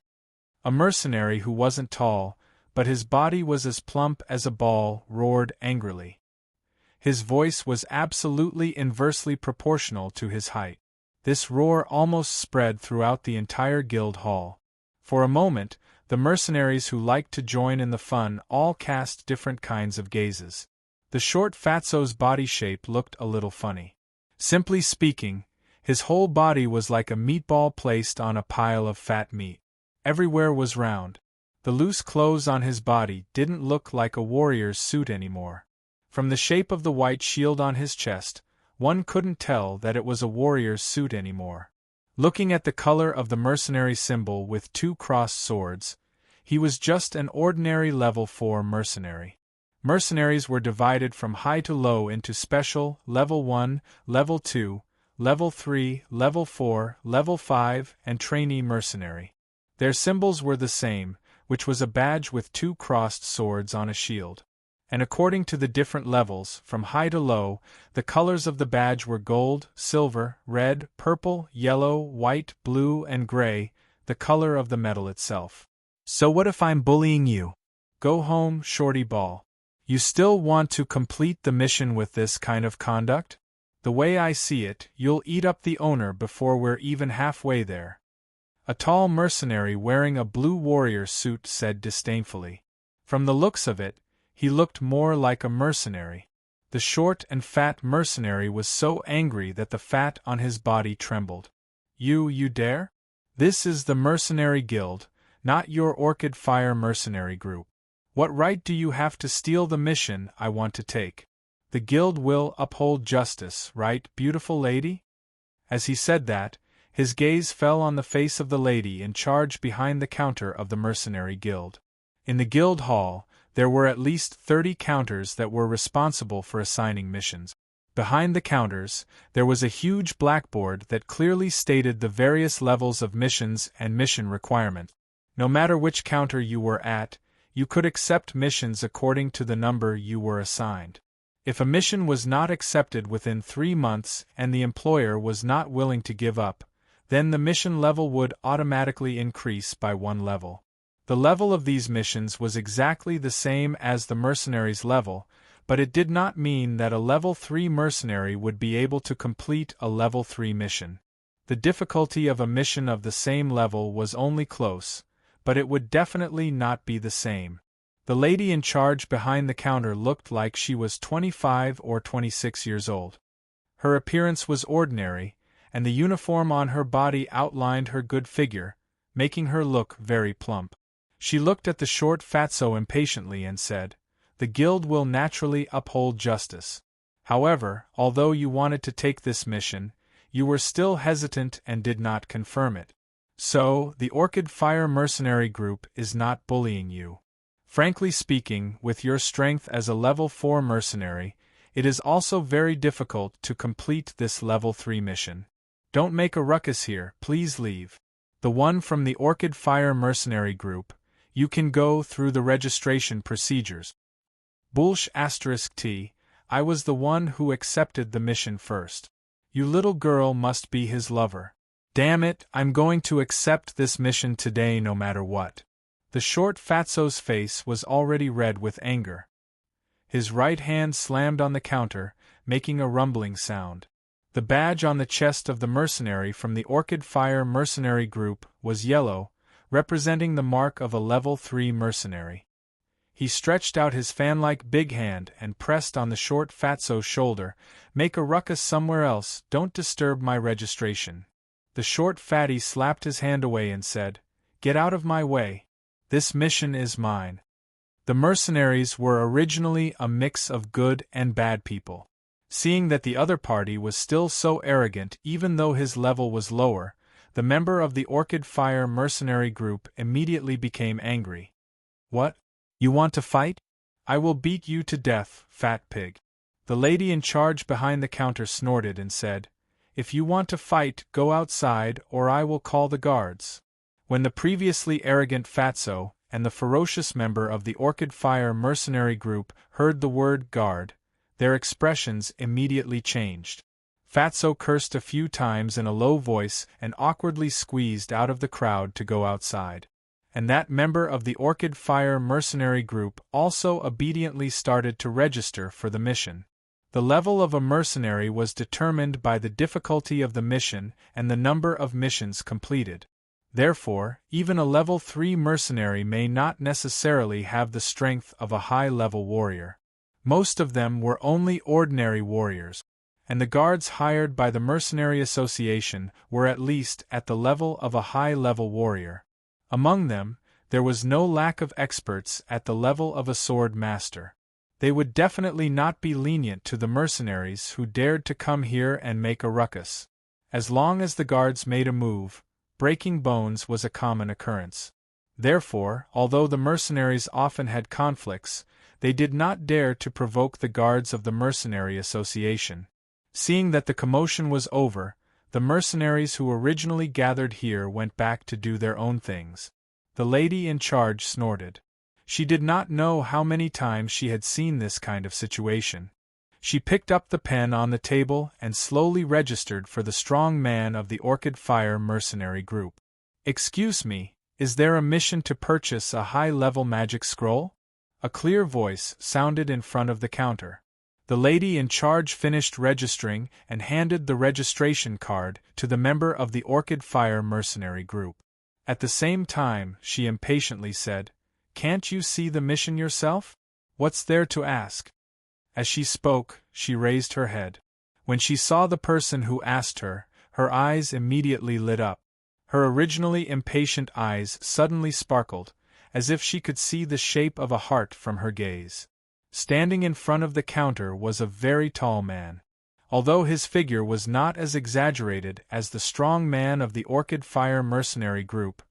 A mercenary who wasn't tall, but his body was as plump as a ball, roared angrily. His voice was absolutely inversely proportional to his height. This roar almost spread throughout the entire guild hall. For a moment, the mercenaries who liked to join in the fun all cast different kinds of gazes. The short fatso's body shape looked a little funny. Simply speaking, his whole body was like a meatball placed on a pile of fat meat. Everywhere was round. The loose clothes on his body didn't look like a warrior's suit anymore. From the shape of the white shield on his chest, one couldn't tell that it was a warrior's suit anymore. Looking at the color of the mercenary symbol with two crossed swords, he was just an ordinary level 4 mercenary. Mercenaries were divided from high to low into special, level 1, level 2, level 3, level 4, level 5, and trainee mercenary. Their symbols were the same, which was a badge with two crossed swords on a shield. And according to the different levels, from high to low, the colors of the badge were gold, silver, red, purple, yellow, white, blue, and gray, the color of the metal itself. So what if I'm bullying you? Go home, Shorty Ball. You still want to complete the mission with this kind of conduct? The way I see it, you'll eat up the owner before we're even halfway there. A tall mercenary wearing a blue warrior suit said disdainfully. From the looks of it, he looked more like a mercenary. The short and fat mercenary was so angry that the fat on his body trembled. You dare? This is the Mercenary Guild, not your Orchid Fire mercenary group. What right do you have to steal the mission I want to take? The guild will uphold justice, right, beautiful lady? As he said that, his gaze fell on the face of the lady in charge behind the counter of the Mercenary Guild. In the guild hall, there were at least 30 counters that were responsible for assigning missions. Behind the counters, there was a huge blackboard that clearly stated the various levels of missions and mission requirements. No matter which counter you were at, you could accept missions according to the number you were assigned. If a mission was not accepted within 3 months and the employer was not willing to give up, then the mission level would automatically increase by 1 level. The level of these missions was exactly the same as the mercenary's level, but it did not mean that a level 3 mercenary would be able to complete a level 3 mission. The difficulty of a mission of the same level was only close, but it would definitely not be the same. The lady in charge behind the counter looked like she was 25 or 26 years old. Her appearance was ordinary, and the uniform on her body outlined her good figure, making her look very plump. She looked at the short fatso impatiently and said, "The guild will naturally uphold justice. However, although you wanted to take this mission, you were still hesitant and did not confirm it. So, the Orchid Fire Mercenary Group is not bullying you. Frankly speaking, with your strength as a level 4 mercenary, it is also very difficult to complete this level 3 mission. Don't make a ruckus here, please leave." The one from the Orchid Fire Mercenary Group, "You can go through the registration procedures." Bullsh *T, I was the one who accepted the mission first. You little girl must be his lover. Damn it, I'm going to accept this mission today no matter what. The short fatso's face was already red with anger. His right hand slammed on the counter, making a rumbling sound. The badge on the chest of the mercenary from the Orchid Fire Mercenary Group was yellow, representing the mark of a level 3 mercenary. He stretched out his fan-like big hand and pressed on the short fatso's shoulder. "Make a ruckus somewhere else, don't disturb my registration." The short fatty slapped his hand away and said, "Get out of my way. This mission is mine." The mercenaries were originally a mix of good and bad people. Seeing that the other party was still so arrogant even though his level was lower, the member of the Orchid Fire Mercenary Group immediately became angry. "What? You want to fight? I will beat you to death, fat pig." The lady in charge behind the counter snorted and said, "If you want to fight, go outside or I will call the guards." When the previously arrogant fatso and the ferocious member of the Orchid Fire Mercenary Group heard the word guard, their expressions immediately changed. Fatso cursed a few times in a low voice and awkwardly squeezed out of the crowd to go outside. And that member of the Orchid Fire Mercenary Group also obediently started to register for the mission. The level of a mercenary was determined by the difficulty of the mission and the number of missions completed. Therefore, even a level 3 mercenary may not necessarily have the strength of a high-level warrior. Most of them were only ordinary warriors, and the guards hired by the Mercenary Association were at least at the level of a high-level warrior. Among them, there was no lack of experts at the level of a sword master. They would definitely not be lenient to the mercenaries who dared to come here and make a ruckus. As long as the guards made a move, breaking bones was a common occurrence. Therefore, although the mercenaries often had conflicts, they did not dare to provoke the guards of the Mercenary Association. Seeing that the commotion was over, the mercenaries who originally gathered here went back to do their own things. The lady in charge snorted. She did not know how many times she had seen this kind of situation. She picked up the pen on the table and slowly registered for the strong man of the Orchid Fire Mercenary Group. "Excuse me, is there a mission to purchase a high-level magic scroll?" A clear voice sounded in front of the counter. The lady in charge finished registering and handed the registration card to the member of the Icefire mercenary group. At the same time, she impatiently said, "Can't you see the mission yourself? What's there to ask?" As she spoke, she raised her head. When she saw the person who asked her, her eyes immediately lit up. Her originally impatient eyes suddenly sparkled, as if she could see the shape of a heart from her gaze. Standing in front of the counter was a very tall man. Although his figure was not as exaggerated as the strong man of the Icefire mercenary group,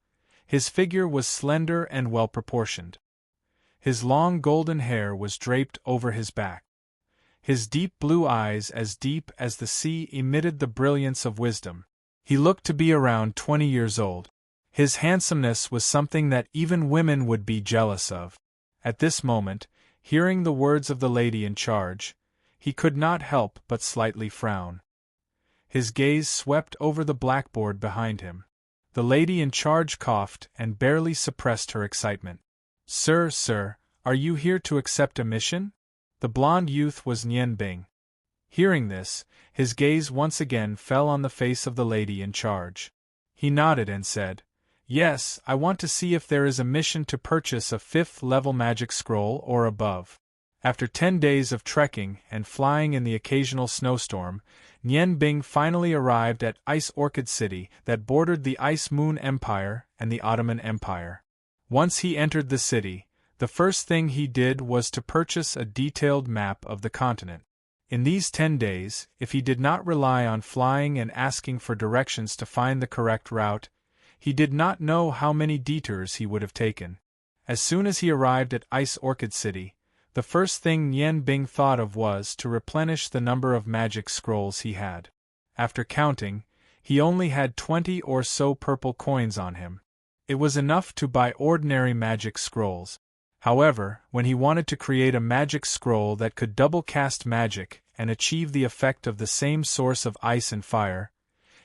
his figure was slender and well-proportioned. His long golden hair was draped over his back. His deep blue eyes, as deep as the sea, emitted the brilliance of wisdom. He looked to be around 20 years old. His handsomeness was something that even women would be jealous of. At this moment, hearing the words of the lady in charge, he could not help but slightly frown. His gaze swept over the blackboard behind him. The lady in charge coughed and barely suppressed her excitement. Sir, are you here to accept a mission?" The blonde youth was Bing. Hearing this, his gaze once again fell on the face of the lady in charge. He nodded and said, "Yes, I want to see if there is a mission to purchase a 5th-level magic scroll or above." After 10 days of trekking and flying in the occasional snowstorm, Bing finally arrived at Ice Orchid City that bordered the Ice Moon Empire and the Ottoman Empire. Once he entered the city, the first thing he did was to purchase a detailed map of the continent. In these 10 days, if he did not rely on flying and asking for directions to find the correct route, he did not know how many detours he would have taken. As soon as he arrived at Ice Orchid City, the first thing Bing thought of was to replenish the number of magic scrolls he had. After counting, he only had 20 or so purple coins on him. It was enough to buy ordinary magic scrolls. However, when he wanted to create a magic scroll that could double cast magic and achieve the effect of the same source of ice and fire,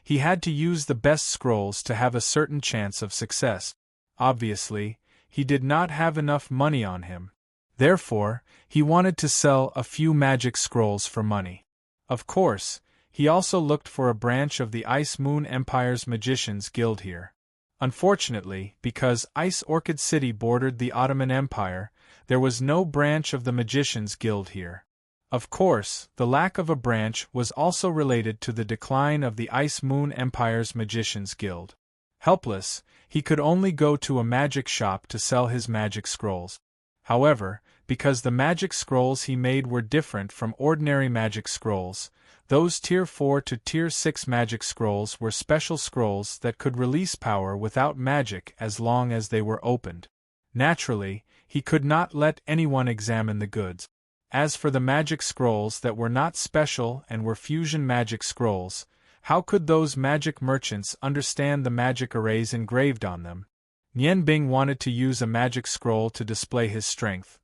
he had to use the best scrolls to have a certain chance of success. Obviously, he did not have enough money on him. Therefore, he wanted to sell a few magic scrolls for money. Of course, he also looked for a branch of the Ice Moon Empire's Magicians Guild here. Unfortunately, because Ice Orchid City bordered the Ottoman Empire, there was no branch of the Magicians Guild here. Of course, the lack of a branch was also related to the decline of the Ice Moon Empire's Magicians Guild. Helpless, he could only go to a magic shop to sell his magic scrolls. However, because the magic scrolls he made were different from ordinary magic scrolls, those Tier 4 to Tier 6 magic scrolls were special scrolls that could release power without magic as long as they were opened. Naturally, he could not let anyone examine the goods. As for the magic scrolls that were not special and were fusion magic scrolls, how could those magic merchants understand the magic arrays engraved on them? Bing wanted to use a magic scroll to display his strength,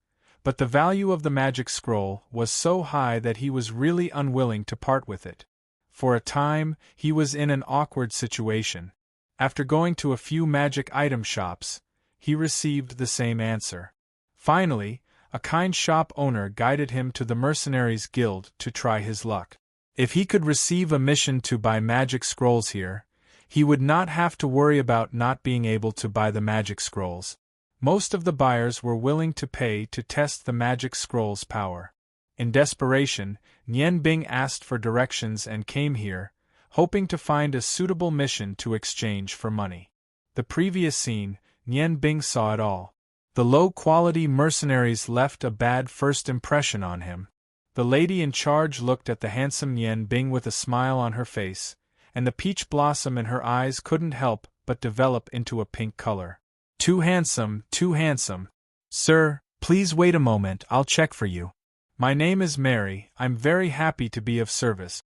but the value of the magic scroll was so high that he was really unwilling to part with it. For a time, he was in an awkward situation. After going to a few magic item shops, he received the same answer. Finally, a kind shop owner guided him to the Mercenaries Guild to try his luck. If he could receive a mission to buy magic scrolls here, he would not have to worry about not being able to buy the magic scrolls. Most of the buyers were willing to pay to test the magic scroll's power. In desperation, Bing asked for directions and came here, hoping to find a suitable mission to exchange for money. The previous scene, Bing saw it all. The low-quality mercenaries left a bad first impression on him. The lady in charge looked at the handsome Bing with a smile on her face, and the peach blossom in her eyes couldn't help but develop into a pink color. Too handsome, too handsome. Sir, please wait a moment, I'll check for you. My name is Mary, I'm very happy to be of service.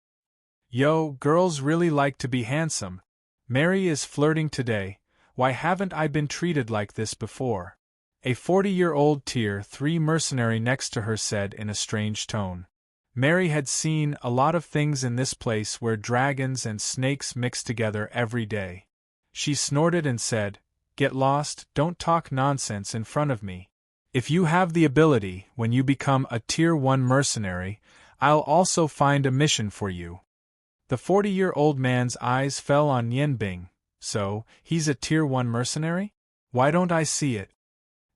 Yo, girls really like to be handsome. Mary is flirting today, why haven't I been treated like this before? A 40-year-old Tier 3 mercenary next to her said in a strange tone. Mary had seen a lot of things in this place where dragons and snakes mix together every day. She snorted and said, "Get lost, don't talk nonsense in front of me." If you have the ability, when you become a Tier 1 mercenary, I'll also find a mission for you. The 40-year-old man's eyes fell on Nian Bing. So, he's a Tier 1 mercenary? Why don't I see it?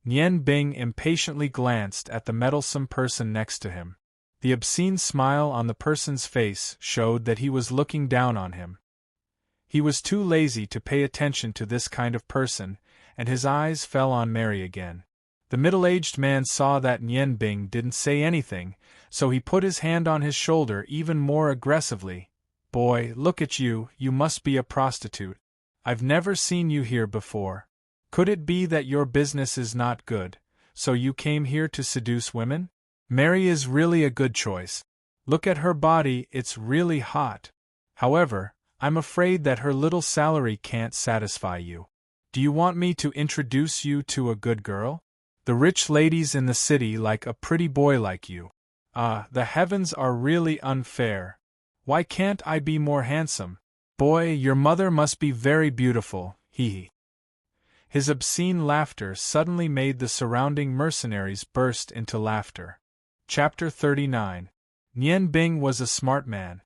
Nian Bing impatiently glanced at the meddlesome person next to him. The obscene smile on the person's face showed that he was looking down on him. He was too lazy to pay attention to this kind of person, and his eyes fell on Mary again. The middle-aged man saw that Nian Bing didn't say anything, so he put his hand on his shoulder even more aggressively. Boy, look at you, you must be a prostitute. I've never seen you here before. Could it be that your business is not good, so you came here to seduce women? Mary is really a good choice. Look at her body, it's really hot. However, I'm afraid that her little salary can't satisfy you. Do you want me to introduce you to a good girl? The rich ladies in the city like a pretty boy like you. The heavens are really unfair. Why can't I be more handsome? Boy, your mother must be very beautiful, hee. His obscene laughter suddenly made the surrounding mercenaries burst into laughter. Chapter 39. Nian Bing was a smart man.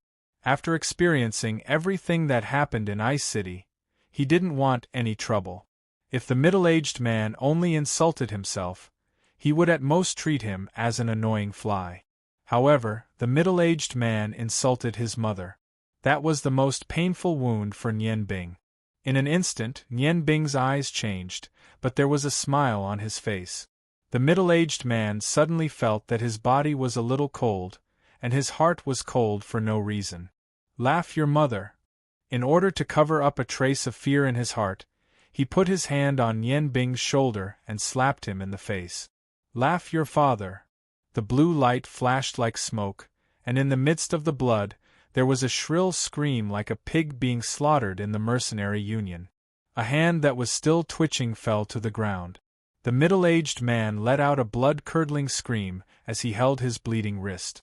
After experiencing everything that happened in Ice City, he didn't want any trouble. If the middle-aged man only insulted himself, he would at most treat him as an annoying fly. However, the middle-aged man insulted his mother. That was the most painful wound for Nian Bing. In an instant, Nian Bing's eyes changed, but there was a smile on his face. The middle-aged man suddenly felt that his body was a little cold, and his heart was cold for no reason. Laugh your mother. In order to cover up a trace of fear in his heart, he put his hand on Nian Bing's shoulder and slapped him in the face. Laugh your father. The blue light flashed like smoke, and in the midst of the blood, there was a shrill scream like a pig being slaughtered in the mercenary union. A hand that was still twitching fell to the ground. The middle-aged man let out a blood-curdling scream as he held his bleeding wrist.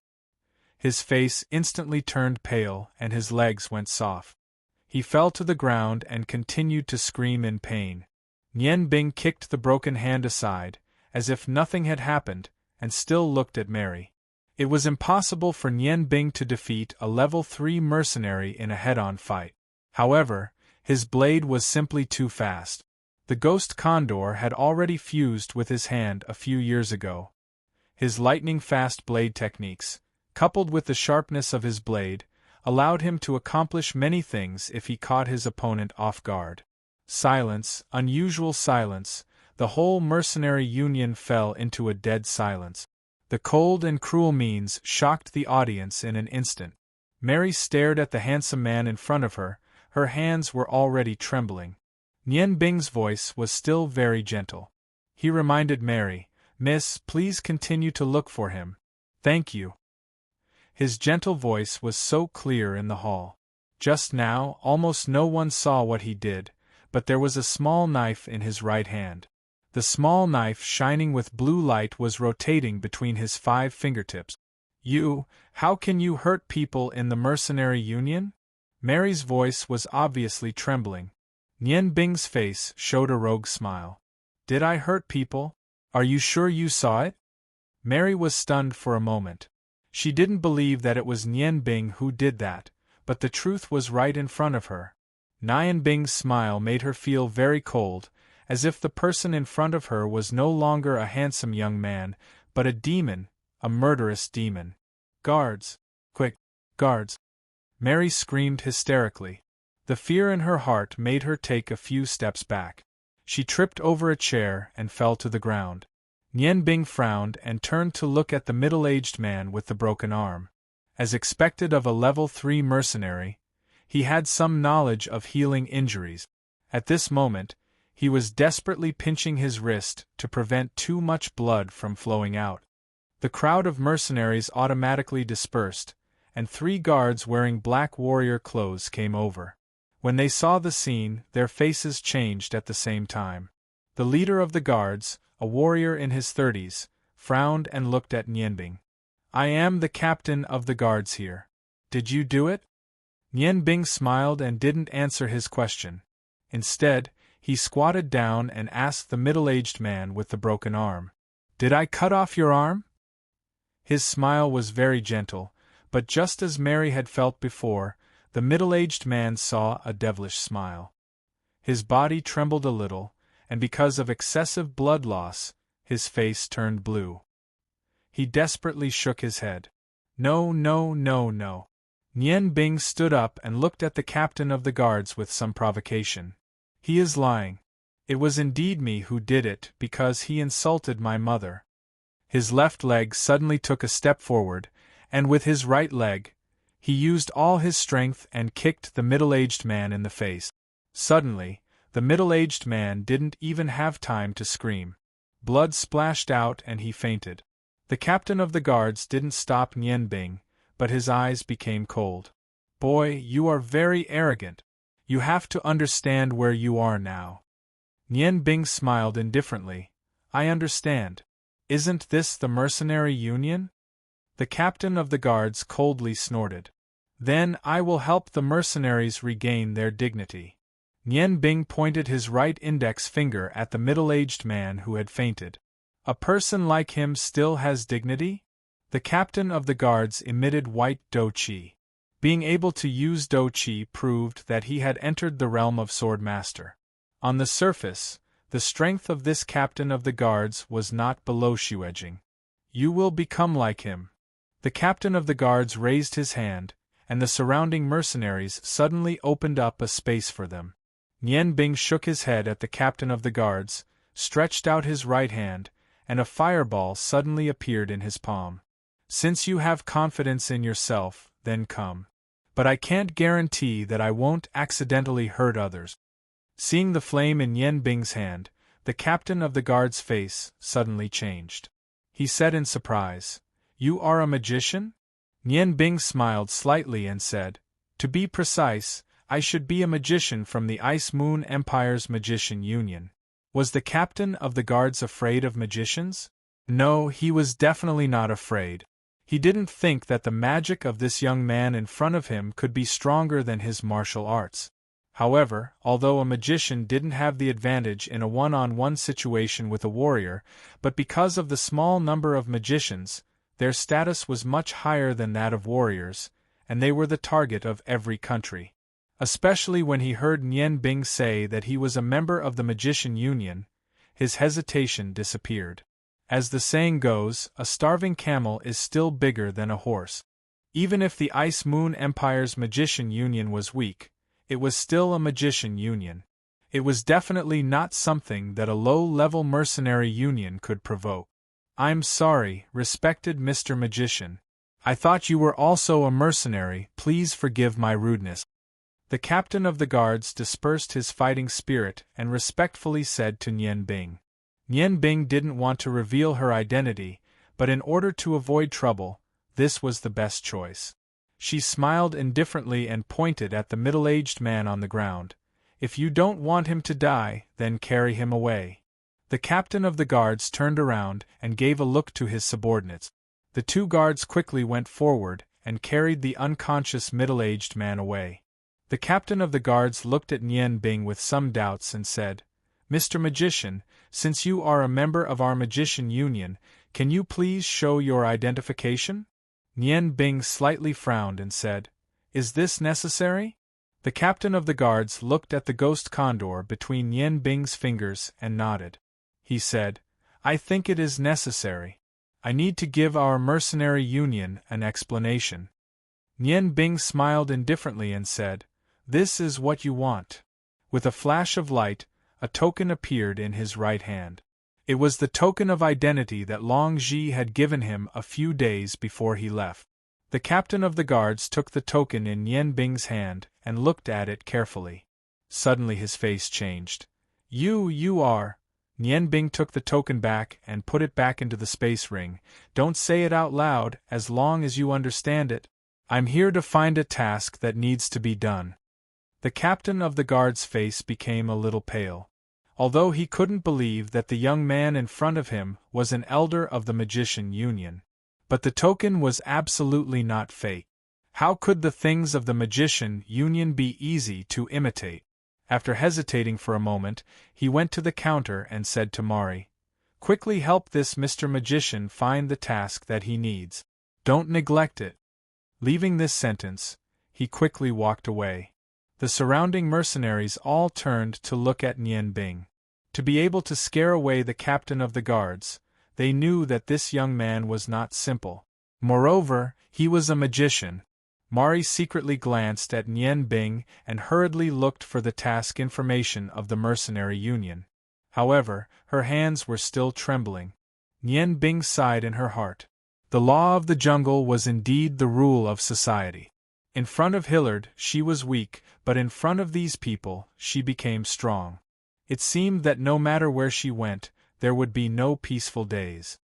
His face instantly turned pale and his legs went soft. He fell to the ground and continued to scream in pain. Nian Bing kicked the broken hand aside, as if nothing had happened, and still looked at Mary. It was impossible for Nian Bing to defeat a level 3 mercenary in a head-on fight. However, his blade was simply too fast. The ghost condor had already fused with his hand a few years ago. His lightning-fast blade techniques, coupled with the sharpness of his blade, allowed him to accomplish many things if he caught his opponent off guard. Silence, unusual silence, the whole mercenary union fell into a dead silence. The cold and cruel means shocked the audience in an instant. Mary stared at the handsome man in front of her, her hands were already trembling. Nian Bing's voice was still very gentle. He reminded Mary, "Miss, please continue to look for him. Thank you." His gentle voice was so clear in the hall. Just now, almost no one saw what he did, but there was a small knife in his right hand. The small knife shining with blue light was rotating between his 5 fingertips. How can you hurt people in the mercenary union? Mary's voice was obviously trembling. Nian Bing's face showed a rogue smile. Did I hurt people? Are you sure you saw it? Mary was stunned for a moment. She didn't believe that it was Nian Bing who did that, but the truth was right in front of her. Nian Bing's smile made her feel very cold, as if the person in front of her was no longer a handsome young man, but a demon, a murderous demon. Guards! Quick, guards! Mary screamed hysterically. The fear in her heart made her take a few steps back. She tripped over a chair and fell to the ground. Nian Bing frowned and turned to look at the middle-aged man with the broken arm. As expected of a level 3 mercenary, he had some knowledge of healing injuries. At this moment, he was desperately pinching his wrist to prevent too much blood from flowing out. The crowd of mercenaries automatically dispersed, and 3 guards wearing black warrior clothes came over. When they saw the scene, their faces changed at the same time. The leader of the guards, a warrior in his 30s, frowned and looked at Nian Bing. "I am the captain of the guards here. Did you do it?" Nian Bing smiled and didn't answer his question. Instead, he squatted down and asked the middle-aged man with the broken arm, Did I cut off your arm? His smile was very gentle, but just as Mary had felt before, the middle-aged man saw a devilish smile. His body trembled a little, and because of excessive blood loss, his face turned blue. He desperately shook his head. No, no, no, no. Nian Bing stood up and looked at the captain of the guards with some provocation. He is lying. It was indeed me who did it because he insulted my mother. His left leg suddenly took a step forward, and with his right leg, he used all his strength and kicked the middle-aged man in the face. Suddenly, the middle-aged man didn't even have time to scream. Blood splashed out and he fainted. The captain of the guards didn't stop Nian Bing, but his eyes became cold. Boy, you are very arrogant. You have to understand where you are now. Nian Bing smiled indifferently. I understand. Isn't this the mercenary union? The captain of the guards coldly snorted. Then I will help the mercenaries regain their dignity. Nian Bing pointed his right index finger at the middle-aged man who had fainted. A person like him still has dignity? The captain of the guards emitted white dou qi. Being able to use dou qi proved that he had entered the realm of swordmaster. On the surface, the strength of this captain of the guards was not below shuedging. You will become like him. The captain of the guards raised his hand, and the surrounding mercenaries suddenly opened up a space for them. Nian Bing shook his head at the captain of the guards, stretched out his right hand, and a fireball suddenly appeared in his palm. Since you have confidence in yourself, then come. But I can't guarantee that I won't accidentally hurt others. Seeing the flame in Nian Bing's hand, the captain of the guard's face suddenly changed. He said in surprise, You are a magician? Nian Bing smiled slightly and said, To be precise, I should be a magician from the Ice Moon Empire's Magician Union. Was the captain of the guards afraid of magicians? No, he was definitely not afraid. He didn't think that the magic of this young man in front of him could be stronger than his martial arts. However, although a magician didn't have the advantage in a one-on-one situation with a warrior, but because of the small number of magicians, their status was much higher than that of warriors, and they were the target of every country. Especially when he heard Nian Bing say that he was a member of the Magician Union, his hesitation disappeared. As the saying goes, a starving camel is still bigger than a horse. Even if the Ice Moon Empire's Magician Union was weak, it was still a magician union. It was definitely not something that a low-level mercenary union could provoke. I'm sorry, respected Mr. Magician. I thought you were also a mercenary, please forgive my rudeness. The captain of the guards dispersed his fighting spirit and respectfully said to Nian Bing. Nian Bing didn't want to reveal her identity, but in order to avoid trouble, this was the best choice. She smiled indifferently and pointed at the middle-aged man on the ground. If you don't want him to die, then carry him away. The captain of the guards turned around and gave a look to his subordinates. The two guards quickly went forward and carried the unconscious middle-aged man away. The captain of the guards looked at Nian Bing with some doubts and said, Mr. Magician, since you are a member of our Magician Union, can you please show your identification? Nian Bing slightly frowned and said, Is this necessary? The captain of the guards looked at the ghost condor between Nian Bing's fingers and nodded. He said, I think it is necessary. I need to give our mercenary union an explanation. Nian Bing smiled indifferently and said, This is what you want. With a flash of light, a token appeared in his right hand. It was the token of identity that Long Zhi had given him a few days before he left. The captain of the guards took the token in Nian Bing's hand and looked at it carefully. Suddenly his face changed. You are... Nian Bing took the token back and put it back into the space ring. Don't say it out loud, as long as you understand it. I'm here to find a task that needs to be done. The captain of the guard's face became a little pale. Although he couldn't believe that the young man in front of him was an elder of the Magician Union. But the token was absolutely not fake. How could the things of the Magician Union be easy to imitate? After hesitating for a moment, he went to the counter and said to Mari, Quickly help this Mr. Magician find the task that he needs. Don't neglect it. Leaving this sentence, he quickly walked away. The surrounding mercenaries all turned to look at Nian Bing. To be able to scare away the captain of the guards, they knew that this young man was not simple. Moreover, he was a magician. Mari secretly glanced at Nian Bing and hurriedly looked for the task information of the mercenary union. However, her hands were still trembling. Nian Bing sighed in her heart. The law of the jungle was indeed the rule of society. In front of Hillard, she was weak, but in front of these people, she became strong. It seemed that no matter where she went, there would be no peaceful days.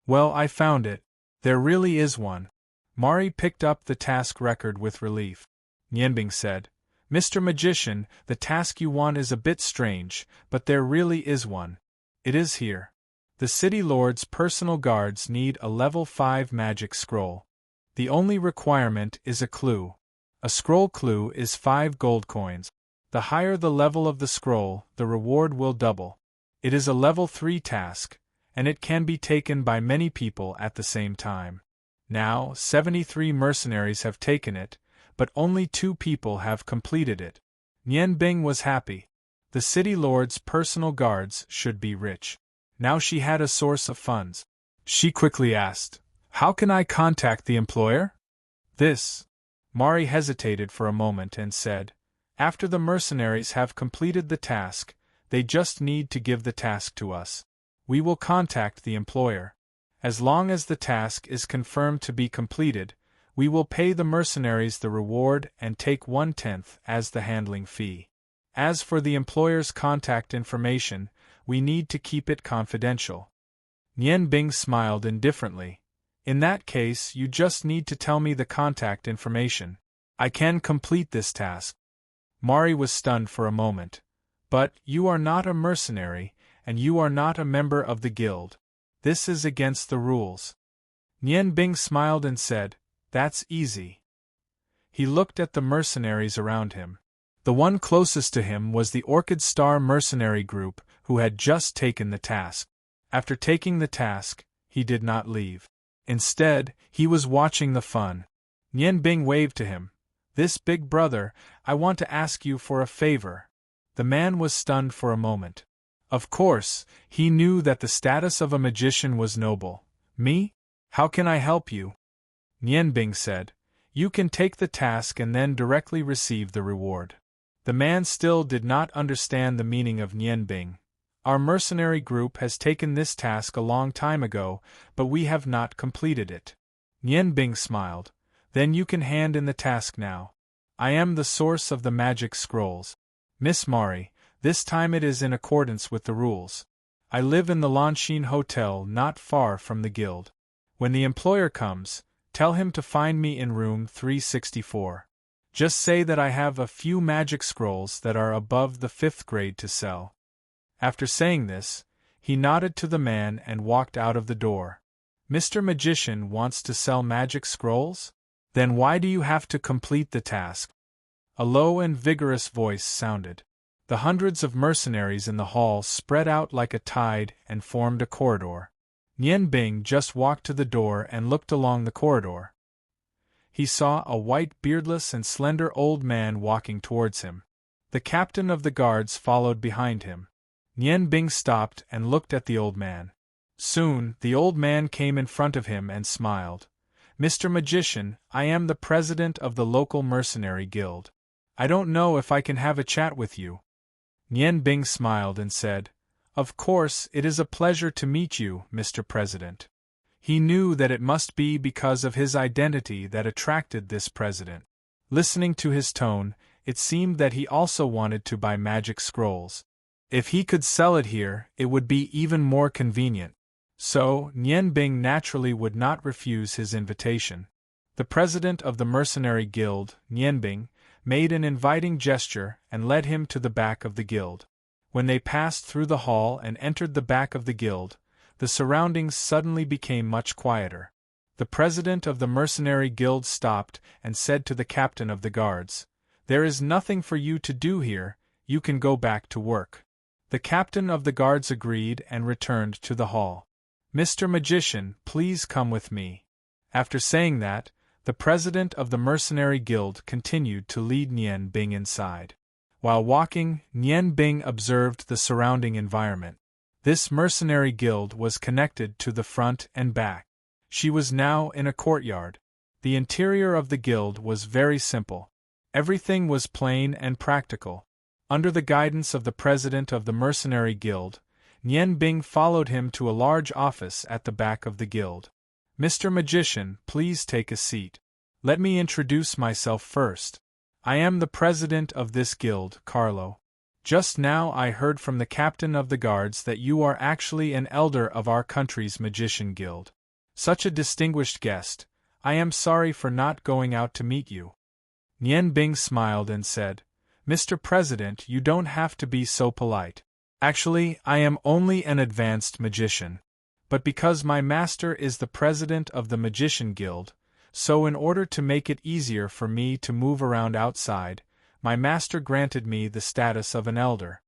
Well, I found it. There really is one. Mari picked up the task record with relief. Nianbing said, Mr. Magician, the task you want is a bit strange, but there really is one. It is here. The city lord's personal guards need a level 5 magic scroll. The only requirement is a clue. A scroll clue is 5 gold coins. The higher the level of the scroll, the reward will double. It is a level 3 task, and it can be taken by many people at the same time. Now, 73 mercenaries have taken it, but only 2 people have completed it. Nian Bing was happy. The city lord's personal guards should be rich. Now she had a source of funds. She quickly asked, How can I contact the employer? This. Mari hesitated for a moment and said, After the mercenaries have completed the task, they just need to give the task to us. We will contact the employer. As long as the task is confirmed to be completed, we will pay the mercenaries the reward and take 1/10 as the handling fee. As for the employer's contact information, we need to keep it confidential. Nian Bing smiled indifferently. In that case, you just need to tell me the contact information. I can complete this task. Mari was stunned for a moment. But, you are not a mercenary, and you are not a member of the guild. This is against the rules. Nian Bing smiled and said, That's easy. He looked at the mercenaries around him. The one closest to him was the Orchid Star mercenary group, who had just taken the task. After taking the task, he did not leave. Instead, he was watching the fun. Nian Bing waved to him. This big brother, I want to ask you for a favor. The man was stunned for a moment. Of course, he knew that the status of a magician was noble. Me? How can I help you? Nian Bing said, You can take the task and then directly receive the reward. The man still did not understand the meaning of Nian Bing. Our mercenary group has taken this task a long time ago, but we have not completed it. Nian Bing smiled. Then you can hand in the task now. I am the source of the magic scrolls. Miss Mari, this time it is in accordance with the rules. I live in the Lanshin Hotel not far from the guild. When the employer comes, tell him to find me in room 364. Just say that I have a few magic scrolls that are above the 5th grade to sell. After saying this, he nodded to the man and walked out of the door. Mr. Magician wants to sell magic scrolls? Then why do you have to complete the task? A low and vigorous voice sounded. The hundreds of mercenaries in the hall spread out like a tide and formed a corridor. Nian Bing just walked to the door and looked along the corridor. He saw a white beardless and slender old man walking towards him. The captain of the guards followed behind him. Nian Bing stopped and looked at the old man. Soon, the old man came in front of him and smiled. Mr. Magician, I am the president of the local mercenary guild. I don't know if I can have a chat with you. Nian Bing smiled and said, Of course, it is a pleasure to meet you, Mr. President. He knew that it must be because of his identity that attracted this president. Listening to his tone, it seemed that he also wanted to buy magic scrolls. If he could sell it here, it would be even more convenient. So, Nian Bing naturally would not refuse his invitation. The president of the mercenary guild, Nian Bing, made an inviting gesture and led him to the back of the guild. When they passed through the hall and entered the back of the guild, the surroundings suddenly became much quieter. The president of the mercenary guild stopped and said to the captain of the guards, There is nothing for you to do here, you can go back to work. The captain of the guards agreed and returned to the hall. "Mr. Magician, please come with me." After saying that, the president of the mercenary guild continued to lead Nian Bing inside. While walking, Nian Bing observed the surrounding environment. This mercenary guild was connected to the front and back. She was now in a courtyard. The interior of the guild was very simple. Everything was plain and practical. Under the guidance of the president of the mercenary guild, Nian Bing followed him to a large office at the back of the guild. "Mr. Magician, please take a seat. Let me introduce myself first. I am the president of this guild, Carlo. Just now I heard from the captain of the guards that you are actually an elder of our country's magician guild. Such a distinguished guest, I am sorry for not going out to meet you." Nian Bing smiled and said, "Mr. President, you don't have to be so polite. Actually, I am only an advanced magician. But because my master is the president of the Magician Guild, so in order to make it easier for me to move around outside, my master granted me the status of an elder.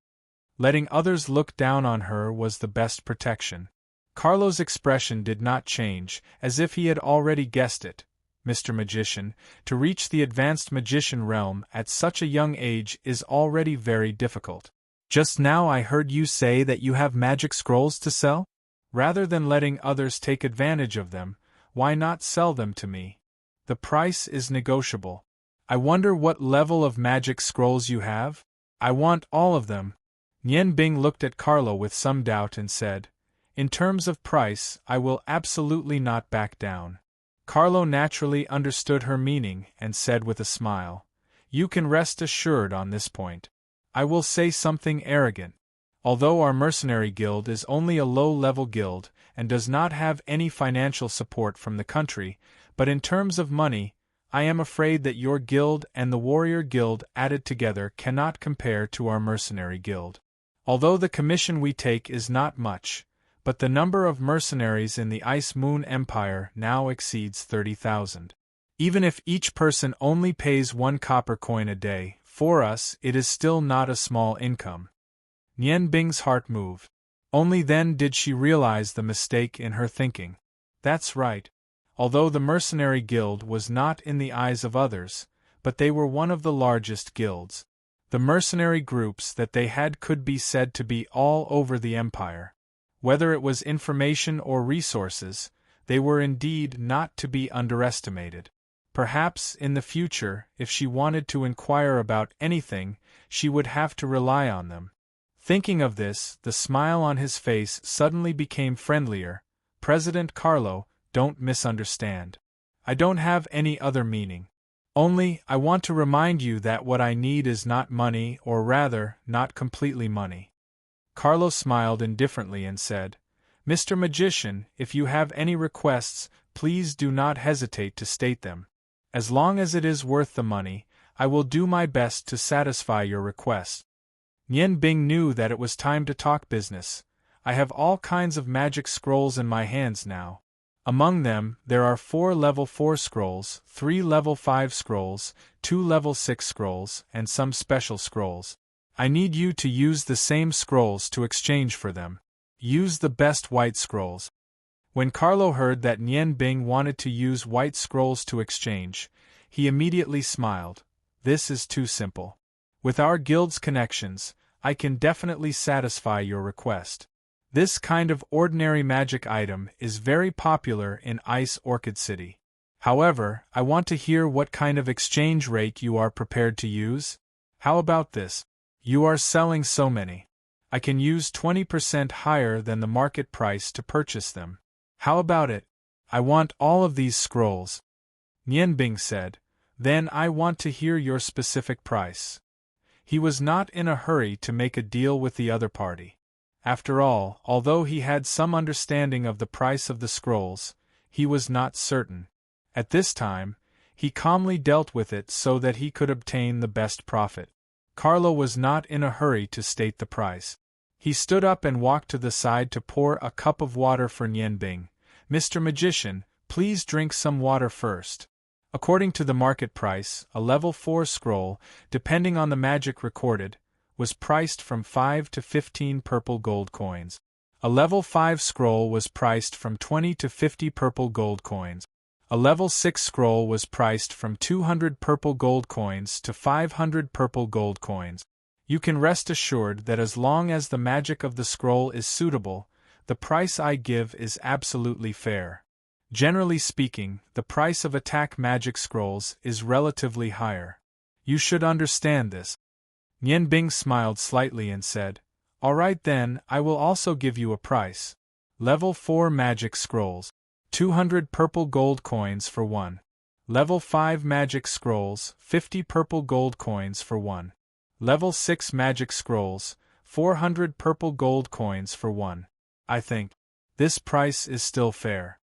Letting others look down on her was the best protection." Carlo's expression did not change, as if he had already guessed it. "Mr. Magician, to reach the advanced magician realm at such a young age is already very difficult. Just now I heard you say that you have magic scrolls to sell? Rather than letting others take advantage of them, why not sell them to me? The price is negotiable. I wonder what level of magic scrolls you have? I want all of them." Nian Bing looked at Carlo with some doubt and said, "In terms of price, I will absolutely not back down." Carlo naturally understood her meaning and said with a smile, "You can rest assured on this point. I will say something arrogant. Although our mercenary guild is only a low-level guild and does not have any financial support from the country, but in terms of money, I am afraid that your guild and the warrior guild added together cannot compare to our mercenary guild. Although the commission we take is not much, but the number of mercenaries in the Ice Moon Empire now exceeds 30,000. Even if each person only pays 1 copper coin a day, for us it is still not a small income." Nian Bing's heart moved. Only then did she realize the mistake in her thinking. That's right. Although the mercenary guild was not in the eyes of others, but they were one of the largest guilds. The mercenary groups that they had could be said to be all over the empire. Whether it was information or resources, they were indeed not to be underestimated. Perhaps, in the future, if she wanted to inquire about anything, she would have to rely on them. Thinking of this, the smile on his face suddenly became friendlier. "President Carlo, don't misunderstand. I don't have any other meaning. Only, I want to remind you that what I need is not money, or rather, not completely money." Carlo smiled indifferently and said, "Mr. Magician, if you have any requests, please do not hesitate to state them. As long as it is worth the money, I will do my best to satisfy your request." Nian Bing knew that it was time to talk business. "I have all kinds of magic scrolls in my hands now. Among them, there are 4 level 4 scrolls, 3 level 5 scrolls, 2 level 6 scrolls, and some special scrolls. I need you to use the same scrolls to exchange for them. Use the best white scrolls." When Carlo heard that Nian Bing wanted to use white scrolls to exchange, he immediately smiled. "This is too simple. With our guild's connections, I can definitely satisfy your request. This kind of ordinary magic item is very popular in Ice Orchid City. However, I want to hear what kind of exchange rate you are prepared to use. How about this? You are selling so many. I can use 20% higher than the market price to purchase them. How about it? I want all of these scrolls." Nian Bing said, "Then I want to hear your specific price." He was not in a hurry to make a deal with the other party. After all, although he had some understanding of the price of the scrolls, he was not certain. At this time, he calmly dealt with it so that he could obtain the best profit. Carlo was not in a hurry to state the price. He stood up and walked to the side to pour a cup of water for Nian Bing. "Mr. Magician, please drink some water first." According to the market price, a level 4 scroll, depending on the magic recorded, was priced from 5 to 15 purple gold coins. A level 5 scroll was priced from 20 to 50 purple gold coins. A level 6 scroll was priced from 200 purple gold coins to 500 purple gold coins. You can rest assured that as long as the magic of the scroll is suitable, the price I give is absolutely fair. Generally speaking, the price of attack magic scrolls is relatively higher. You should understand this. Nian Bing smiled slightly and said, "All right then, I will also give you a price. Level 4 magic scrolls. 200 purple gold coins for one. Level 5 magic scrolls, 50 purple gold coins for one. Level 6 magic scrolls, 400 purple gold coins for one. I think this price is still fair."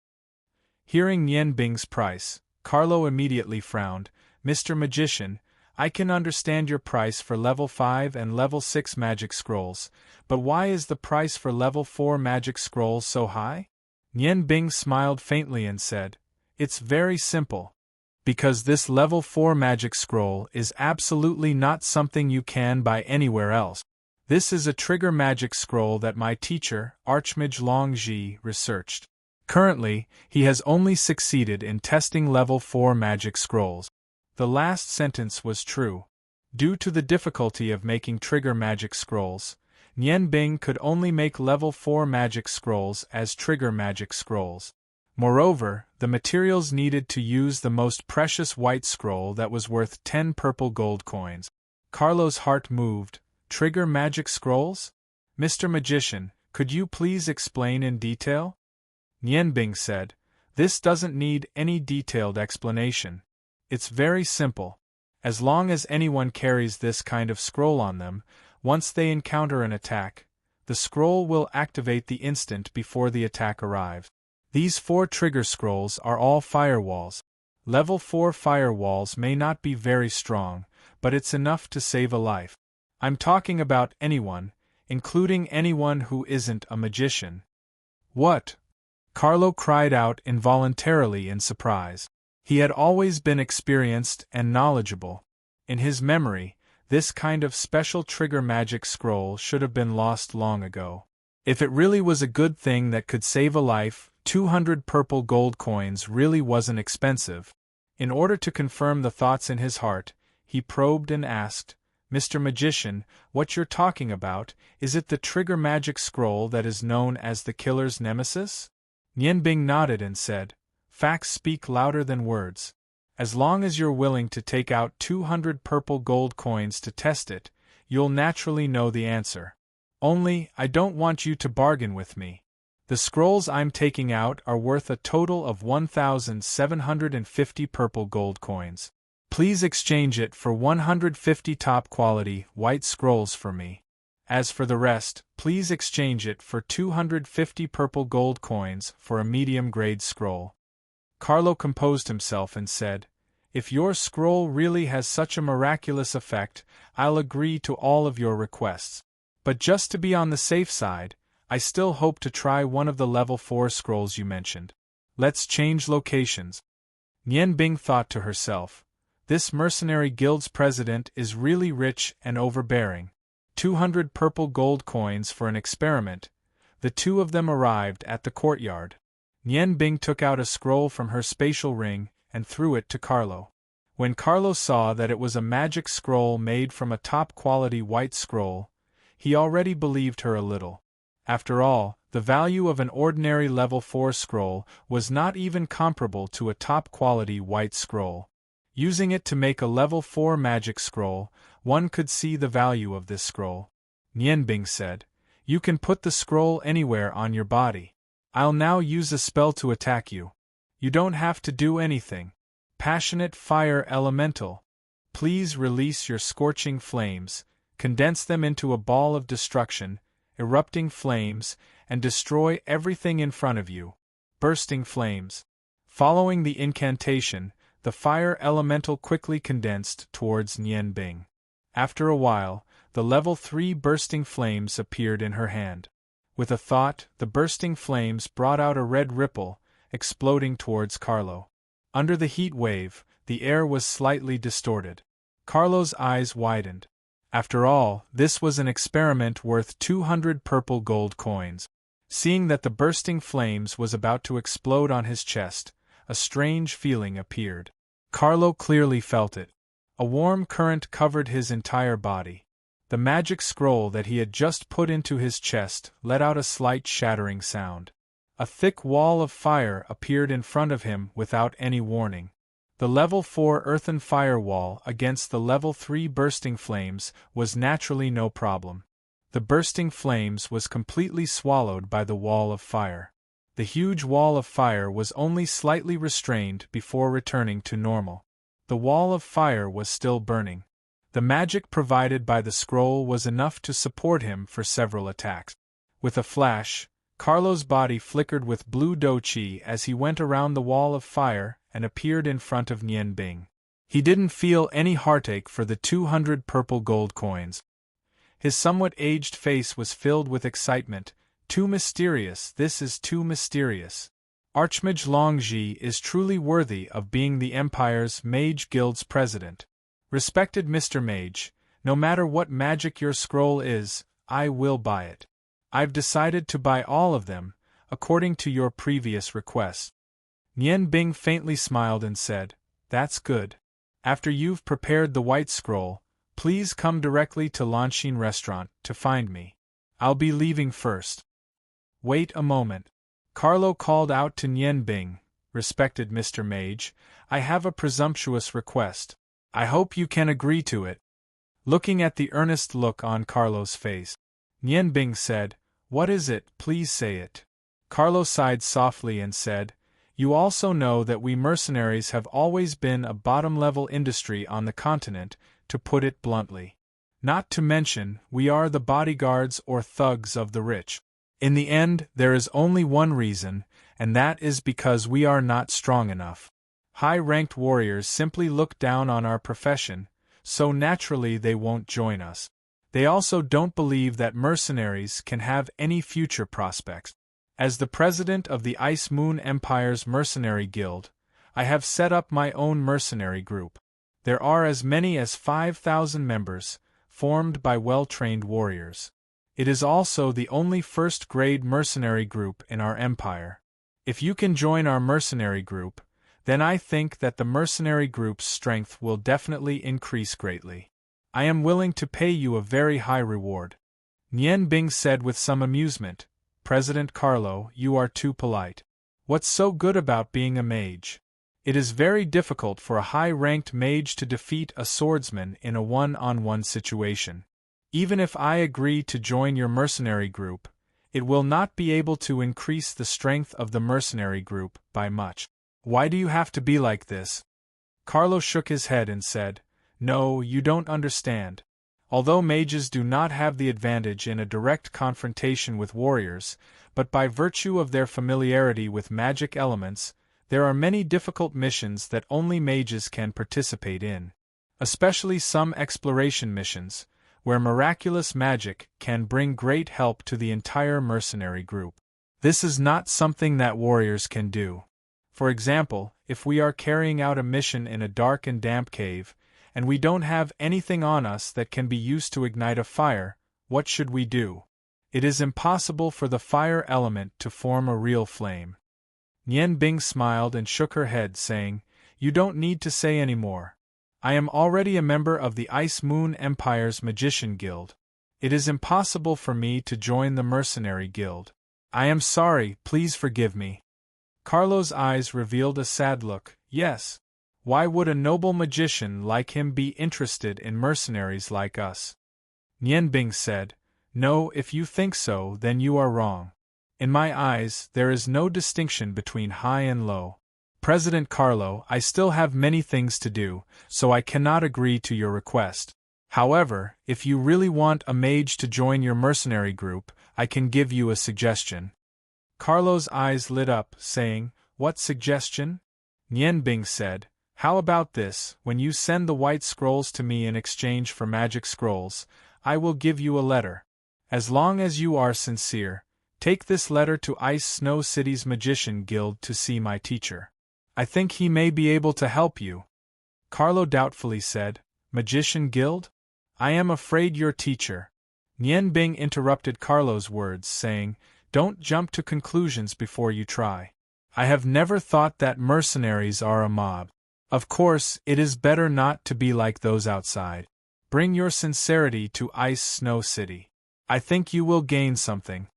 Hearing Nian Bing's price, Carlo immediately frowned. "Mr. Magician, I can understand your price for level 5 and level 6 magic scrolls, but why is the price for level 4 magic scrolls so high?" Nian Bing smiled faintly and said, "It's very simple. Because this level 4 magic scroll is absolutely not something you can buy anywhere else. This is a trigger magic scroll that my teacher, Archmage Long Ji, researched. Currently, he has only succeeded in testing level 4 magic scrolls." The last sentence was true. Due to the difficulty of making trigger magic scrolls, Nian Bing could only make level 4 magic scrolls as trigger magic scrolls. Moreover, the materials needed to use the most precious white scroll that was worth 10 purple gold coins. Carlo's heart moved. Trigger magic scrolls? Mr. Magician, could you please explain in detail? Nian Bing said, "This doesn't need any detailed explanation. It's very simple. As long as anyone carries this kind of scroll on them, once they encounter an attack, the scroll will activate the instant before the attack arrives. These 4 trigger scrolls are all firewalls. Level 4 firewalls may not be very strong, but it's enough to save a life. I'm talking about anyone, including anyone who isn't a magician." "What?" Carlo cried out involuntarily in surprise. He had always been experienced and knowledgeable. In his memory, this kind of special trigger magic scroll should have been lost long ago. If it really was a good thing that could save a life, 200 purple gold coins really wasn't expensive. In order to confirm the thoughts in his heart, he probed and asked, "Mr. Magician, what you're talking about, is it the trigger magic scroll that is known as the killer's nemesis?" Nian Bing nodded and said, "Facts speak louder than words. As long as you're willing to take out 200 purple gold coins to test it, you'll naturally know the answer. Only, I don't want you to bargain with me. The scrolls I'm taking out are worth a total of 1,750 purple gold coins. Please exchange it for 150 top-quality white scrolls for me. As for the rest, please exchange it for 250 purple gold coins for a medium-grade scroll." Carlo composed himself and said, "If your scroll really has such a miraculous effect, I'll agree to all of your requests. But just to be on the safe side, I still hope to try one of the level 4 scrolls you mentioned. Let's change locations." Nian Bing thought to herself, "This mercenary guild's president is really rich and overbearing. 200 purple gold coins for an experiment." The two of them arrived at the courtyard. Nian Bing took out a scroll from her spatial ring and threw it to Carlo. When Carlo saw that it was a magic scroll made from a top-quality white scroll, he already believed her a little. After all, the value of an ordinary level 4 scroll was not even comparable to a top-quality white scroll. Using it to make a level 4 magic scroll, one could see the value of this scroll. Nian Bing said, "You can put the scroll anywhere on your body. I'll now use a spell to attack you. You don't have to do anything. Passionate Fire Elemental. Please release your scorching flames, condense them into a ball of destruction, erupting flames, and destroy everything in front of you. Bursting flames." Following the incantation, the fire elemental quickly condensed towards Nian Bing. After a while, the level 3 bursting flames appeared in her hand. With a thought, the bursting flames brought out a red ripple, exploding towards Carlo. Under the heat wave, the air was slightly distorted. Carlo's eyes widened. After all, this was an experiment worth 200 purple gold coins. Seeing that the bursting flames was about to explode on his chest, a strange feeling appeared. Carlo clearly felt it. A warm current covered his entire body. The magic scroll that he had just put into his chest let out a slight shattering sound. A thick wall of fire appeared in front of him without any warning. The level 4 earthen firewall against the level 3 bursting flames was naturally no problem. The bursting flames was completely swallowed by the wall of fire. The huge wall of fire was only slightly restrained before returning to normal. The wall of fire was still burning. The magic provided by the scroll was enough to support him for several attacks. With a flash, Carlo's body flickered with blue doqi as he went around the wall of fire and appeared in front of Nian Bing. He didn't feel any heartache for the 200 purple gold coins. His somewhat aged face was filled with excitement. Too mysterious, this is too mysterious. Archmage Longji is truly worthy of being the Empire's Mage Guild's president. Respected Mr. Mage, no matter what magic your scroll is, I will buy it. I've decided to buy all of them, according to your previous request. Nian Bing faintly smiled and said, "That's good. After you've prepared the white scroll, please come directly to Lanshin Restaurant to find me. I'll be leaving first." "Wait a moment." Carlo called out to Nian Bing, "Respected Mr. Mage, I have a presumptuous request. I hope you can agree to it." Looking at the earnest look on Carlo's face, Nian Bing said, "What is it? Please say it." Carlo sighed softly and said, "You also know that we mercenaries have always been a bottom-level industry on the continent, to put it bluntly. Not to mention, we are the bodyguards or thugs of the rich. In the end, there is only one reason, and that is because we are not strong enough. High-ranked warriors simply look down on our profession, so naturally they won't join us. They also don't believe that mercenaries can have any future prospects. As the president of the Ice Moon Empire's Mercenary Guild, I have set up my own mercenary group. There are as many as 5,000 members, formed by well-trained warriors. It is also the only first-grade mercenary group in our empire. If you can join our mercenary group, then I think that the mercenary group's strength will definitely increase greatly. I am willing to pay you a very high reward." Nian Bing said with some amusement, "President Carlo, you are too polite. What's so good about being a mage? It is very difficult for a high-ranked mage to defeat a swordsman in a one-on-one situation. Even if I agree to join your mercenary group, it will not be able to increase the strength of the mercenary group by much. Why do you have to be like this?" Carlo shook his head and said, "No, you don't understand. Although mages do not have the advantage in a direct confrontation with warriors, but by virtue of their familiarity with magic elements, there are many difficult missions that only mages can participate in. Especially some exploration missions, where miraculous magic can bring great help to the entire mercenary group. This is not something that warriors can do. For example, if we are carrying out a mission in a dark and damp cave, and we don't have anything on us that can be used to ignite a fire, what should we do? It is impossible for the fire element to form a real flame." Nian Bing smiled and shook her head, saying, "You don't need to say any more. I am already a member of the Ice Moon Empire's Magician Guild. It is impossible for me to join the Mercenary Guild. I am sorry, please forgive me." Carlo's eyes revealed a sad look. Yes. Why would a noble magician like him be interested in mercenaries like us? Nian Bing said, "No, if you think so, then you are wrong. In my eyes, there is no distinction between high and low. President Carlo, I still have many things to do, so I cannot agree to your request. However, if you really want a mage to join your mercenary group, I can give you a suggestion." Carlo's eyes lit up, saying, "What suggestion?" Nian Bing said, "How about this, when you send the white scrolls to me in exchange for magic scrolls, I will give you a letter. As long as you are sincere, take this letter to Ice Snow City's Magician Guild to see my teacher. I think he may be able to help you." Carlo doubtfully said, "Magician Guild? I am afraid your teacher. Nian Bing interrupted Carlo's words, saying, Don't jump to conclusions before you try. I have never thought that mercenaries are a mob. Of course, it is better not to be like those outside. Bring your sincerity to Ice Snow City. I think you will gain something.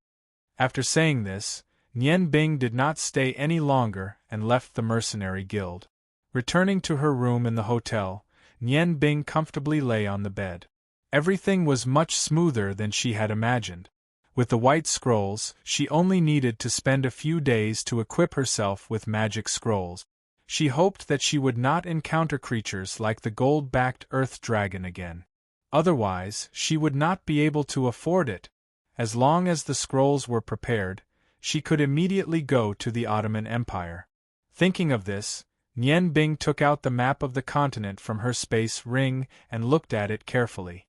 After saying this, Nian Bing did not stay any longer and left the mercenary guild. Returning to her room in the hotel, Nian Bing comfortably lay on the bed. Everything was much smoother than she had imagined. With the white scrolls, she only needed to spend a few days to equip herself with magic scrolls. She hoped that she would not encounter creatures like the gold-backed earth dragon again. Otherwise, she would not be able to afford it. As long as the scrolls were prepared, she could immediately go to the Ottoman Empire. Thinking of this, Nian Bing took out the map of the continent from her space ring and looked at it carefully.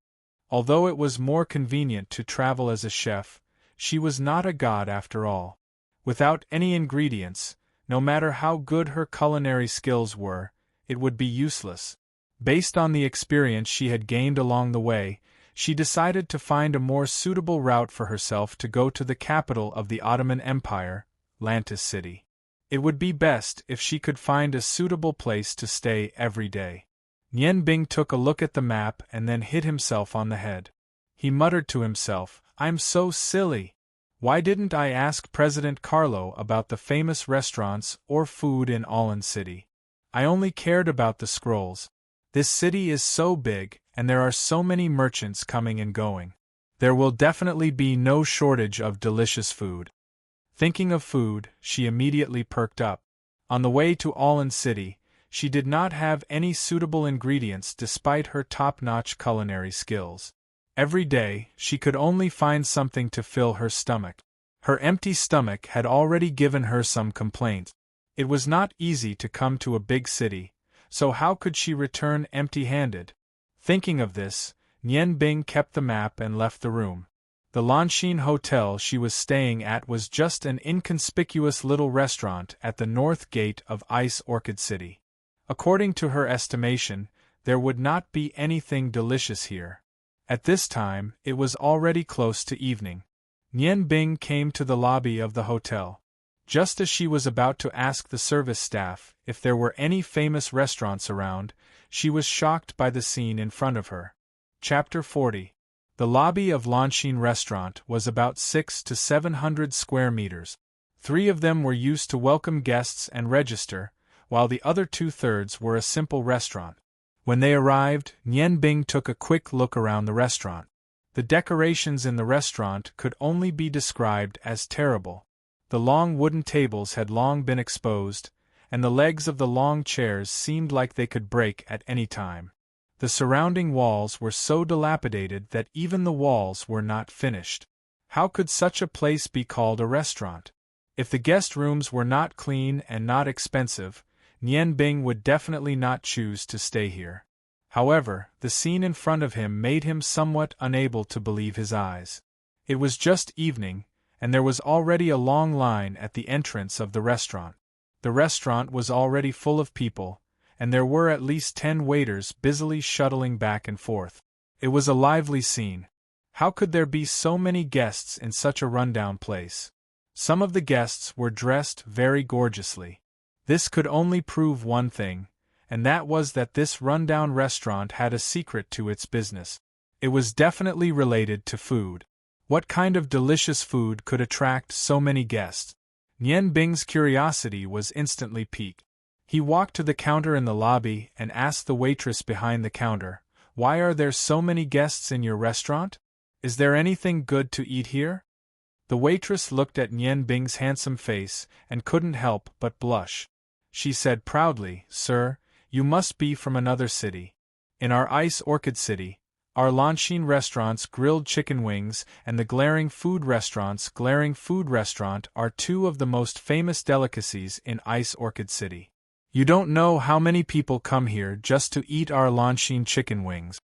Although it was more convenient to travel as a chef, she was not a god after all. Without any ingredients, no matter how good her culinary skills were, it would be useless. Based on the experience she had gained along the way, she decided to find a more suitable route for herself to go to the capital of the Ottoman Empire, Lantis City. It would be best if she could find a suitable place to stay every day. Nian Bing took a look at the map and then hit himself on the head. He muttered to himself, I'm so silly. Why didn't I ask President Carlo about the famous restaurants or food in Allen City? I only cared about the scrolls. This city is so big, and there are so many merchants coming and going. There will definitely be no shortage of delicious food. Thinking of food, she immediately perked up. On the way to Allen City, she did not have any suitable ingredients despite her top-notch culinary skills. Every day, she could only find something to fill her stomach. Her empty stomach had already given her some complaints. It was not easy to come to a big city, so how could she return empty-handed? Thinking of this, Nian Bing kept the map and left the room. The Lanshin Hotel she was staying at was just an inconspicuous little restaurant at the north gate of Ice Orchid City. According to her estimation, there would not be anything delicious here. At this time, it was already close to evening. Nian Bing came to the lobby of the hotel. Just as she was about to ask the service staff if there were any famous restaurants around, she was shocked by the scene in front of her. Chapter 40. The lobby of Lanshin Restaurant was about 600 to 700 square meters. 3 of them were used to welcome guests and register, while the other 2/3 were a simple restaurant. When they arrived, Nian Bing took a quick look around the restaurant. The decorations in the restaurant could only be described as terrible. The long wooden tables had long been exposed, and the legs of the long chairs seemed like they could break at any time. The surrounding walls were so dilapidated that even the walls were not finished. How could such a place be called a restaurant? If the guest rooms were not clean and not expensive, Nian Bing would definitely not choose to stay here. However, the scene in front of him made him somewhat unable to believe his eyes. It was just evening, and there was already a long line at the entrance of the restaurant. The restaurant was already full of people, and there were at least 10 waiters busily shuttling back and forth. It was a lively scene. How could there be so many guests in such a rundown place? Some of the guests were dressed very gorgeously. This could only prove one thing, and that was that this rundown restaurant had a secret to its business. It was definitely related to food. What kind of delicious food could attract so many guests? Nian Bing's curiosity was instantly piqued. He walked to the counter in the lobby and asked the waitress behind the counter, "Why are there so many guests in your restaurant? Is there anything good to eat here?" The waitress looked at Nian Bing's handsome face and couldn't help but blush. She said proudly, "Sir, you must be from another city. In our Ice Orchid City, our Lanshin restaurant's grilled chicken wings and the Glaring Food Restaurant's Glaring Food Restaurant are 2 of the most famous delicacies in Ice Orchid City. You don't know how many people come here just to eat our Lanshin chicken wings."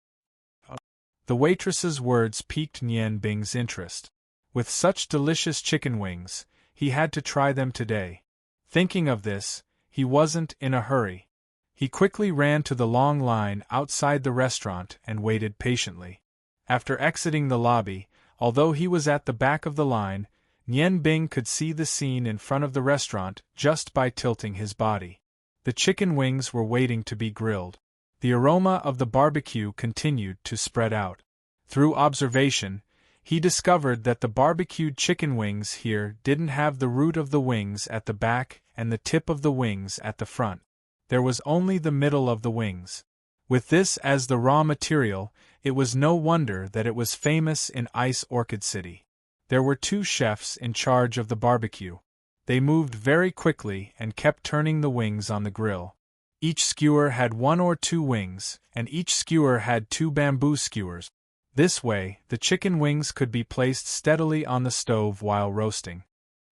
The waitress's words piqued Nian Bing's interest. With such delicious chicken wings, he had to try them today. Thinking of this, he wasn't in a hurry. He quickly ran to the long line outside the restaurant and waited patiently. After exiting the lobby, although he was at the back of the line, Nian Bing could see the scene in front of the restaurant just by tilting his body. The chicken wings were waiting to be grilled. The aroma of the barbecue continued to spread out. Through observation, he discovered that the barbecued chicken wings here didn't have the root of the wings at the back and the tip of the wings at the front. There was only the middle of the wings. With this as the raw material, it was no wonder that it was famous in Ice Orchid City. There were 2 chefs in charge of the barbecue. They moved very quickly and kept turning the wings on the grill. Each skewer had 1 or 2 wings, and each skewer had 2 bamboo skewers. This way, the chicken wings could be placed steadily on the stove while roasting.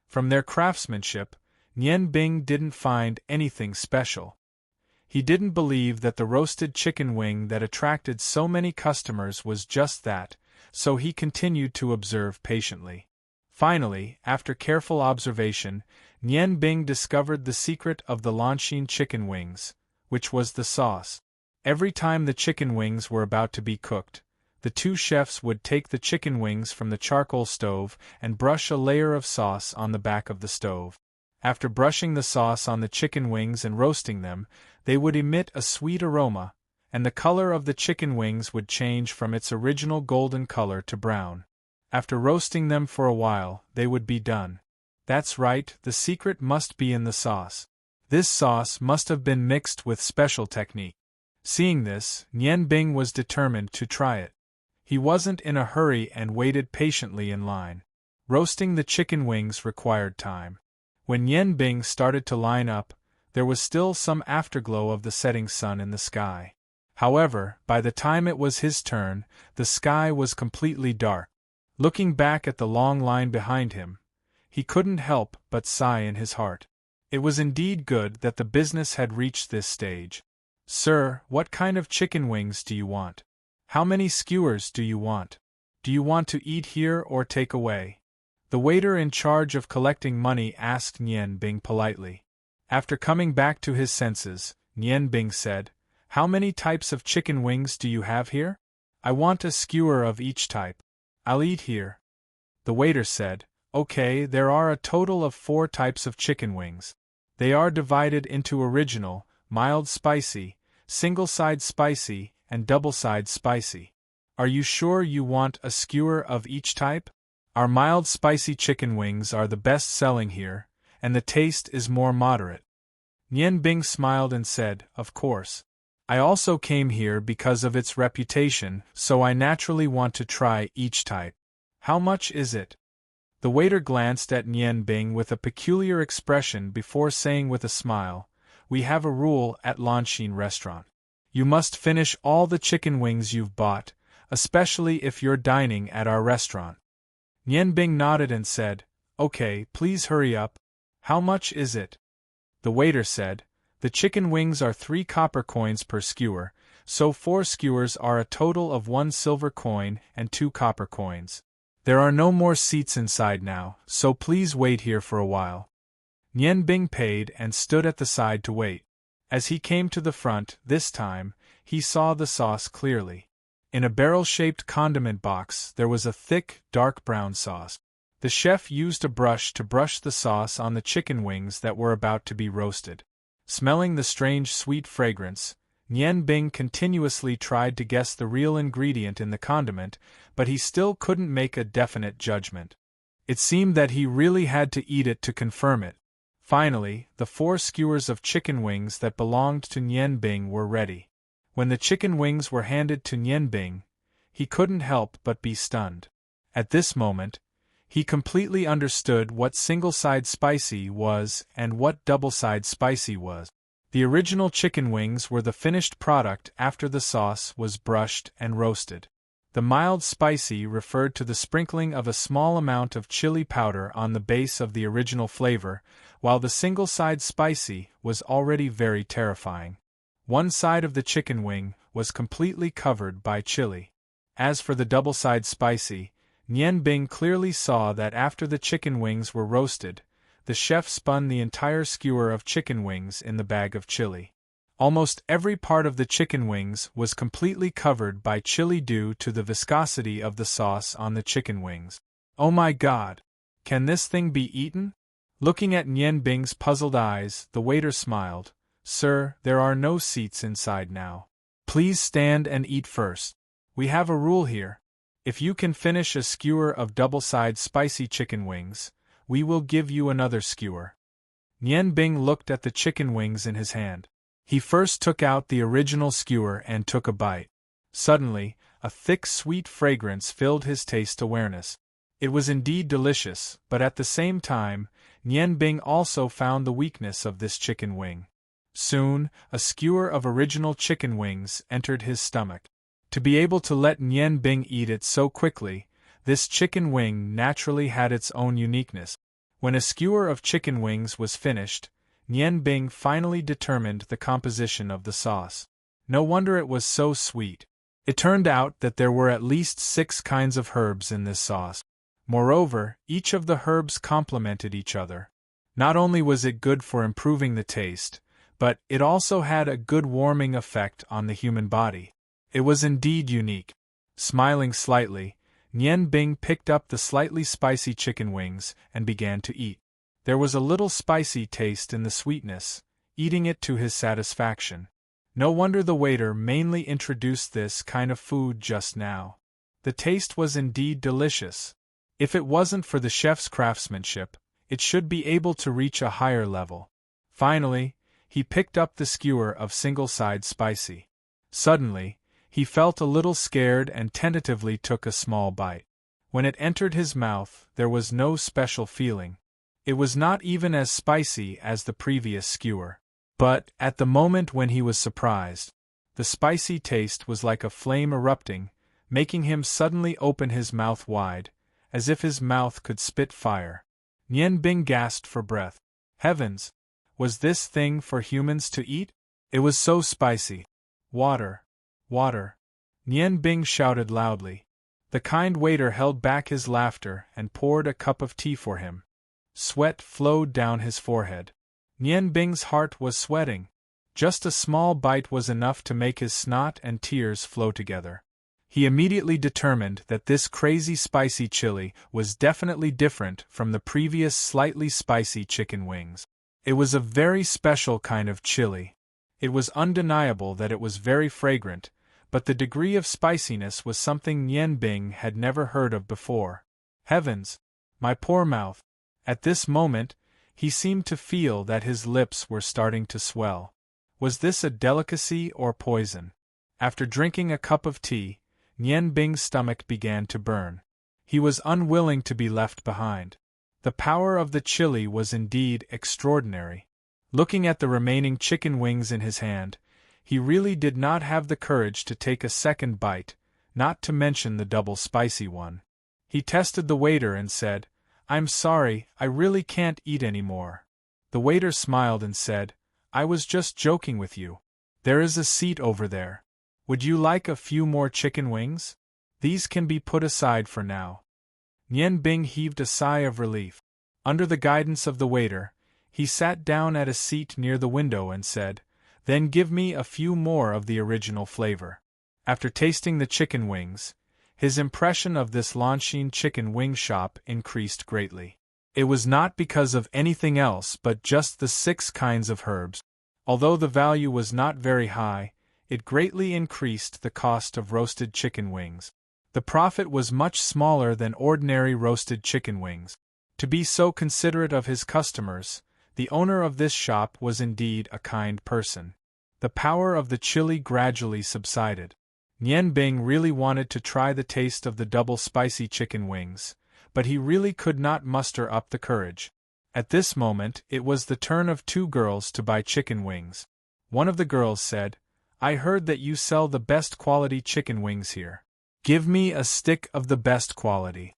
From their craftsmanship, Nian Bing didn't find anything special. He didn't believe that the roasted chicken wing that attracted so many customers was just that, so he continued to observe patiently. Finally, after careful observation, Nian Bing discovered the secret of the Lanshin chicken wings, which was the sauce. Every time the chicken wings were about to be cooked, the 2 chefs would take the chicken wings from the charcoal stove and brush a layer of sauce on the back of the stove. After brushing the sauce on the chicken wings and roasting them, they would emit a sweet aroma, and the color of the chicken wings would change from its original golden color to brown. After roasting them for a while, they would be done. That's right, the secret must be in the sauce. This sauce must have been mixed with special technique. Seeing this, Nian Bing was determined to try it. He wasn't in a hurry and waited patiently in line. Roasting the chicken wings required time. When Nian Bing started to line up, there was still some afterglow of the setting sun in the sky. However, by the time it was his turn, the sky was completely dark. Looking back at the long line behind him, he couldn't help but sigh in his heart. It was indeed good that the business had reached this stage. "Sir, what kind of chicken wings do you want? How many skewers do you want? Do you want to eat here or take away?" The waiter in charge of collecting money asked Nian Bing politely. After coming back to his senses, Nian Bing said, "How many types of chicken wings do you have here?" "I want a skewer of each type. I'll eat here." The waiter said, "Okay, there are a total of 4 types of chicken wings. They are divided into original, mild spicy, single-side spicy, and double-side spicy. Are you sure you want a skewer of each type? Our mild spicy chicken wings are the best-selling here, and the taste is more moderate." Nian Bing smiled and said, "Of course. I also came here because of its reputation, so I naturally want to try each type. How much is it?" The waiter glanced at Nian Bing with a peculiar expression before saying with a smile, "We have a rule at Lanshin restaurant. You must finish all the chicken wings you've bought, especially if you're dining at our restaurant." Nian Bing nodded and said, "Okay, please hurry up. How much is it?" The waiter said, "The chicken wings are 3 copper coins per skewer, so 4 skewers are a total of 1 silver coin and 2 copper coins. There are no more seats inside now, so please wait here for a while." Nian Bing paid and stood at the side to wait. As he came to the front, this time, he saw the sauce clearly. In a barrel-shaped condiment box there was a thick, dark brown sauce. The chef used a brush to brush the sauce on the chicken wings that were about to be roasted. Smelling the strange sweet fragrance, Nian Bing continuously tried to guess the real ingredient in the condiment, but he still couldn't make a definite judgment. It seemed that he really had to eat it to confirm it. Finally, the 4 skewers of chicken wings that belonged to Nian Bing were ready. When the chicken wings were handed to Nian Bing, he couldn't help but be stunned. At this moment, he completely understood what single-side spicy was and what double-side spicy was. The original chicken wings were the finished product after the sauce was brushed and roasted. The mild spicy referred to the sprinkling of a small amount of chili powder on the base of the original flavor, while the single-side spicy was already very terrifying. One side of the chicken wing was completely covered by chili. As for the double-side spicy, Nian Bing clearly saw that after the chicken wings were roasted, the chef spun the entire skewer of chicken wings in the bag of chili. Almost every part of the chicken wings was completely covered by chili due to the viscosity of the sauce on the chicken wings. Oh my God! Can this thing be eaten? Looking at Nian Bing's puzzled eyes, the waiter smiled. Sir, there are no seats inside now. Please stand and eat first. We have a rule here. If you can finish a skewer of double-sided spicy chicken wings, we will give you another skewer. Nian Bing looked at the chicken wings in his hand. He first took out the original skewer and took a bite. Suddenly, a thick sweet fragrance filled his taste awareness. It was indeed delicious, but at the same time, Nian Bing also found the weakness of this chicken wing. Soon, a skewer of original chicken wings entered his stomach. To be able to let Nian Bing eat it so quickly, this chicken wing naturally had its own uniqueness. When a skewer of chicken wings was finished, Nian Bing finally determined the composition of the sauce. No wonder it was so sweet. It turned out that there were at least 6 kinds of herbs in this sauce. Moreover, each of the herbs complemented each other. Not only was it good for improving the taste, but it also had a good warming effect on the human body. It was indeed unique. Smiling slightly, Nian Bing picked up the slightly spicy chicken wings and began to eat. There was a little spicy taste in the sweetness, eating it to his satisfaction. No wonder the waiter mainly introduced this kind of food just now. The taste was indeed delicious. If it wasn't for the chef's craftsmanship, it should be able to reach a higher level. Finally, he picked up the skewer of single-sided spicy. Suddenly, he felt a little scared and tentatively took a small bite. When it entered his mouth, there was no special feeling. It was not even as spicy as the previous skewer. But, at the moment when he was surprised, the spicy taste was like a flame erupting, making him suddenly open his mouth wide, as if his mouth could spit fire. Nian Bing gasped for breath. Heavens! Was this thing for humans to eat? It was so spicy. Water! Water! Nian Bing shouted loudly. The kind waiter held back his laughter and poured a cup of tea for him. Sweat flowed down his forehead. Nian Bing's heart was sweating. Just a small bite was enough to make his snot and tears flow together. He immediately determined that this crazy spicy chili was definitely different from the previous slightly spicy chicken wings. It was a very special kind of chili. It was undeniable that it was very fragrant, but the degree of spiciness was something Nian Bing had never heard of before. Heavens! My poor mouth! At this moment, he seemed to feel that his lips were starting to swell. Was this a delicacy or poison? After drinking a cup of tea, Nian Bing's stomach began to burn. He was unwilling to be left behind. The power of the chili was indeed extraordinary. Looking at the remaining chicken wings in his hand, he really did not have the courage to take a second bite, not to mention the double spicy one. He tested the waiter and said, "I'm sorry, I really can't eat any more." The waiter smiled and said, "I was just joking with you. There is a seat over there. Would you like a few more chicken wings? These can be put aside for now." Nian Bing heaved a sigh of relief. Under the guidance of the waiter, he sat down at a seat near the window and said, "Then give me a few more of the original flavor." After tasting the chicken wings, his impression of this Longxin chicken wing shop increased greatly. It was not because of anything else but just the 6 kinds of herbs. Although the value was not very high, it greatly increased the cost of roasted chicken wings. The profit was much smaller than ordinary roasted chicken wings. To be so considerate of his customers, the owner of this shop was indeed a kind person. The power of the chili gradually subsided. Nian Bing really wanted to try the taste of the double spicy chicken wings, but he really could not muster up the courage. At this moment, it was the turn of 2 girls to buy chicken wings. One of the girls said, "I heard that you sell the best quality chicken wings here. Give me a stick of the best quality."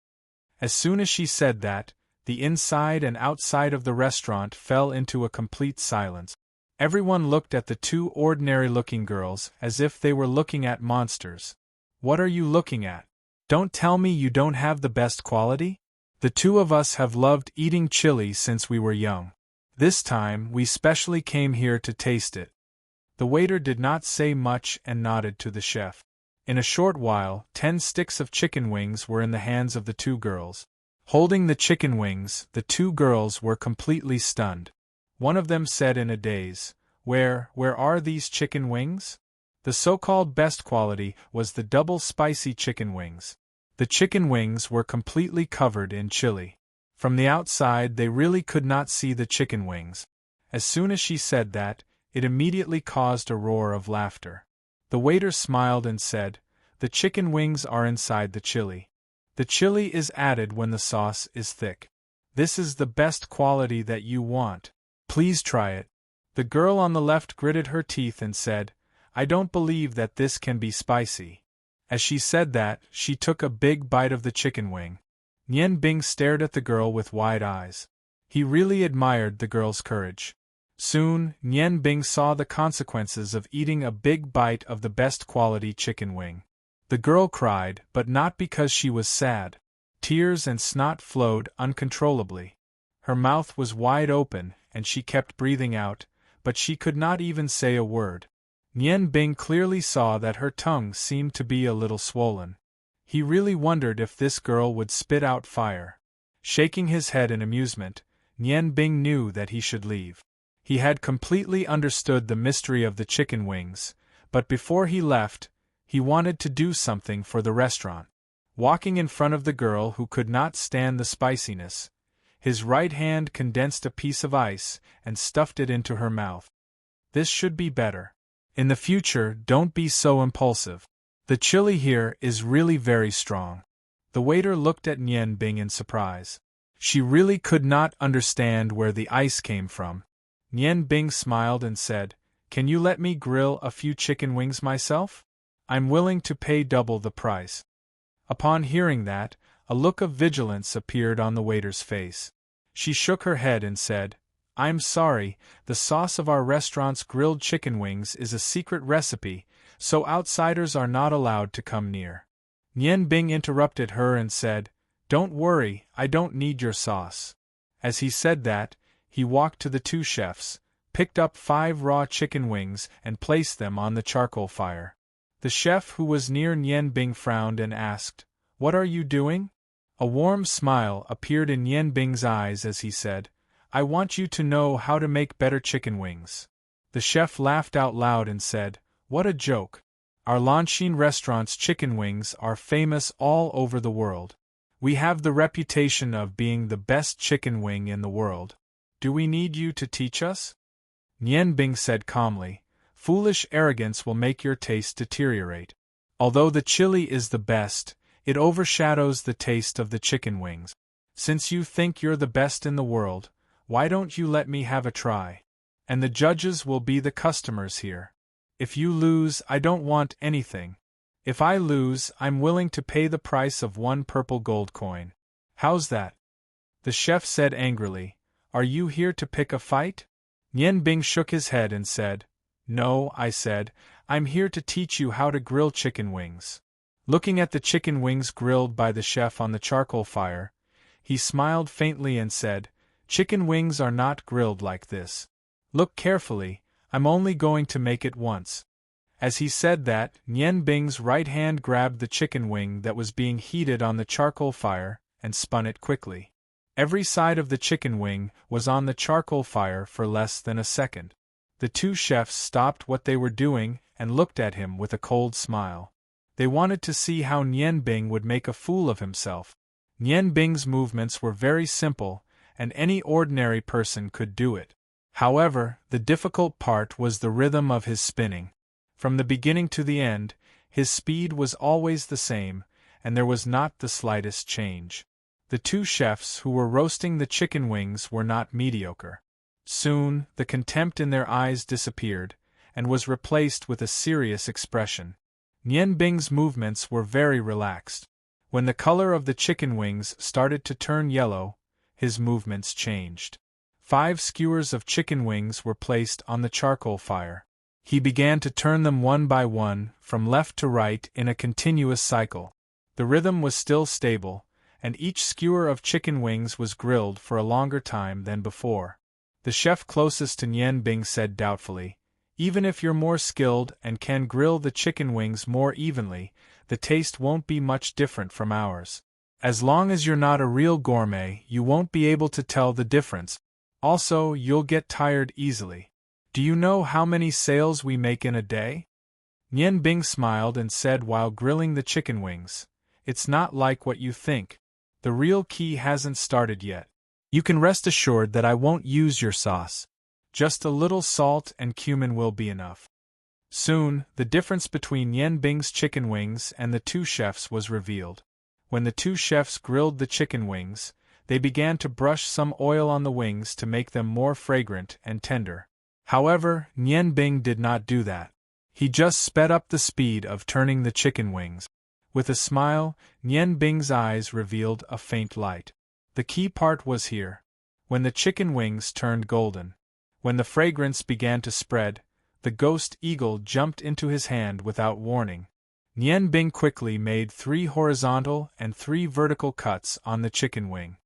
As soon as she said that, the inside and outside of the restaurant fell into a complete silence. Everyone looked at the 2 ordinary-looking girls as if they were looking at monsters. "What are you looking at? Don't tell me you don't have the best quality? The 2 of us have loved eating chili since we were young. This time we specially came here to taste it." The waiter did not say much and nodded to the chef. In a short while, 10 sticks of chicken wings were in the hands of the 2 girls. Holding the chicken wings, the 2 girls were completely stunned. One of them said in a daze, Where are these chicken wings?" The so-called best quality was the double spicy chicken wings. The chicken wings were completely covered in chili. From the outside they really could not see the chicken wings. As soon as she said that, it immediately caused a roar of laughter. The waiter smiled and said, "The chicken wings are inside the chili. The chili is added when the sauce is thick. This is the best quality that you want. Please try it." The girl on the left gritted her teeth and said, "I don't believe that this can be spicy." As she said that, she took a big bite of the chicken wing. Nian Bing stared at the girl with wide eyes. He really admired the girl's courage. Soon, Nian Bing saw the consequences of eating a big bite of the best quality chicken wing. The girl cried, but not because she was sad. Tears and snot flowed uncontrollably. Her mouth was wide open, and she kept breathing out, but she could not even say a word. Nian Bing clearly saw that her tongue seemed to be a little swollen. He really wondered if this girl would spit out fire. Shaking his head in amusement, Nian Bing knew that he should leave. He had completely understood the mystery of the chicken wings, but before he left, he wanted to do something for the restaurant. Walking in front of the girl who could not stand the spiciness, his right hand condensed a piece of ice and stuffed it into her mouth. This should be better. In the future, don't be so impulsive. The chili here is really very strong. The waiter looked at Nian Bing in surprise. She really could not understand where the ice came from. Nian Bing smiled and said, "Can you let me grill a few chicken wings myself? I'm willing to pay double the price." Upon hearing that, a look of vigilance appeared on the waiter's face. She shook her head and said, "I'm sorry, the sauce of our restaurant's grilled chicken wings is a secret recipe, so outsiders are not allowed to come near." Nian Bing interrupted her and said, "Don't worry, I don't need your sauce." As he said that, he walked to the 2 chefs, picked up 5 raw chicken wings and placed them on the charcoal fire. The chef who was near Nian Bing frowned and asked, "What are you doing?" A warm smile appeared in Nian Bing's eyes as he said, "I want you to know how to make better chicken wings." The chef laughed out loud and said, "What a joke! Our Lanshin restaurant's chicken wings are famous all over the world. We have the reputation of being the best chicken wing in the world. Do we need you to teach us?" Nian Bing said calmly, "Foolish arrogance will make your taste deteriorate. Although the chili is the best, it overshadows the taste of the chicken wings. Since you think you're the best in the world, why don't you let me have a try? And the judges will be the customers here. If you lose, I don't want anything. If I lose, I'm willing to pay the price of 1 purple gold coin. How's that?" The chef said angrily, "Are you here to pick a fight?" Nian Bing shook his head and said, "No," I said, "I'm here to teach you how to grill chicken wings." Looking at the chicken wings grilled by the chef on the charcoal fire, he smiled faintly and said, "Chicken wings are not grilled like this. Look carefully, I'm only going to make it once." As he said that, Nian Bing's right hand grabbed the chicken wing that was being heated on the charcoal fire and spun it quickly. Every side of the chicken wing was on the charcoal fire for less than a second. The 2 chefs stopped what they were doing and looked at him with a cold smile. They wanted to see how Nian Bing would make a fool of himself. Nian Bing's movements were very simple, and any ordinary person could do it. However, the difficult part was the rhythm of his spinning. From the beginning to the end, his speed was always the same, and there was not the slightest change. The 2 chefs who were roasting the chicken wings were not mediocre. Soon, the contempt in their eyes disappeared, and was replaced with a serious expression. Nian Bing's movements were very relaxed. When the color of the chicken wings started to turn yellow, his movements changed. 5 skewers of chicken wings were placed on the charcoal fire. He began to turn them one by one, from left to right in a continuous cycle. The rhythm was still stable, and each skewer of chicken wings was grilled for a longer time than before. The chef closest to Nian Bing said doubtfully, Even if you're more skilled and can grill the chicken wings more evenly, the taste won't be much different from ours. As long as you're not a real gourmet, you won't be able to tell the difference. Also, you'll get tired easily. Do you know how many sales we make in a day? Nian Bing smiled and said while grilling the chicken wings, "It's not like what you think. The real key hasn't started yet. You can rest assured that I won't use your sauce. Just a little salt and cumin will be enough." Soon, the difference between Nian Bing's chicken wings and the two chefs was revealed. When the two chefs grilled the chicken wings, they began to brush some oil on the wings to make them more fragrant and tender. However, Nian Bing did not do that. He just sped up the speed of turning the chicken wings. With a smile, Nian Bing's eyes revealed a faint light. The key part was here. When the chicken wings turned golden. When the fragrance began to spread, the ghost eagle jumped into his hand without warning. Nian Bing quickly made 3 horizontal and 3 vertical cuts on the chicken wing.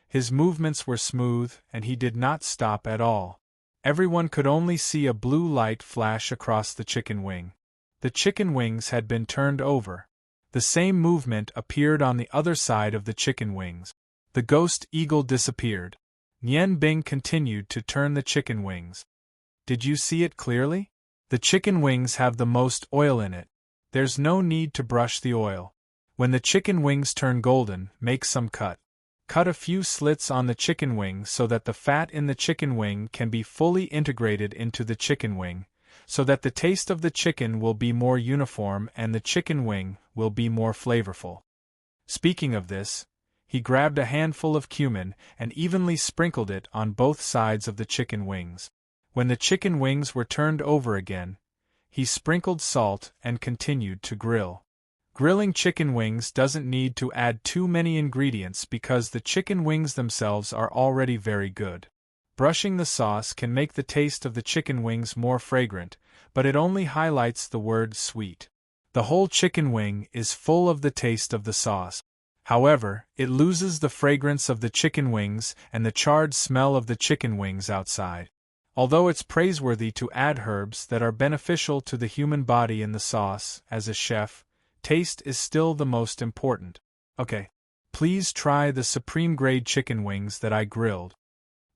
His movements were smooth, and he did not stop at all. Everyone could only see a blue light flash across the chicken wing. The chicken wings had been turned over. The same movement appeared on the other side of the chicken wings. The ghost eagle disappeared. Nian Bing continued to turn the chicken wings. Did you see it clearly? The chicken wings have the most oil in it. There's no need to brush the oil. When the chicken wings turn golden, make some cut. Cut a few slits on the chicken wing so that the fat in the chicken wing can be fully integrated into the chicken wing, so that the taste of the chicken will be more uniform and the chicken wing will be more flavorful. Speaking of this, he grabbed a handful of cumin and evenly sprinkled it on both sides of the chicken wings. When the chicken wings were turned over again, he sprinkled salt and continued to grill. Grilling chicken wings doesn't need to add too many ingredients because the chicken wings themselves are already very good. Brushing the sauce can make the taste of the chicken wings more fragrant, but it only highlights the word sweet. The whole chicken wing is full of the taste of the sauce. However, it loses the fragrance of the chicken wings and the charred smell of the chicken wings outside. Although it's praiseworthy to add herbs that are beneficial to the human body in the sauce, as a chef, taste is still the most important. Okay. Please try the supreme grade chicken wings that I grilled.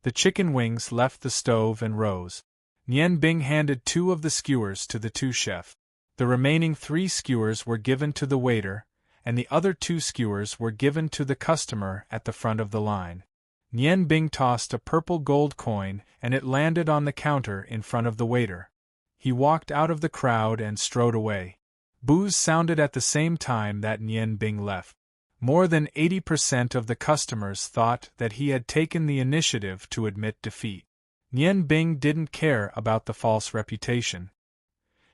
The chicken wings left the stove and rose. Nian Bing handed 2 of the skewers to the 2 chefs. The remaining 3 skewers were given to the waiter, and the other 2 skewers were given to the customer at the front of the line. Nian Bing tossed a purple gold coin and it landed on the counter in front of the waiter. He walked out of the crowd and strode away. Boos sounded at the same time that Nian Bing left. More than 80% of the customers thought that he had taken the initiative to admit defeat. Nian Bing didn't care about the false reputation.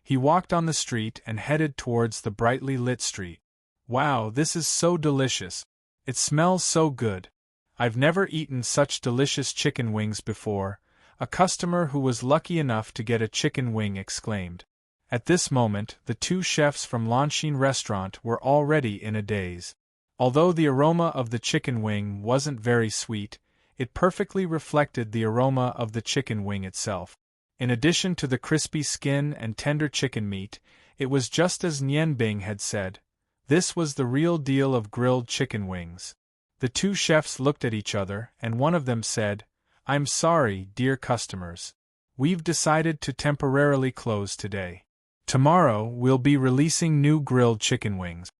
He walked on the street and headed towards the brightly lit street. Wow, this is so delicious. It smells so good. I've never eaten such delicious chicken wings before, a customer who was lucky enough to get a chicken wing exclaimed. At this moment, the 2 chefs from Lanxin restaurant were already in a daze. Although the aroma of the chicken wing wasn't very sweet, it perfectly reflected the aroma of the chicken wing itself. In addition to the crispy skin and tender chicken meat, it was just as Nian Bing had said. This was the real deal of grilled chicken wings. The 2 chefs looked at each other, and one of them said, "I'm sorry, dear customers. We've decided to temporarily close today. Tomorrow, we'll be releasing new grilled chicken wings."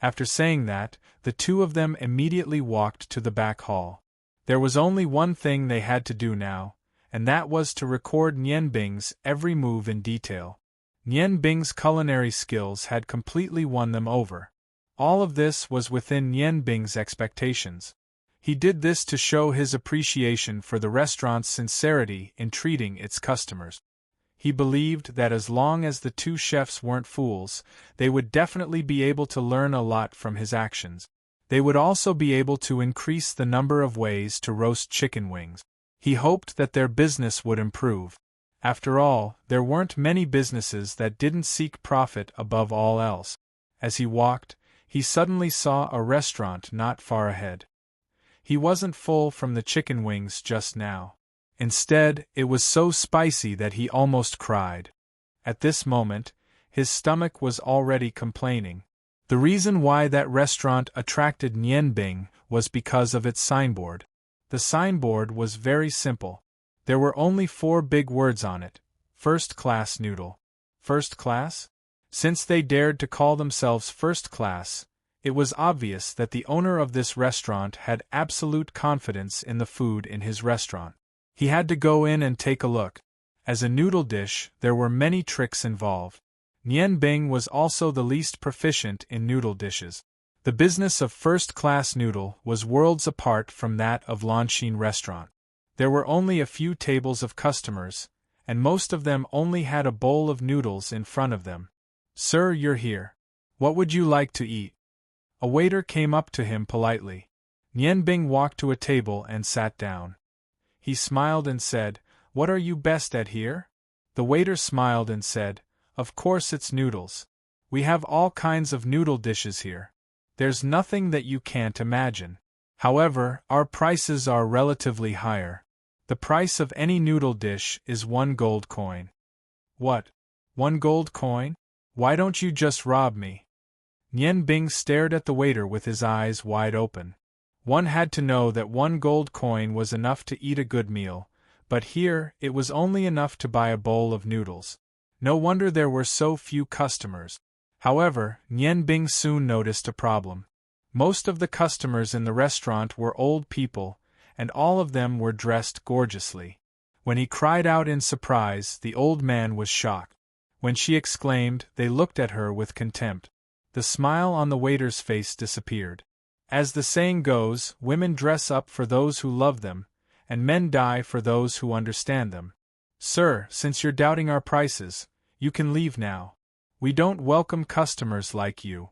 After saying that, the 2 of them immediately walked to the back hall. There was only one thing they had to do now, and that was to record Nian Bing's every move in detail. Nian Bing's culinary skills had completely won them over. All of this was within Nian Bing's expectations. He did this to show his appreciation for the restaurant's sincerity in treating its customers. He believed that as long as the 2 chefs weren't fools, they would definitely be able to learn a lot from his actions. They would also be able to increase the number of ways to roast chicken wings. He hoped that their business would improve. After all, there weren't many businesses that didn't seek profit above all else. As he walked, he suddenly saw a restaurant not far ahead. He wasn't full from the chicken wings just now. Instead, it was so spicy that he almost cried. At this moment, his stomach was already complaining. The reason why that restaurant attracted Nian Bing was because of its signboard. The signboard was very simple. There were only 4 big words on it: First Class Noodle. First class? Since they dared to call themselves first class, it was obvious that the owner of this restaurant had absolute confidence in the food in his restaurant. He had to go in and take a look. As a noodle dish, there were many tricks involved. Nian Bing was also the least proficient in noodle dishes. The business of first-class noodle was worlds apart from that of Lanxin restaurant. There were only a few tables of customers, and most of them only had a bowl of noodles in front of them. "Sir, you're here. What would you like to eat?" A waiter came up to him politely. Nian Bing walked to a table and sat down. He smiled and said, "What are you best at here?" The waiter smiled and said, "Of course it's noodles. We have all kinds of noodle dishes here. There's nothing that you can't imagine. However, our prices are relatively higher. The price of any noodle dish is 1 gold coin." "What? 1 gold coin? Why don't you just rob me?" Nian Bing stared at the waiter with his eyes wide open. One had to know that 1 gold coin was enough to eat a good meal, but here it was only enough to buy a bowl of noodles. No wonder there were so few customers. However, Nian Bing soon noticed a problem. Most of the customers in the restaurant were old people, and all of them were dressed gorgeously. When he cried out in surprise, the old man was shocked. When she exclaimed, they looked at her with contempt. The smile on the waiter's face disappeared. As the saying goes, women dress up for those who love them, and men die for those who understand them. "Sir, since you're doubting our prices, you can leave now. We don't welcome customers like you."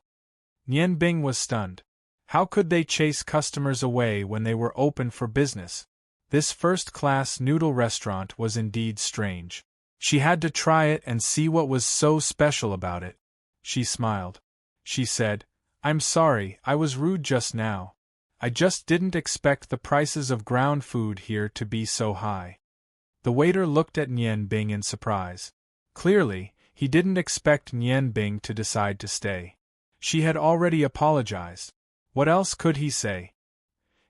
Nian Bing was stunned. How could they chase customers away when they were open for business? This first-class noodle restaurant was indeed strange. She had to try it and see what was so special about it. She smiled. She said, "I'm sorry, I was rude just now. I just didn't expect the prices of ground food here to be so high." The waiter looked at Nian Bing in surprise. Clearly, he didn't expect Nian Bing to decide to stay. She had already apologized. What else could he say?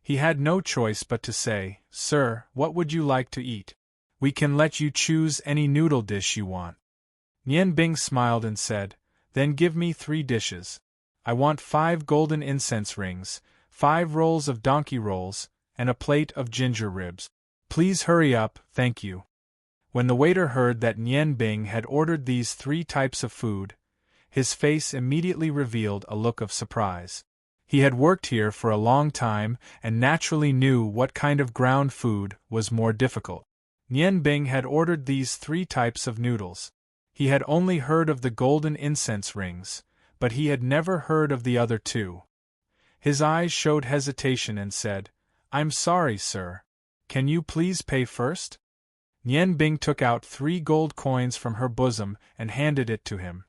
He had no choice but to say, "Sir, what would you like to eat? We can let you choose any noodle dish you want." Nian Bing smiled and said, "Then give me 3 dishes. I want 5 golden incense rings, 5 rolls of donkey rolls, and a plate of ginger ribs. Please hurry up, thank you." When the waiter heard that Nian Bing had ordered these 3 types of food, his face immediately revealed a look of surprise. He had worked here for a long time and naturally knew what kind of ground food was more difficult. Nian Bing had ordered these 3 types of noodles. He had only heard of the golden incense rings, but he had never heard of the other 2. His eyes showed hesitation and said, "I'm sorry, sir. Can you please pay first?" Nian Bing took out 3 gold coins from her bosom and handed it to him.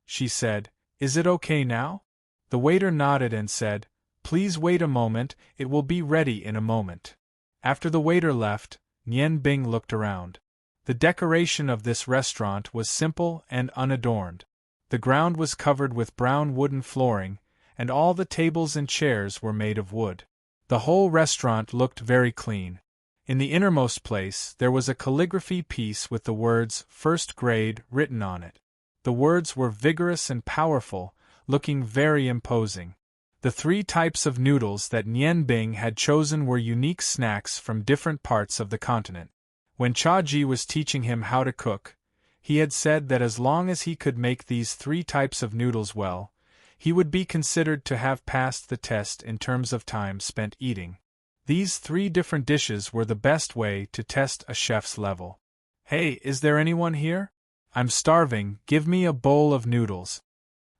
She said, "Is it okay now?" The waiter nodded and said, "Please wait a moment, it will be ready in a moment." After the waiter left, Nian Bing looked around. The decoration of this restaurant was simple and unadorned. The ground was covered with brown wooden flooring, and all the tables and chairs were made of wood. The whole restaurant looked very clean. In the innermost place there was a calligraphy piece with the words "First Grade" written on it. The words were vigorous and powerful, looking very imposing. The 3 types of noodles that Nian Bing had chosen were unique snacks from different parts of the continent. When Cha Ji was teaching him how to cook, he had said that as long as he could make these 3 types of noodles well, he would be considered to have passed the test in terms of time spent eating. These 3 different dishes were the best way to test a chef's level. "Hey, is there anyone here? I'm starving, give me a bowl of noodles."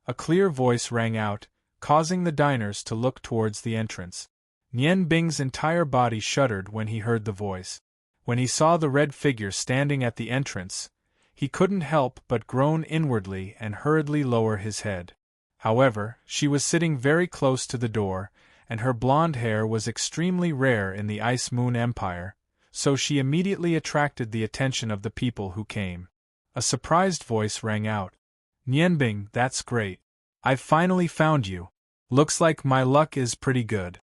A clear voice rang out, causing the diners to look towards the entrance. Nian Bing's entire body shuddered when he heard the voice. When he saw the red figure standing at the entrance, he couldn't help but groan inwardly and hurriedly lower his head. However, she was sitting very close to the door, and her blonde hair was extremely rare in the Ice Moon Empire, so she immediately attracted the attention of the people who came. A surprised voice rang out. Nianbing, that's great. I've finally found you. Looks like my luck is pretty good.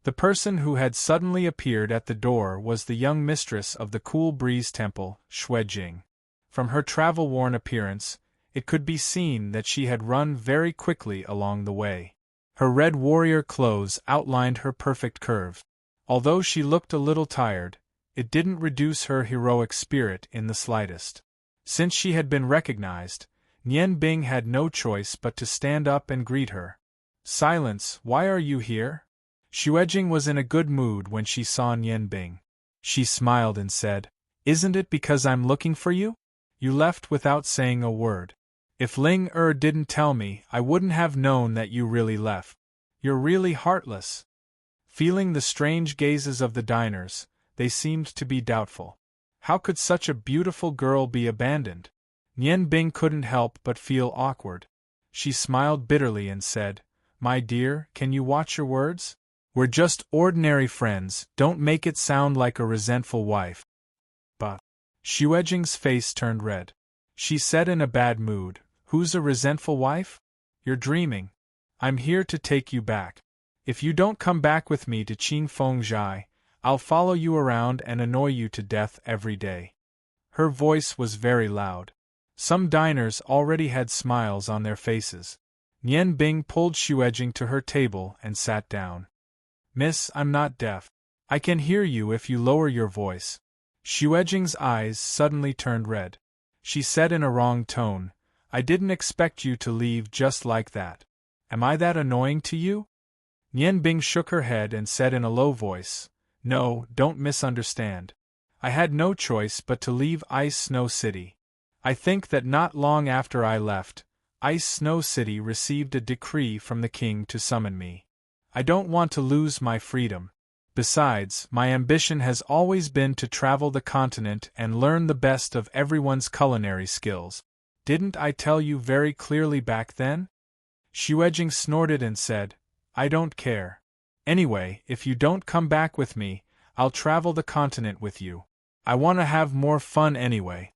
The person who had suddenly appeared at the door was the young mistress of the Cool Breeze Temple, Xuejing. From her travel-worn appearance, it could be seen that she had run very quickly along the way. Her red warrior clothes outlined her perfect curve. Although she looked a little tired, it didn't reduce her heroic spirit in the slightest. Since she had been recognized, Nianbing had no choice but to stand up and greet her. Silence, why are you here? Xuejing was in a good mood when she saw Nianbing. She smiled and said, Isn't it because I'm looking for you? You left without saying a word. If Ling didn't tell me, I wouldn't have known that you really left. You're really heartless. Feeling the strange gazes of the diners, they seemed to be doubtful. How could such a beautiful girl be abandoned? Nianbing couldn't help but feel awkward. She smiled bitterly and said, My dear, can you watch your words? We're just ordinary friends, don't make it sound like a resentful wife. But Xuejing's face turned red. She said in a bad mood, Who's a resentful wife? You're dreaming. I'm here to take you back. If you don't come back with me to Qingfengzhai, I'll follow you around and annoy you to death every day. Her voice was very loud. Some diners already had smiles on their faces. Nianbing pulled Xuejing to her table and sat down. Miss, I'm not deaf. I can hear you if you lower your voice. Xuejing's eyes suddenly turned red. She said in a wrong tone, I didn't expect you to leave just like that. Am I that annoying to you? Nianbing shook her head and said in a low voice, No, don't misunderstand. I had no choice but to leave Ice Snow City. I think that not long after I left, Ice Snow City received a decree from the king to summon me. I don't want to lose my freedom. Besides, my ambition has always been to travel the continent and learn the best of everyone's culinary skills. Didn't I tell you very clearly back then? Xuejing snorted and said, I don't care. Anyway, if you don't come back with me, I'll travel the continent with you. I want to have more fun anyway.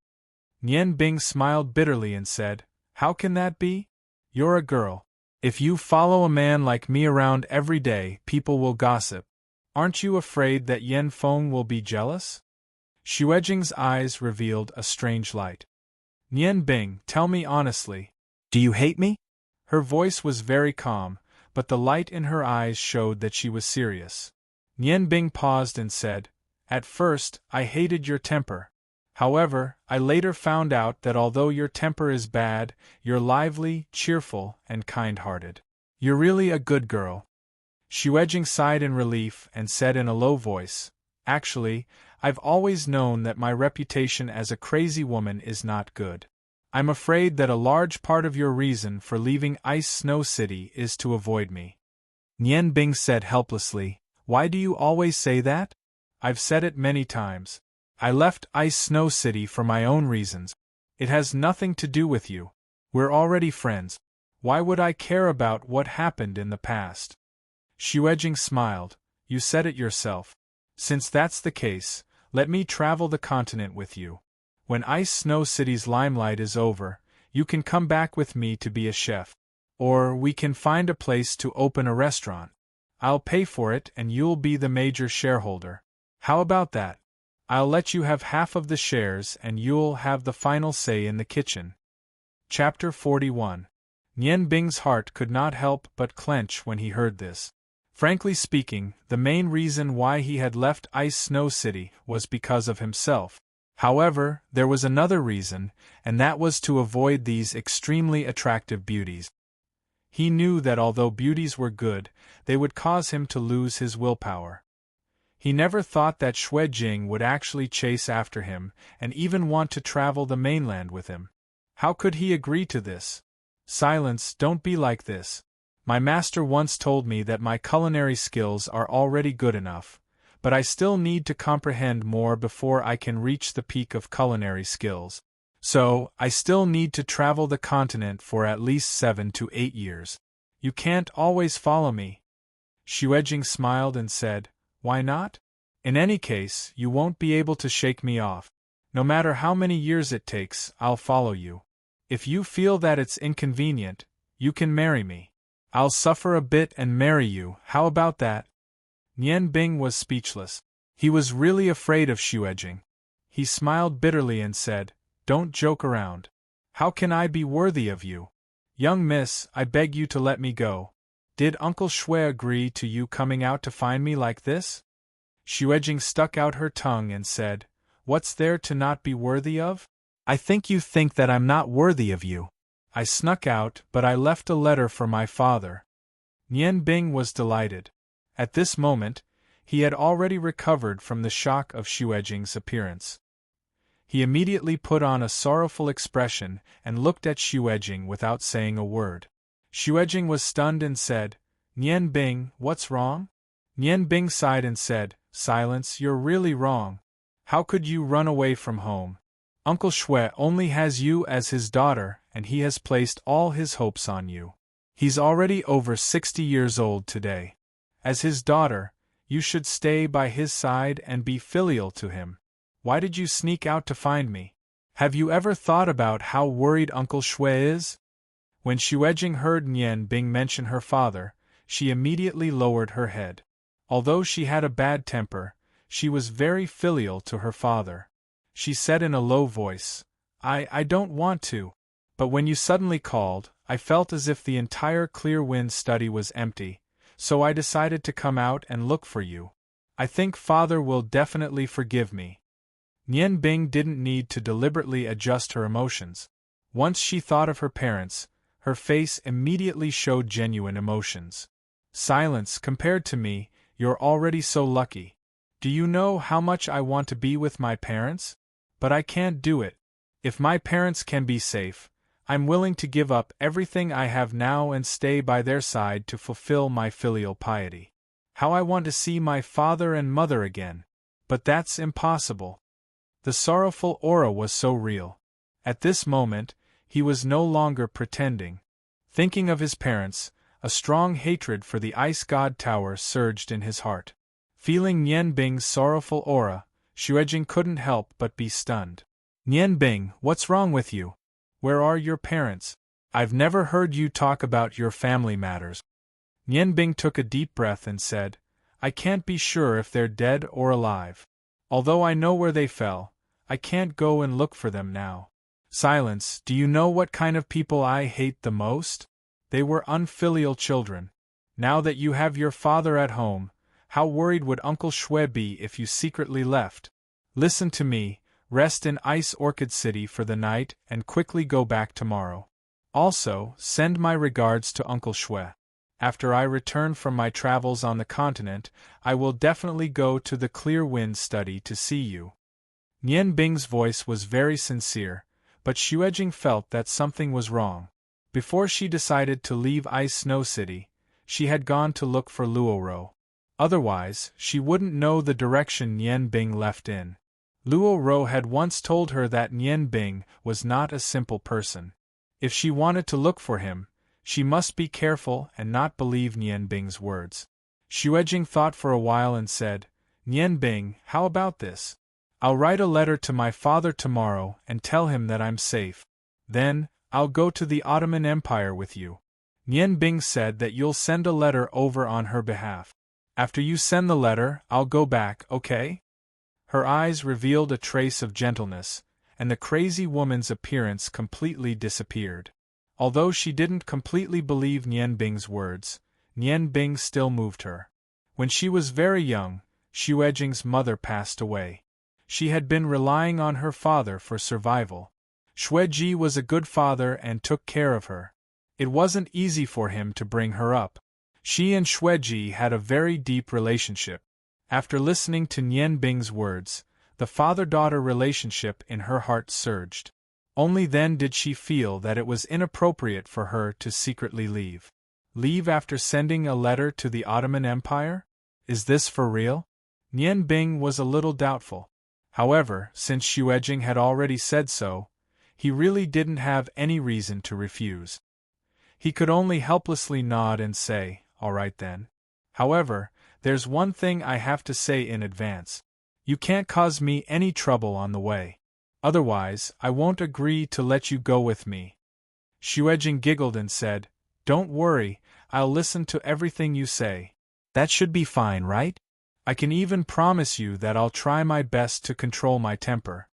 Nianbing smiled bitterly and said, How can that be? You're a girl. If you follow a man like me around every day, people will gossip. Aren't you afraid that Yanfeng will be jealous? Xuejing's eyes revealed a strange light. Nianbing, tell me honestly, do you hate me? Her voice was very calm, but the light in her eyes showed that she was serious. Nianbing paused and said, At first, I hated your temper. However, I later found out that although your temper is bad, you're lively, cheerful, and kind-hearted. You're really a good girl. Xuejing sighed in relief and said in a low voice, Actually, I've always known that my reputation as a crazy woman is not good. I'm afraid that a large part of your reason for leaving Ice Snow City is to avoid me. Nianbing said helplessly, Why do you always say that? I've said it many times. I left Ice Snow City for my own reasons. It has nothing to do with you. We're already friends. Why would I care about what happened in the past? Xuejing smiled. You said it yourself. Since that's the case, let me travel the continent with you. When Ice Snow City's limelight is over, you can come back with me to be a chef. Or we can find a place to open a restaurant. I'll pay for it and you'll be the major shareholder. How about that? I'll let you have half of the shares and you'll have the final say in the kitchen. Chapter 41. Nianbing's heart could not help but clench when he heard this. Frankly speaking, the main reason why he had left Ice Snow City was because of himself. However, there was another reason, and that was to avoid these extremely attractive beauties. He knew that although beauties were good, they would cause him to lose his willpower. He never thought that Xuejing would actually chase after him and even want to travel the mainland with him. How could he agree to this? Silence, don't be like this. My master once told me that my culinary skills are already good enough, but I still need to comprehend more before I can reach the peak of culinary skills. So, I still need to travel the continent for at least 7 to 8 years. You can't always follow me. Xuejing smiled and said, Why not? In any case, you won't be able to shake me off. No matter how many years it takes, I'll follow you. If you feel that it's inconvenient, you can marry me. I'll suffer a bit and marry you, how about that? Nian Bing was speechless. He was really afraid of Xuejing. He smiled bitterly and said, "Don't joke around. How can I be worthy of you? Young miss, I beg you to let me go. Did Uncle Shui agree to you coming out to find me like this?" Xuejing stuck out her tongue and said, "What's there to not be worthy of? I think you think that I'm not worthy of you. I snuck out, but I left a letter for my father." Nian Bing was delighted. At this moment, he had already recovered from the shock of Xuejing's appearance. He immediately put on a sorrowful expression and looked at Xuejing without saying a word. Xuejing was stunned and said, "Nian Bing, what's wrong?" Nian Bing sighed and said, "Silence, you're really wrong. How could you run away from home? Uncle Shui only has you as his daughter, and he has placed all his hopes on you. He's already over 60 years old today. As his daughter, you should stay by his side and be filial to him. Why did you sneak out to find me? Have you ever thought about how worried Uncle Shui is?" When Xuejing heard Nian Bing mention her father, she immediately lowered her head. Although she had a bad temper, she was very filial to her father. She said in a low voice, I don't want to. But when you suddenly called, I felt as if the entire Clear Wind study was empty, so I decided to come out and look for you. I think father will definitely forgive me." Nian Bing didn't need to deliberately adjust her emotions. Once she thought of her parents, her face immediately showed genuine emotions. "Silence, compared to me, you're already so lucky. Do you know how much I want to be with my parents? But I can't do it. If my parents can be safe, I'm willing to give up everything I have now and stay by their side to fulfill my filial piety. How I want to see my father and mother again. But that's impossible." The sorrowful aura was so real. At this moment, he was no longer pretending. Thinking of his parents, a strong hatred for the Ice God Tower surged in his heart. Feeling Nian Bing's sorrowful aura, Xuejing couldn't help but be stunned. "Nian Bing, what's wrong with you? Where are your parents? I've never heard you talk about your family matters." Nian Bing took a deep breath and said, "I can't be sure if they're dead or alive. Although I know where they fell, I can't go and look for them now." "Silence, do you know what kind of people I hate the most? They were unfilial children. Now that you have your father at home, how worried would Uncle Shui be if you secretly left? Listen to me, rest in Ice Orchid City for the night and quickly go back tomorrow. Also, send my regards to Uncle Shui. After I return from my travels on the continent, I will definitely go to the Clear Wind study to see you." Nian Bing's voice was very sincere, but Xuejing felt that something was wrong. Before she decided to leave Ice Snow City, she had gone to look for Luoro. Otherwise, she wouldn't know the direction Nian Bing left in. Luoro had once told her that Nian Bing was not a simple person. If she wanted to look for him, she must be careful and not believe Nian Bing's words. Xuejing thought for a while and said, "Nian Bing, how about this? I'll write a letter to my father tomorrow and tell him that I'm safe. Then, I'll go to the Ottoman Empire with you. Nian Bing said that you'll send a letter over on her behalf. After you send the letter, I'll go back, okay?" Her eyes revealed a trace of gentleness, and the crazy woman's appearance completely disappeared. Although she didn't completely believe Nian Bing's words, Nian Bing still moved her. When she was very young, Xuejing's mother passed away. She had been relying on her father for survival. Xueji was a good father and took care of her. It wasn't easy for him to bring her up. She and Xueji had a very deep relationship. After listening to Nian Bing's words, the father-daughter relationship in her heart surged. Only then did she feel that it was inappropriate for her to secretly leave. Leave after sending a letter to the Ottoman Empire? Is this for real? Nian Bing was a little doubtful. However, since Xuejing had already said so, he really didn't have any reason to refuse. He could only helplessly nod and say, "All right then." However, There's one thing I have to say in advance. You can't cause me any trouble on the way. Otherwise, I won't agree to let you go with me. Xuejing giggled and said, Don't worry, I'll listen to everything you say. That should be fine, right? I can even promise you that I'll try my best to control my temper.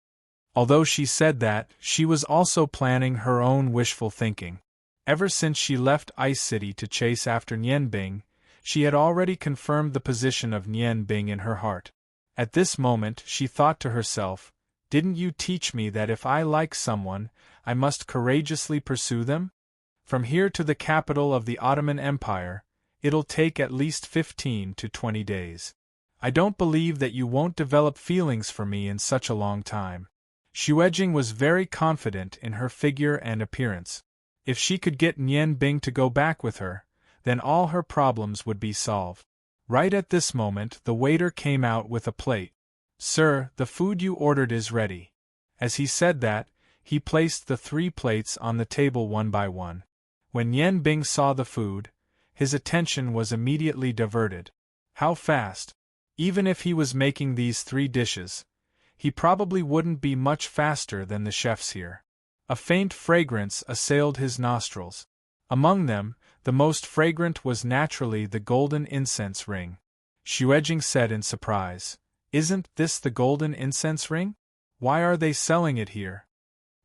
Although she said that, she was also planning her own wishful thinking. Ever since she left Ice City to chase after Nianbing, she had already confirmed the position of Nianbing in her heart. At this moment, she thought to herself, Didn't you teach me that if I like someone, I must courageously pursue them? From here to the capital of the Ottoman Empire, it'll take at least 15 to 20 days. I don't believe that you won't develop feelings for me in such a long time. Xuejing was very confident in her figure and appearance. If she could get Nianbing to go back with her, then all her problems would be solved. Right at this moment, the waiter came out with a plate. Sir, the food you ordered is ready. As he said that, he placed the 3 plates on the table one by one. When Nianbing saw the food, his attention was immediately diverted. How fast! Even if he was making these 3 dishes, he probably wouldn't be much faster than the chefs here. A faint fragrance assailed his nostrils. Among them, the most fragrant was naturally the golden incense ring. Xuejing said in surprise, Isn't this the golden incense ring? Why are they selling it here?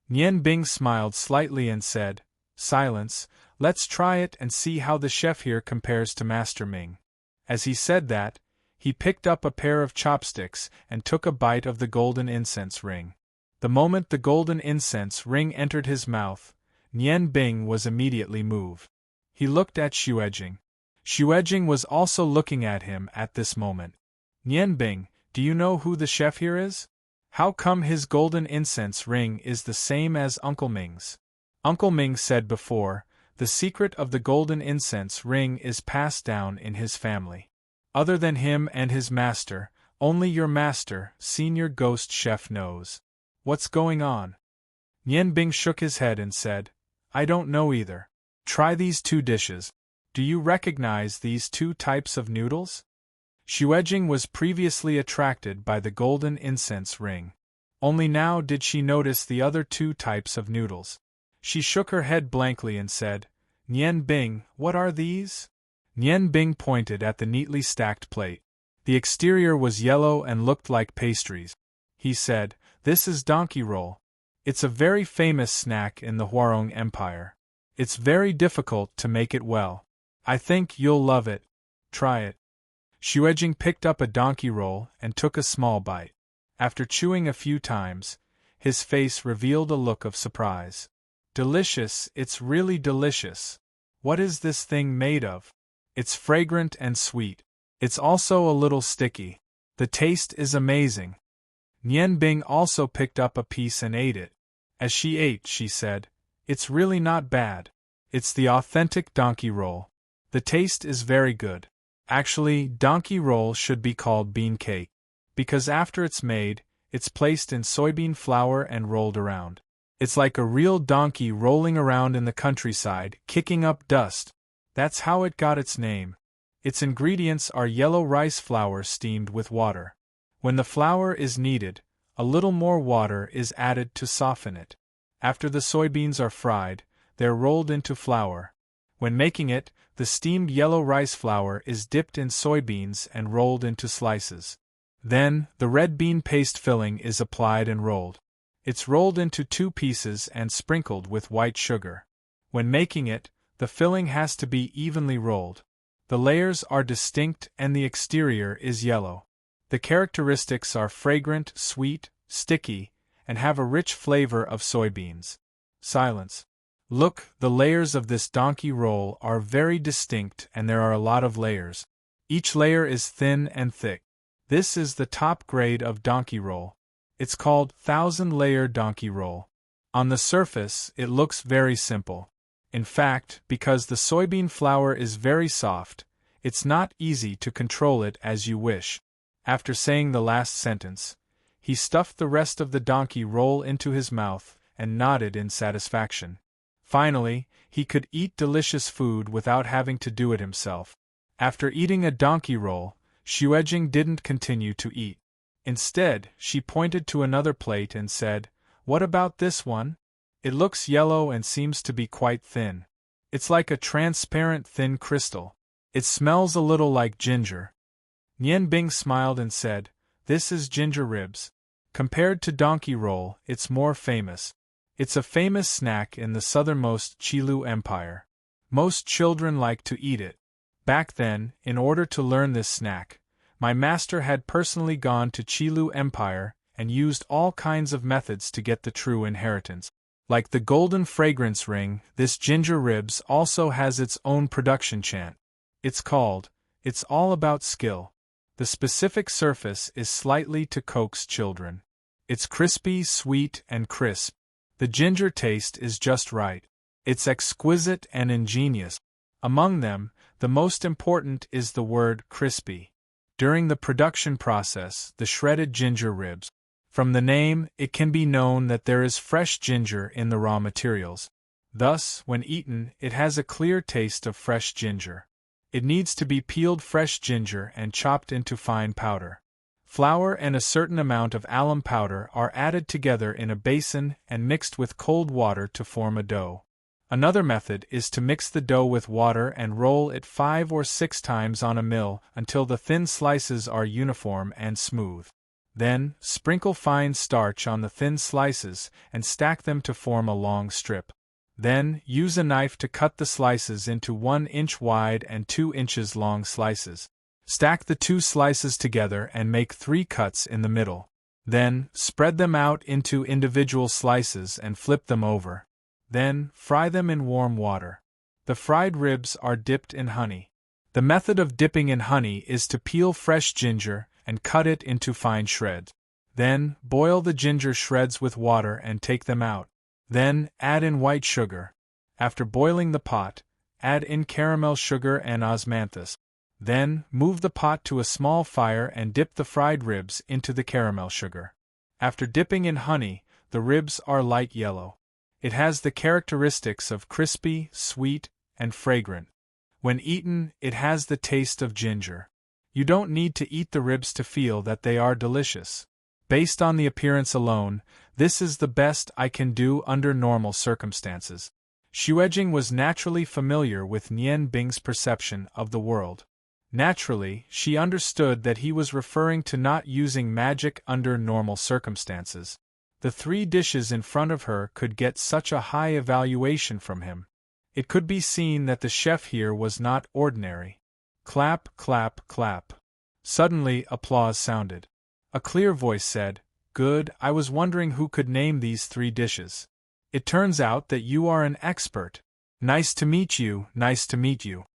Nianbing smiled slightly and said, Silence, let's try it and see how the chef here compares to Master Ming. As he said that, he picked up a pair of chopsticks and took a bite of the golden incense ring. The moment the golden incense ring entered his mouth, Nianbing was immediately moved. He looked at Xuejing. Xuejing was also looking at him at this moment. Nianbing, do you know who the chef here is? How come his golden incense ring is the same as Uncle Ming's? Uncle Ming said before, the secret of the golden incense ring is passed down in his family. Other than him and his master, only your master, senior ghost chef, knows. What's going on? Nianbing shook his head and said, I don't know either. Try these 2 dishes. Do you recognize these 2 types of noodles? Xuejing was previously attracted by the golden incense ring. Only now did she notice the other 2 types of noodles. She shook her head blankly and said, Nianbing, what are these? Nianbing pointed at the neatly stacked plate. The exterior was yellow and looked like pastries. He said, This is donkey roll. It's a very famous snack in the Huarong Empire. It's very difficult to make it well. I think you'll love it. Try it. Xuejing picked up a donkey roll and took a small bite. After chewing a few times, his face revealed a look of surprise. Delicious, it's really delicious. What is this thing made of? It's fragrant and sweet. It's also a little sticky. The taste is amazing. Nianbing also picked up a piece and ate it. As she ate, she said, It's really not bad. It's the authentic donkey roll. The taste is very good. Actually, donkey roll should be called bean cake. Because after it's made, it's placed in soybean flour and rolled around. It's like a real donkey rolling around in the countryside, kicking up dust. That's how it got its name. Its ingredients are yellow rice flour steamed with water. When the flour is kneaded, a little more water is added to soften it. After the soybeans are fried, they're rolled into flour. When making it, the steamed yellow rice flour is dipped in soybeans and rolled into slices. Then, the red bean paste filling is applied and rolled. It's rolled into 2 pieces and sprinkled with white sugar. When making it, the filling has to be evenly rolled. The layers are distinct and the exterior is yellow. The characteristics are fragrant, sweet, sticky, and have a rich flavor of soybeans. Silence. Look, the layers of this donkey roll are very distinct and there are a lot of layers. Each layer is thin and thick. This is the top grade of donkey roll. It's called 1,000-layer donkey roll. On the surface, it looks very simple. In fact, because the soybean flour is very soft, it's not easy to control it as you wish. After saying the last sentence, he stuffed the rest of the donkey roll into his mouth and nodded in satisfaction. Finally, he could eat delicious food without having to do it himself. After eating a donkey roll, Xuejing didn't continue to eat. Instead, she pointed to another plate and said, "What about this one? It looks yellow and seems to be quite thin. It's like a transparent thin crystal. It smells a little like ginger." Nian Bing smiled and said, "This is ginger ribs. Compared to donkey roll, it's more famous. It's a famous snack in the southernmost Qilu Empire. Most children like to eat it. Back then, in order to learn this snack, my master had personally gone to Qilu Empire and used all kinds of methods to get the true inheritance. Like the golden fragrance ring, this ginger ribs also has its own production chant. It's called, 'It's all about skill.' The specific surface is slightly to coax children. It's crispy, sweet, and crisp. The ginger taste is just right. It's exquisite and ingenious. Among them, the most important is the word crispy. During the production process, the shredded ginger ribs. From the name, it can be known that there is fresh ginger in the raw materials. Thus, when eaten, it has a clear taste of fresh ginger. It needs to be peeled fresh ginger and chopped into fine powder. Flour and a certain amount of alum powder are added together in a basin and mixed with cold water to form a dough. Another method is to mix the dough with water and roll it 5 or 6 times on a mill until the thin slices are uniform and smooth. Then, sprinkle fine starch on the thin slices and stack them to form a long strip. Then, use a knife to cut the slices into 1 inch wide and 2 inches long slices. Stack the 2 slices together and make 3 cuts in the middle. Then, spread them out into individual slices and flip them over. Then, fry them in warm water. The fried ribs are dipped in honey. The method of dipping in honey is to peel fresh ginger and cut it into fine shreds. Then, boil the ginger shreds with water and take them out. Then, add in white sugar. After boiling the pot, add in caramel sugar and osmanthus. Then, move the pot to a small fire and dip the fried ribs into the caramel sugar. After dipping in honey, the ribs are light yellow. It has the characteristics of crispy, sweet, and fragrant. When eaten, it has the taste of ginger. You don't need to eat the ribs to feel that they are delicious. Based on the appearance alone, this is the best I can do under normal circumstances. Xuejing was naturally familiar with Nian Bing's perception of the world. Naturally, she understood that he was referring to not using magic under normal circumstances. The 3 dishes in front of her could get such a high evaluation from him. It could be seen that the chef here was not ordinary. Clap, clap, clap. Suddenly, applause sounded. A clear voice said, "Good, I was wondering who could name these 3 dishes. It turns out that you are an expert. Nice to meet you, nice to meet you."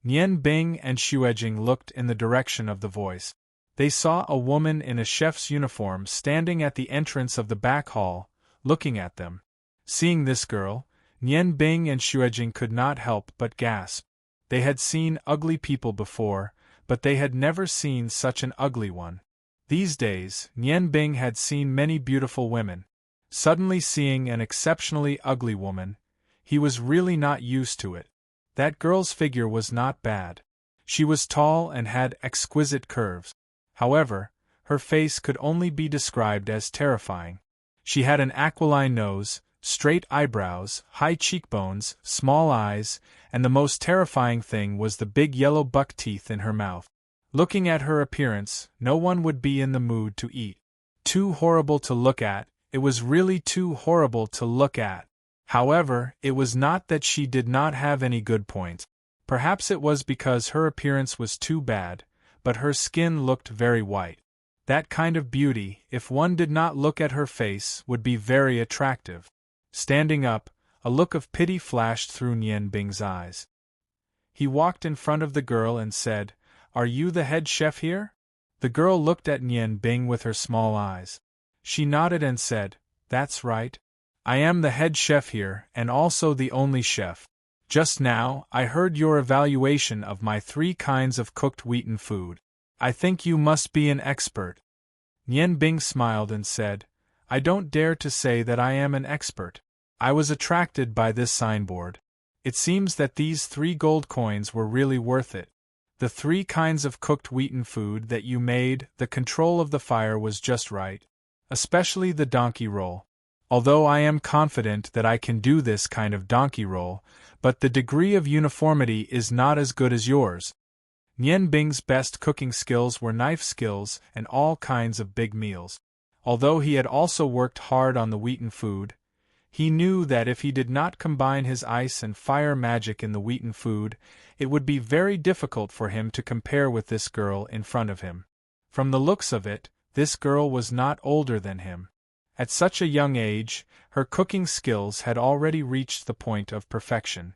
Nian Bing and Xuejing looked in the direction of the voice. They saw a woman in a chef's uniform standing at the entrance of the back hall, looking at them. Seeing this girl, Nian Bing and Xuejing could not help but gasp. They had seen ugly people before, but they had never seen such an ugly one. These days, Nian Bing had seen many beautiful women. Suddenly seeing an exceptionally ugly woman, he was really not used to it. That girl's figure was not bad. She was tall and had exquisite curves. However, her face could only be described as terrifying. She had an aquiline nose, straight eyebrows, high cheekbones, small eyes, and the most terrifying thing was the big yellow buck teeth in her mouth. Looking at her appearance, no one would be in the mood to eat. Too horrible to look at, it was really too horrible to look at. However, it was not that she did not have any good points. Perhaps it was because her appearance was too bad, but her skin looked very white. That kind of beauty, if one did not look at her face, would be very attractive. Standing up, a look of pity flashed through Nian Bing's eyes. He walked in front of the girl and said, "Are you the head chef here?" The girl looked at Nian Bing with her small eyes. She nodded and said, "That's right. I am the head chef here, and also the only chef. Just now, I heard your evaluation of my 3 kinds of cooked wheaten food. I think you must be an expert." Nian Bing smiled and said, "I don't dare to say that I am an expert. I was attracted by this signboard. It seems that these 3 gold coins were really worth it. The 3 kinds of cooked wheaten food that you made, the control of the fire was just right. Especially the donkey roll. Although I am confident that I can do this kind of donkey roll, but the degree of uniformity is not as good as yours. Nian Bing's best cooking skills were knife skills and all kinds of big meals. Although he had also worked hard on the wheaten food, he knew that if he did not combine his ice and fire magic in the wheaten food, it would be very difficult for him to compare with this girl in front of him. From the looks of it, this girl was not older than him. At such a young age, her cooking skills had already reached the point of perfection.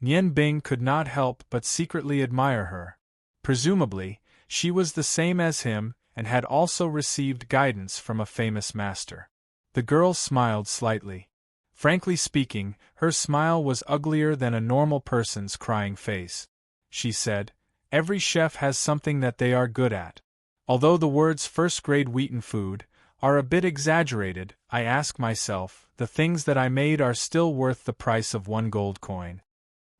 Nian Bing could not help but secretly admire her. Presumably, she was the same as him and had also received guidance from a famous master. The girl smiled slightly. Frankly speaking, her smile was uglier than a normal person's crying face. She said, "Every chef has something that they are good at. Although the words first-grade wheaten food are a bit exaggerated, I ask myself, the things that I made are still worth the price of 1 gold coin."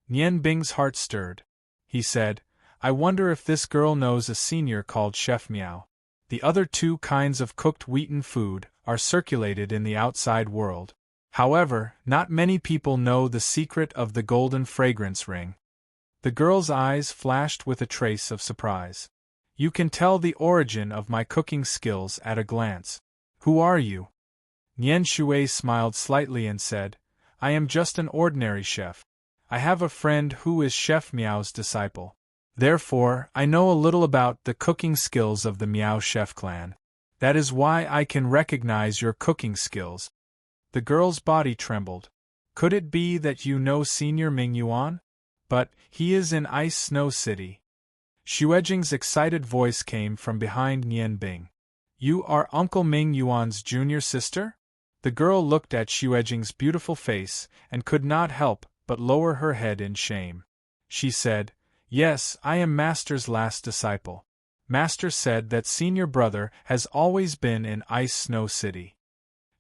Nian Bing's heart stirred. He said, "I wonder if this girl knows a senior called Chef Miao. The other 2 kinds of cooked wheaten food are circulated in the outside world. However, not many people know the secret of the golden fragrance ring." The girl's eyes flashed with a trace of surprise. "You can tell the origin of my cooking skills at a glance. Who are you?" Nian Shui smiled slightly and said, "I am just an ordinary chef. I have a friend who is Chef Miao's disciple. Therefore, I know a little about the cooking skills of the Miao chef clan. That is why I can recognize your cooking skills." The girl's body trembled. "Could it be that you know Senior Ming Yuan? But he is in Ice Snow City." Xuejing's excited voice came from behind Nian Bing. "You are Uncle Ming Yuan's junior sister?" The girl looked at Xuejing's beautiful face and could not help but lower her head in shame. She said, "Yes, I am Master's last disciple. Master said that senior brother has always been in Ice Snow City."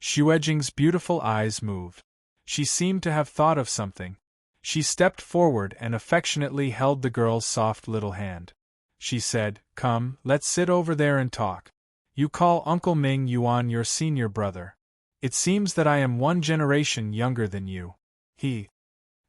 Xuejing's beautiful eyes moved. She seemed to have thought of something. She stepped forward and affectionately held the girl's soft little hand. She said, "Come, let's sit over there and talk. You call Uncle Ming Yuan your senior brother. It seems that I am 1 generation younger than you."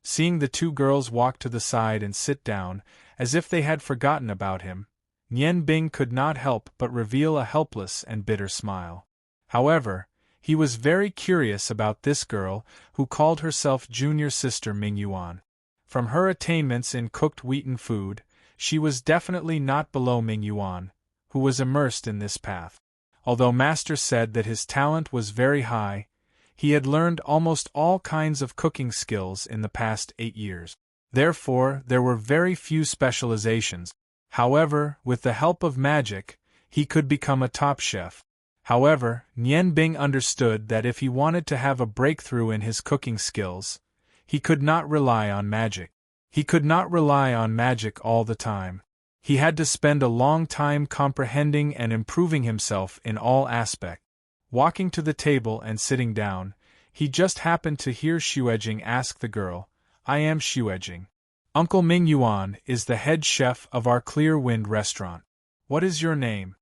Seeing the 2 girls walk to the side and sit down, as if they had forgotten about him, Nian Bing could not help but reveal a helpless and bitter smile. However, he was very curious about this girl who called herself junior sister Ming Yuan. From her attainments in cooked wheaten food, she was definitely not below Ming Yuan, who was immersed in this path. Although Master said that his talent was very high, he had learned almost all kinds of cooking skills in the past 8 years. Therefore, there were very few specializations. However, with the help of magic, he could become a top chef. However, Nian Bing understood that if he wanted to have a breakthrough in his cooking skills, he could not rely on magic. He could not rely on magic all the time. He had to spend a long time comprehending and improving himself in all aspects. Walking to the table and sitting down, he just happened to hear Xuejing ask the girl, "I am Xuejing. Uncle Ming Yuan is the head chef of our Clear Wind restaurant. What is your name?"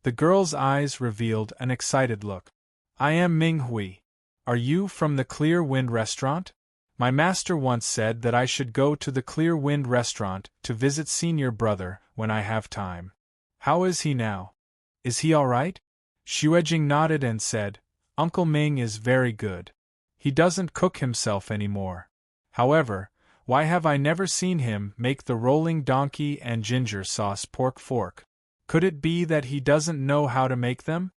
The girl's eyes revealed an excited look. "I am Ming Hui. Are you from the Clear Wind restaurant? My master once said that I should go to the Clear Wind restaurant to visit senior brother when I have time. How is he now? Is he all right?" Xuejing nodded and said, "Uncle Ming is very good. He doesn't cook himself anymore. However, why have I never seen him make the rolling donkey and ginger sauce pork fork? Could it be that he doesn't know how to make them?"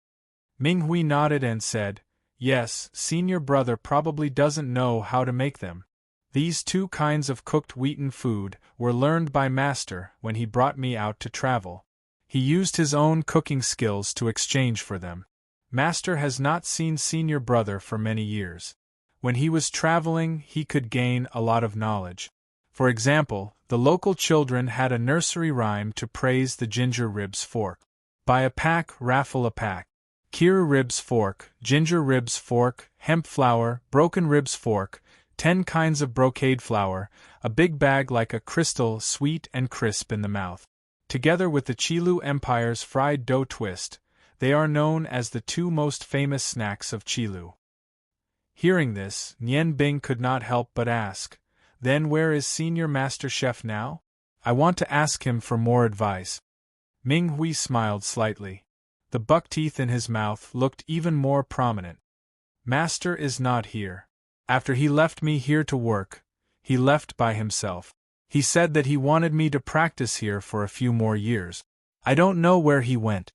Ming Hui nodded and said, "Yes, senior brother probably doesn't know how to make them. These 2 kinds of cooked wheaten food were learned by Master when he brought me out to travel. He used his own cooking skills to exchange for them. Master has not seen senior brother for many years. When he was traveling, he could gain a lot of knowledge. For example, the local children had a nursery rhyme to praise the ginger ribs fork. Buy a pack, raffle a pack. Kira ribs fork, ginger ribs fork, hemp flour, broken ribs fork, 10 kinds of brocade flour, a big bag like a crystal, sweet and crisp in the mouth. Together with the Qilu Empire's fried dough twist, they are known as the two most famous snacks of Qilu. Hearing this, Nian Bing could not help but ask, "Then where is Senior Master Chef now? I want to ask him for more advice." Ming Hui smiled slightly. The buck teeth in his mouth looked even more prominent. "Master is not here. After he left me here to work, he left by himself. He said that he wanted me to practice here for a few more years. I don't know where he went."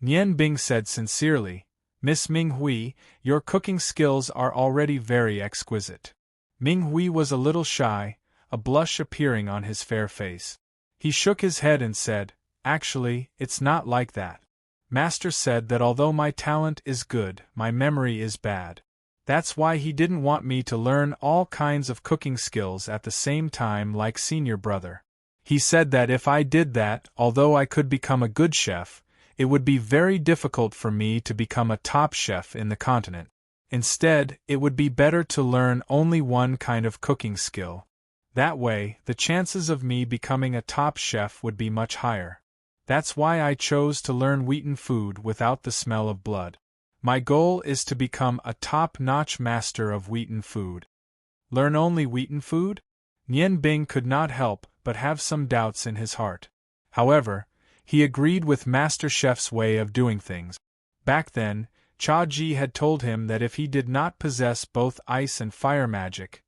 Nian Bing said sincerely, "Miss Ming Hui, your cooking skills are already very exquisite." Ming Hui was a little shy, a blush appearing on his fair face. He shook his head and said, "Actually, it's not like that. Master said that although my talent is good, my memory is bad. That's why he didn't want me to learn all kinds of cooking skills at the same time like senior brother. He said that if I did that, although I could become a good chef, it would be very difficult for me to become a top chef in the continent. Instead, it would be better to learn only one kind of cooking skill. That way, the chances of me becoming a top chef would be much higher. That's why I chose to learn wheaten food without the smell of blood. My goal is to become a top-notch master of wheaten food." Learn only wheaten food? Nian Bing could not help but have some doubts in his heart. However, he agreed with Master Chef's way of doing things. Back then, Cha Ji had told him that if he did not possess both ice and fire magic,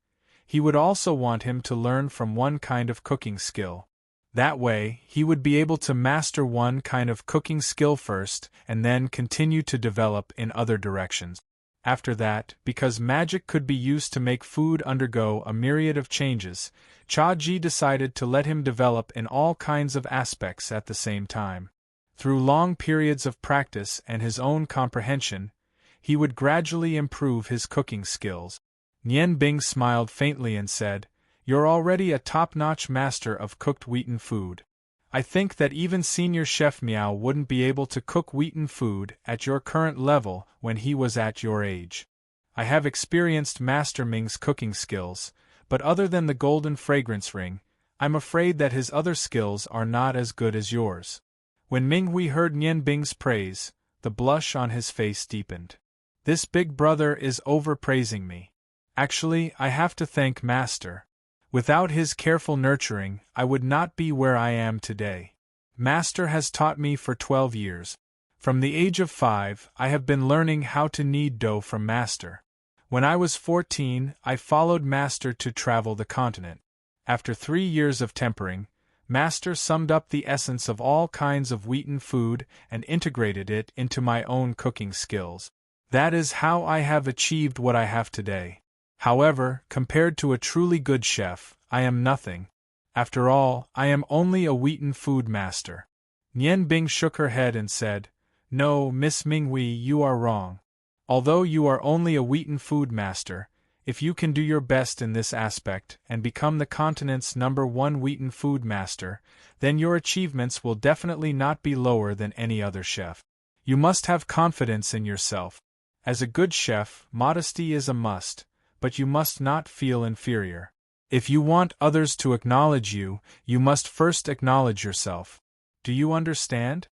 he would also want him to learn from one kind of cooking skill. That way, he would be able to master one kind of cooking skill first and then continue to develop in other directions. After that, because magic could be used to make food undergo a myriad of changes, Cha Ji decided to let him develop in all kinds of aspects at the same time. Through long periods of practice and his own comprehension, he would gradually improve his cooking skills. Nian Bing smiled faintly and said, "You're already a top-notch master of cooked wheaten food. I think that even Senior Chef Miao wouldn't be able to cook wheaten food at your current level when he was at your age. I have experienced Master Ming's cooking skills, but other than the golden fragrance ring, I'm afraid that his other skills are not as good as yours." When Ming Hui heard Nian Bing's praise, the blush on his face deepened. "This big brother is overpraising me. Actually, I have to thank Master. Without his careful nurturing, I would not be where I am today. Master has taught me for 12 years. From the age of 5, I have been learning how to knead dough from Master. When I was 14, I followed Master to travel the continent. After 3 years of tempering, Master summed up the essence of all kinds of wheaten food and integrated it into my own cooking skills. That is how I have achieved what I have today. However, compared to a truly good chef, I am nothing. After all, I am only a wheaten food master." Nian Bing shook her head and said, "No, Miss Ming Hui, you are wrong. Although you are only a wheaten food master, if you can do your best in this aspect and become the continent's #1 wheaten food master, then your achievements will definitely not be lower than any other chef. You must have confidence in yourself. As a good chef, modesty is a must, but you must not feel inferior. If you want others to acknowledge you, you must first acknowledge yourself. Do you understand?"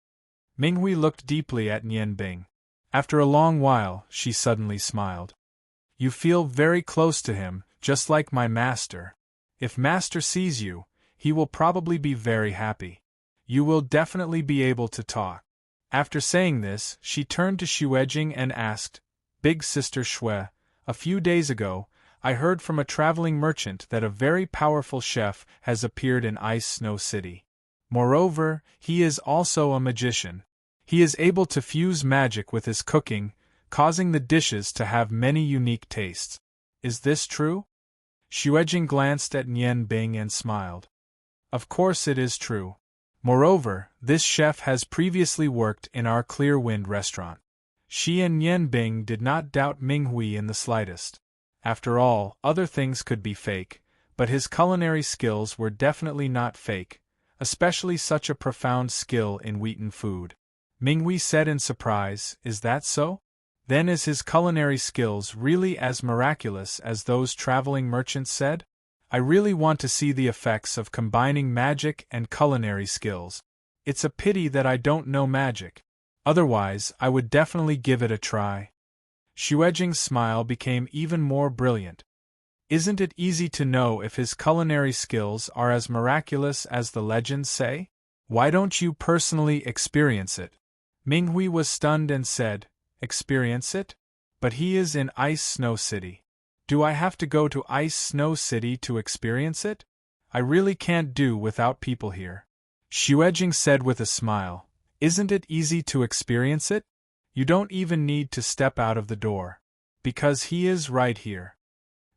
Ming Hui looked deeply at Nian Bing. After a long while, she suddenly smiled. "You feel very close to him, just like my master. If Master sees you, he will probably be very happy. You will definitely be able to talk." After saying this, she turned to Xuejing and asked, "Big Sister Shui, a few days ago, I heard from a traveling merchant that a very powerful chef has appeared in Ice Snow City. Moreover, he is also a magician. He is able to fuse magic with his cooking, causing the dishes to have many unique tastes. Is this true?" Xuejing glanced at Nian Bing and smiled. "Of course it is true. Moreover, this chef has previously worked in our Clear Wind restaurant." She and Nian Bing did not doubt Ming Hui in the slightest. After all, other things could be fake, but his culinary skills were definitely not fake, especially such a profound skill in wheaten food. Ming Hui said in surprise, "Is that so?" Then is his culinary skills really as miraculous as those traveling merchants said? I really want to see the effects of combining magic and culinary skills. It's a pity that I don't know magic. Otherwise, I would definitely give it a try. Xuejing's smile became even more brilliant. Isn't it easy to know if his culinary skills are as miraculous as the legends say? Why don't you personally experience it? Minghui was stunned and said, Experience it? But he is in Ice Snow City. Do I have to go to Ice Snow City to experience it? I really can't do without people here. Xuejing said with a smile, Isn't it easy to experience it? You don't even need to step out of the door. Because he is right here.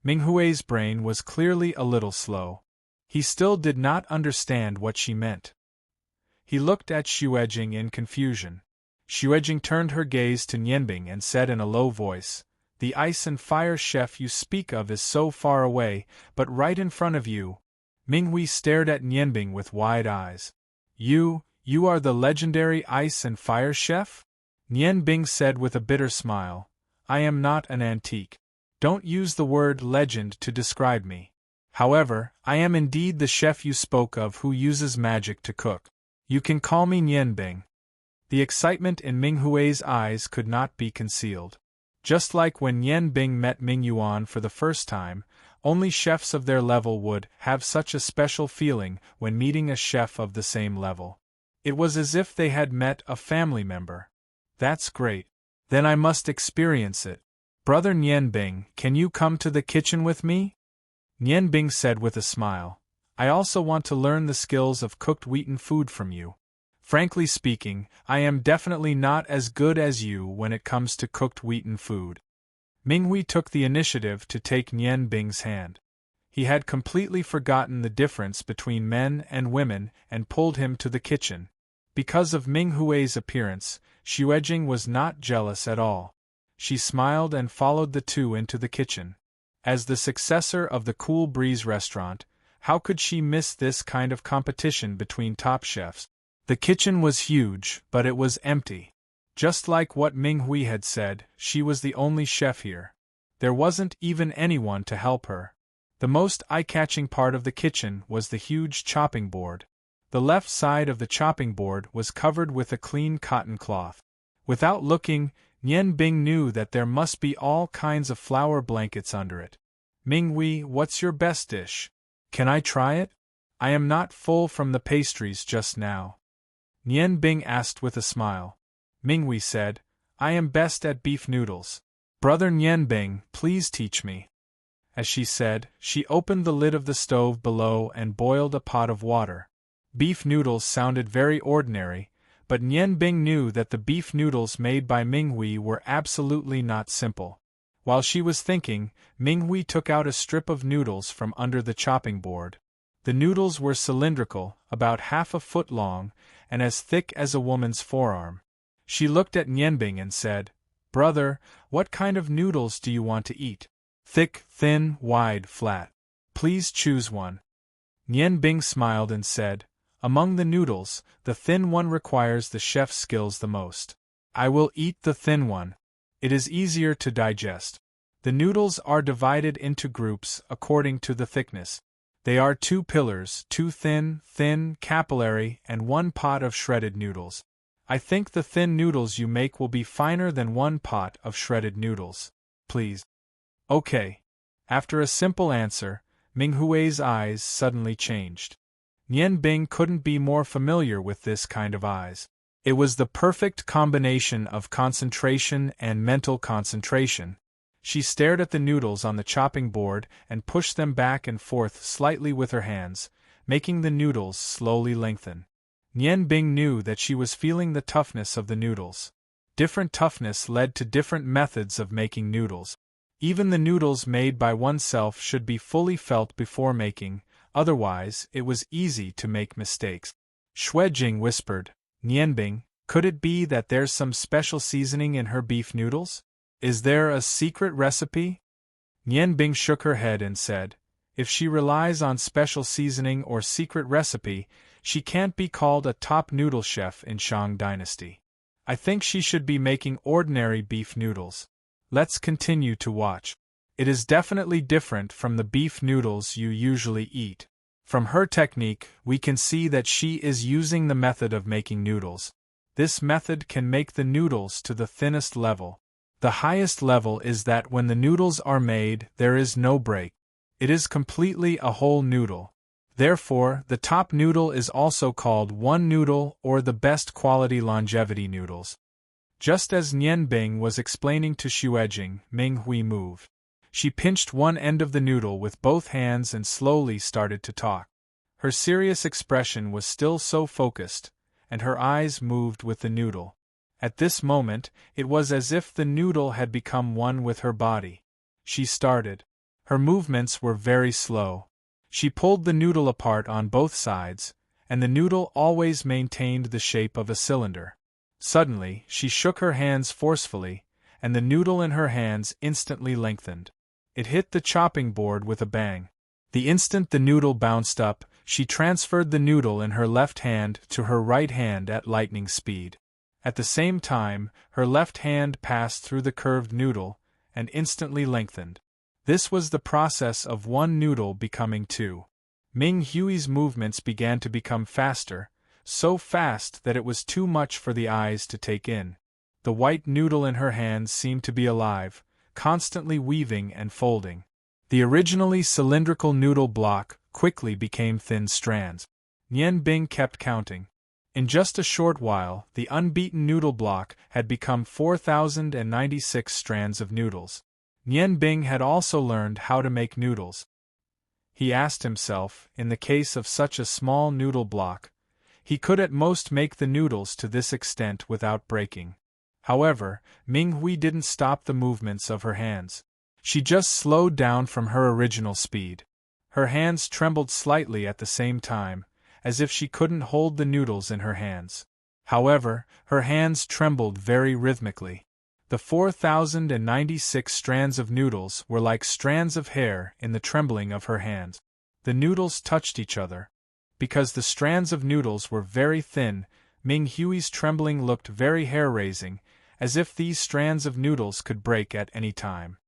Minghui's brain was clearly a little slow. He still did not understand what she meant. He looked at Xuejing in confusion. Xuejing turned her gaze to Nianbing and said in a low voice, The ice and fire chef you speak of is so far away, but right in front of you. Minghui stared at Nianbing with wide eyes. You are the legendary ice and fire chef? Nianbing said with a bitter smile, I am not an antique. Don't use the word legend to describe me. However, I am indeed the chef you spoke of who uses magic to cook. You can call me Nianbing. The excitement in Minghui's eyes could not be concealed. Just like when Nianbing met Mingyuan for the first time, only chefs of their level would have such a special feeling when meeting a chef of the same level. It was as if they had met a family member. That's great. Then I must experience it. Brother Nianbing, can you come to the kitchen with me? Nianbing said with a smile. I also want to learn the skills of cooked wheaten food from you. Frankly speaking, I am definitely not as good as you when it comes to cooked wheaten food. Minghui took the initiative to take Nianbing's hand. He had completely forgotten the difference between men and women and pulled him to the kitchen. Because of Minghui's appearance, Xuejing was not jealous at all. She smiled and followed the two into the kitchen. As the successor of the Cool Breeze restaurant, how could she miss this kind of competition between top chefs? The kitchen was huge, but it was empty. Just like what Minghui had said, she was the only chef here. There wasn't even anyone to help her. The most eye-catching part of the kitchen was the huge chopping board. The left side of the chopping board was covered with a clean cotton cloth. Without looking, Nianbing knew that there must be all kinds of flower blankets under it. Minghui, what's your best dish? Can I try it? I am not full from the pastries just now. Nianbing asked with a smile. Minghui said, I am best at beef noodles. Brother Nianbing, please teach me. As she said, she opened the lid of the stove below and boiled a pot of water. Beef noodles sounded very ordinary, but Nianbing knew that the beef noodles made by Minghui were absolutely not simple. While she was thinking, Minghui took out a strip of noodles from under the chopping board. The noodles were cylindrical, about half a foot long, and as thick as a woman's forearm. She looked at Nianbing and said, Brother, what kind of noodles do you want to eat? Thick, thin, wide, flat. Please choose one. Nianbing smiled and said, Among the noodles, the thin one requires the chef's skills the most. I will eat the thin one. It is easier to digest. The noodles are divided into groups according to the thickness. They are 2 pillars, 2 thin, capillary, and 1 pot of shredded noodles. I think the thin noodles you make will be finer than 1 pot of shredded noodles. Please. Okay. After a simple answer, Minghui's eyes suddenly changed. Nianbing couldn't be more familiar with this kind of eyes. It was the perfect combination of concentration and mental concentration. She stared at the noodles on the chopping board and pushed them back and forth slightly with her hands, making the noodles slowly lengthen. Nianbing knew that she was feeling the toughness of the noodles. Different toughness led to different methods of making noodles. Even the noodles made by oneself should be fully felt before making, otherwise it was easy to make mistakes. Xuejing whispered, Nianbing, could it be that there's some special seasoning in her beef noodles? Is there a secret recipe? Nianbing shook her head and said, If she relies on special seasoning or secret recipe, she can't be called a top noodle chef in Shang Dynasty. I think she should be making ordinary beef noodles. Let's continue to watch. It is definitely different from the beef noodles you usually eat. From her technique, we can see that she is using the method of making noodles. This method can make the noodles to the thinnest level. The highest level is that when the noodles are made, there is no break. It is completely a whole noodle. Therefore, the top noodle is also called one noodle or the best quality longevity noodles. Just as Nian Bing was explaining to Xuejing, Ming Hui moved. She pinched one end of the noodle with both hands and slowly started to talk. Her serious expression was still so focused, and her eyes moved with the noodle. At this moment, it was as if the noodle had become one with her body. She started. Her movements were very slow. She pulled the noodle apart on both sides, and the noodle always maintained the shape of a cylinder. Suddenly, she shook her hands forcefully, and the noodle in her hands instantly lengthened. It hit the chopping board with a bang. The instant the noodle bounced up, she transferred the noodle in her left hand to her right hand at lightning speed. At the same time, her left hand passed through the curved noodle, and instantly lengthened. This was the process of one noodle becoming two. Ming Hui's movements began to become faster, so fast that it was too much for the eyes to take in. The white noodle in her hands seemed to be alive, constantly weaving and folding. The originally cylindrical noodle block quickly became thin strands. Nian Bing kept counting. In just a short while, the unbeaten noodle block had become 4,096 strands of noodles. Nian Bing had also learned how to make noodles. He asked himself, in the case of such a small noodle block, he could at most make the noodles to this extent without breaking. However, Ming Hui didn't stop the movements of her hands. She just slowed down from her original speed. Her hands trembled slightly at the same time, as if she couldn't hold the noodles in her hands. However, her hands trembled very rhythmically. The 4,096 strands of noodles were like strands of hair in the trembling of her hands. The noodles touched each other. Because the strands of noodles were very thin, Ming Hui's trembling looked very hair-raising, as if these strands of noodles could break at any time.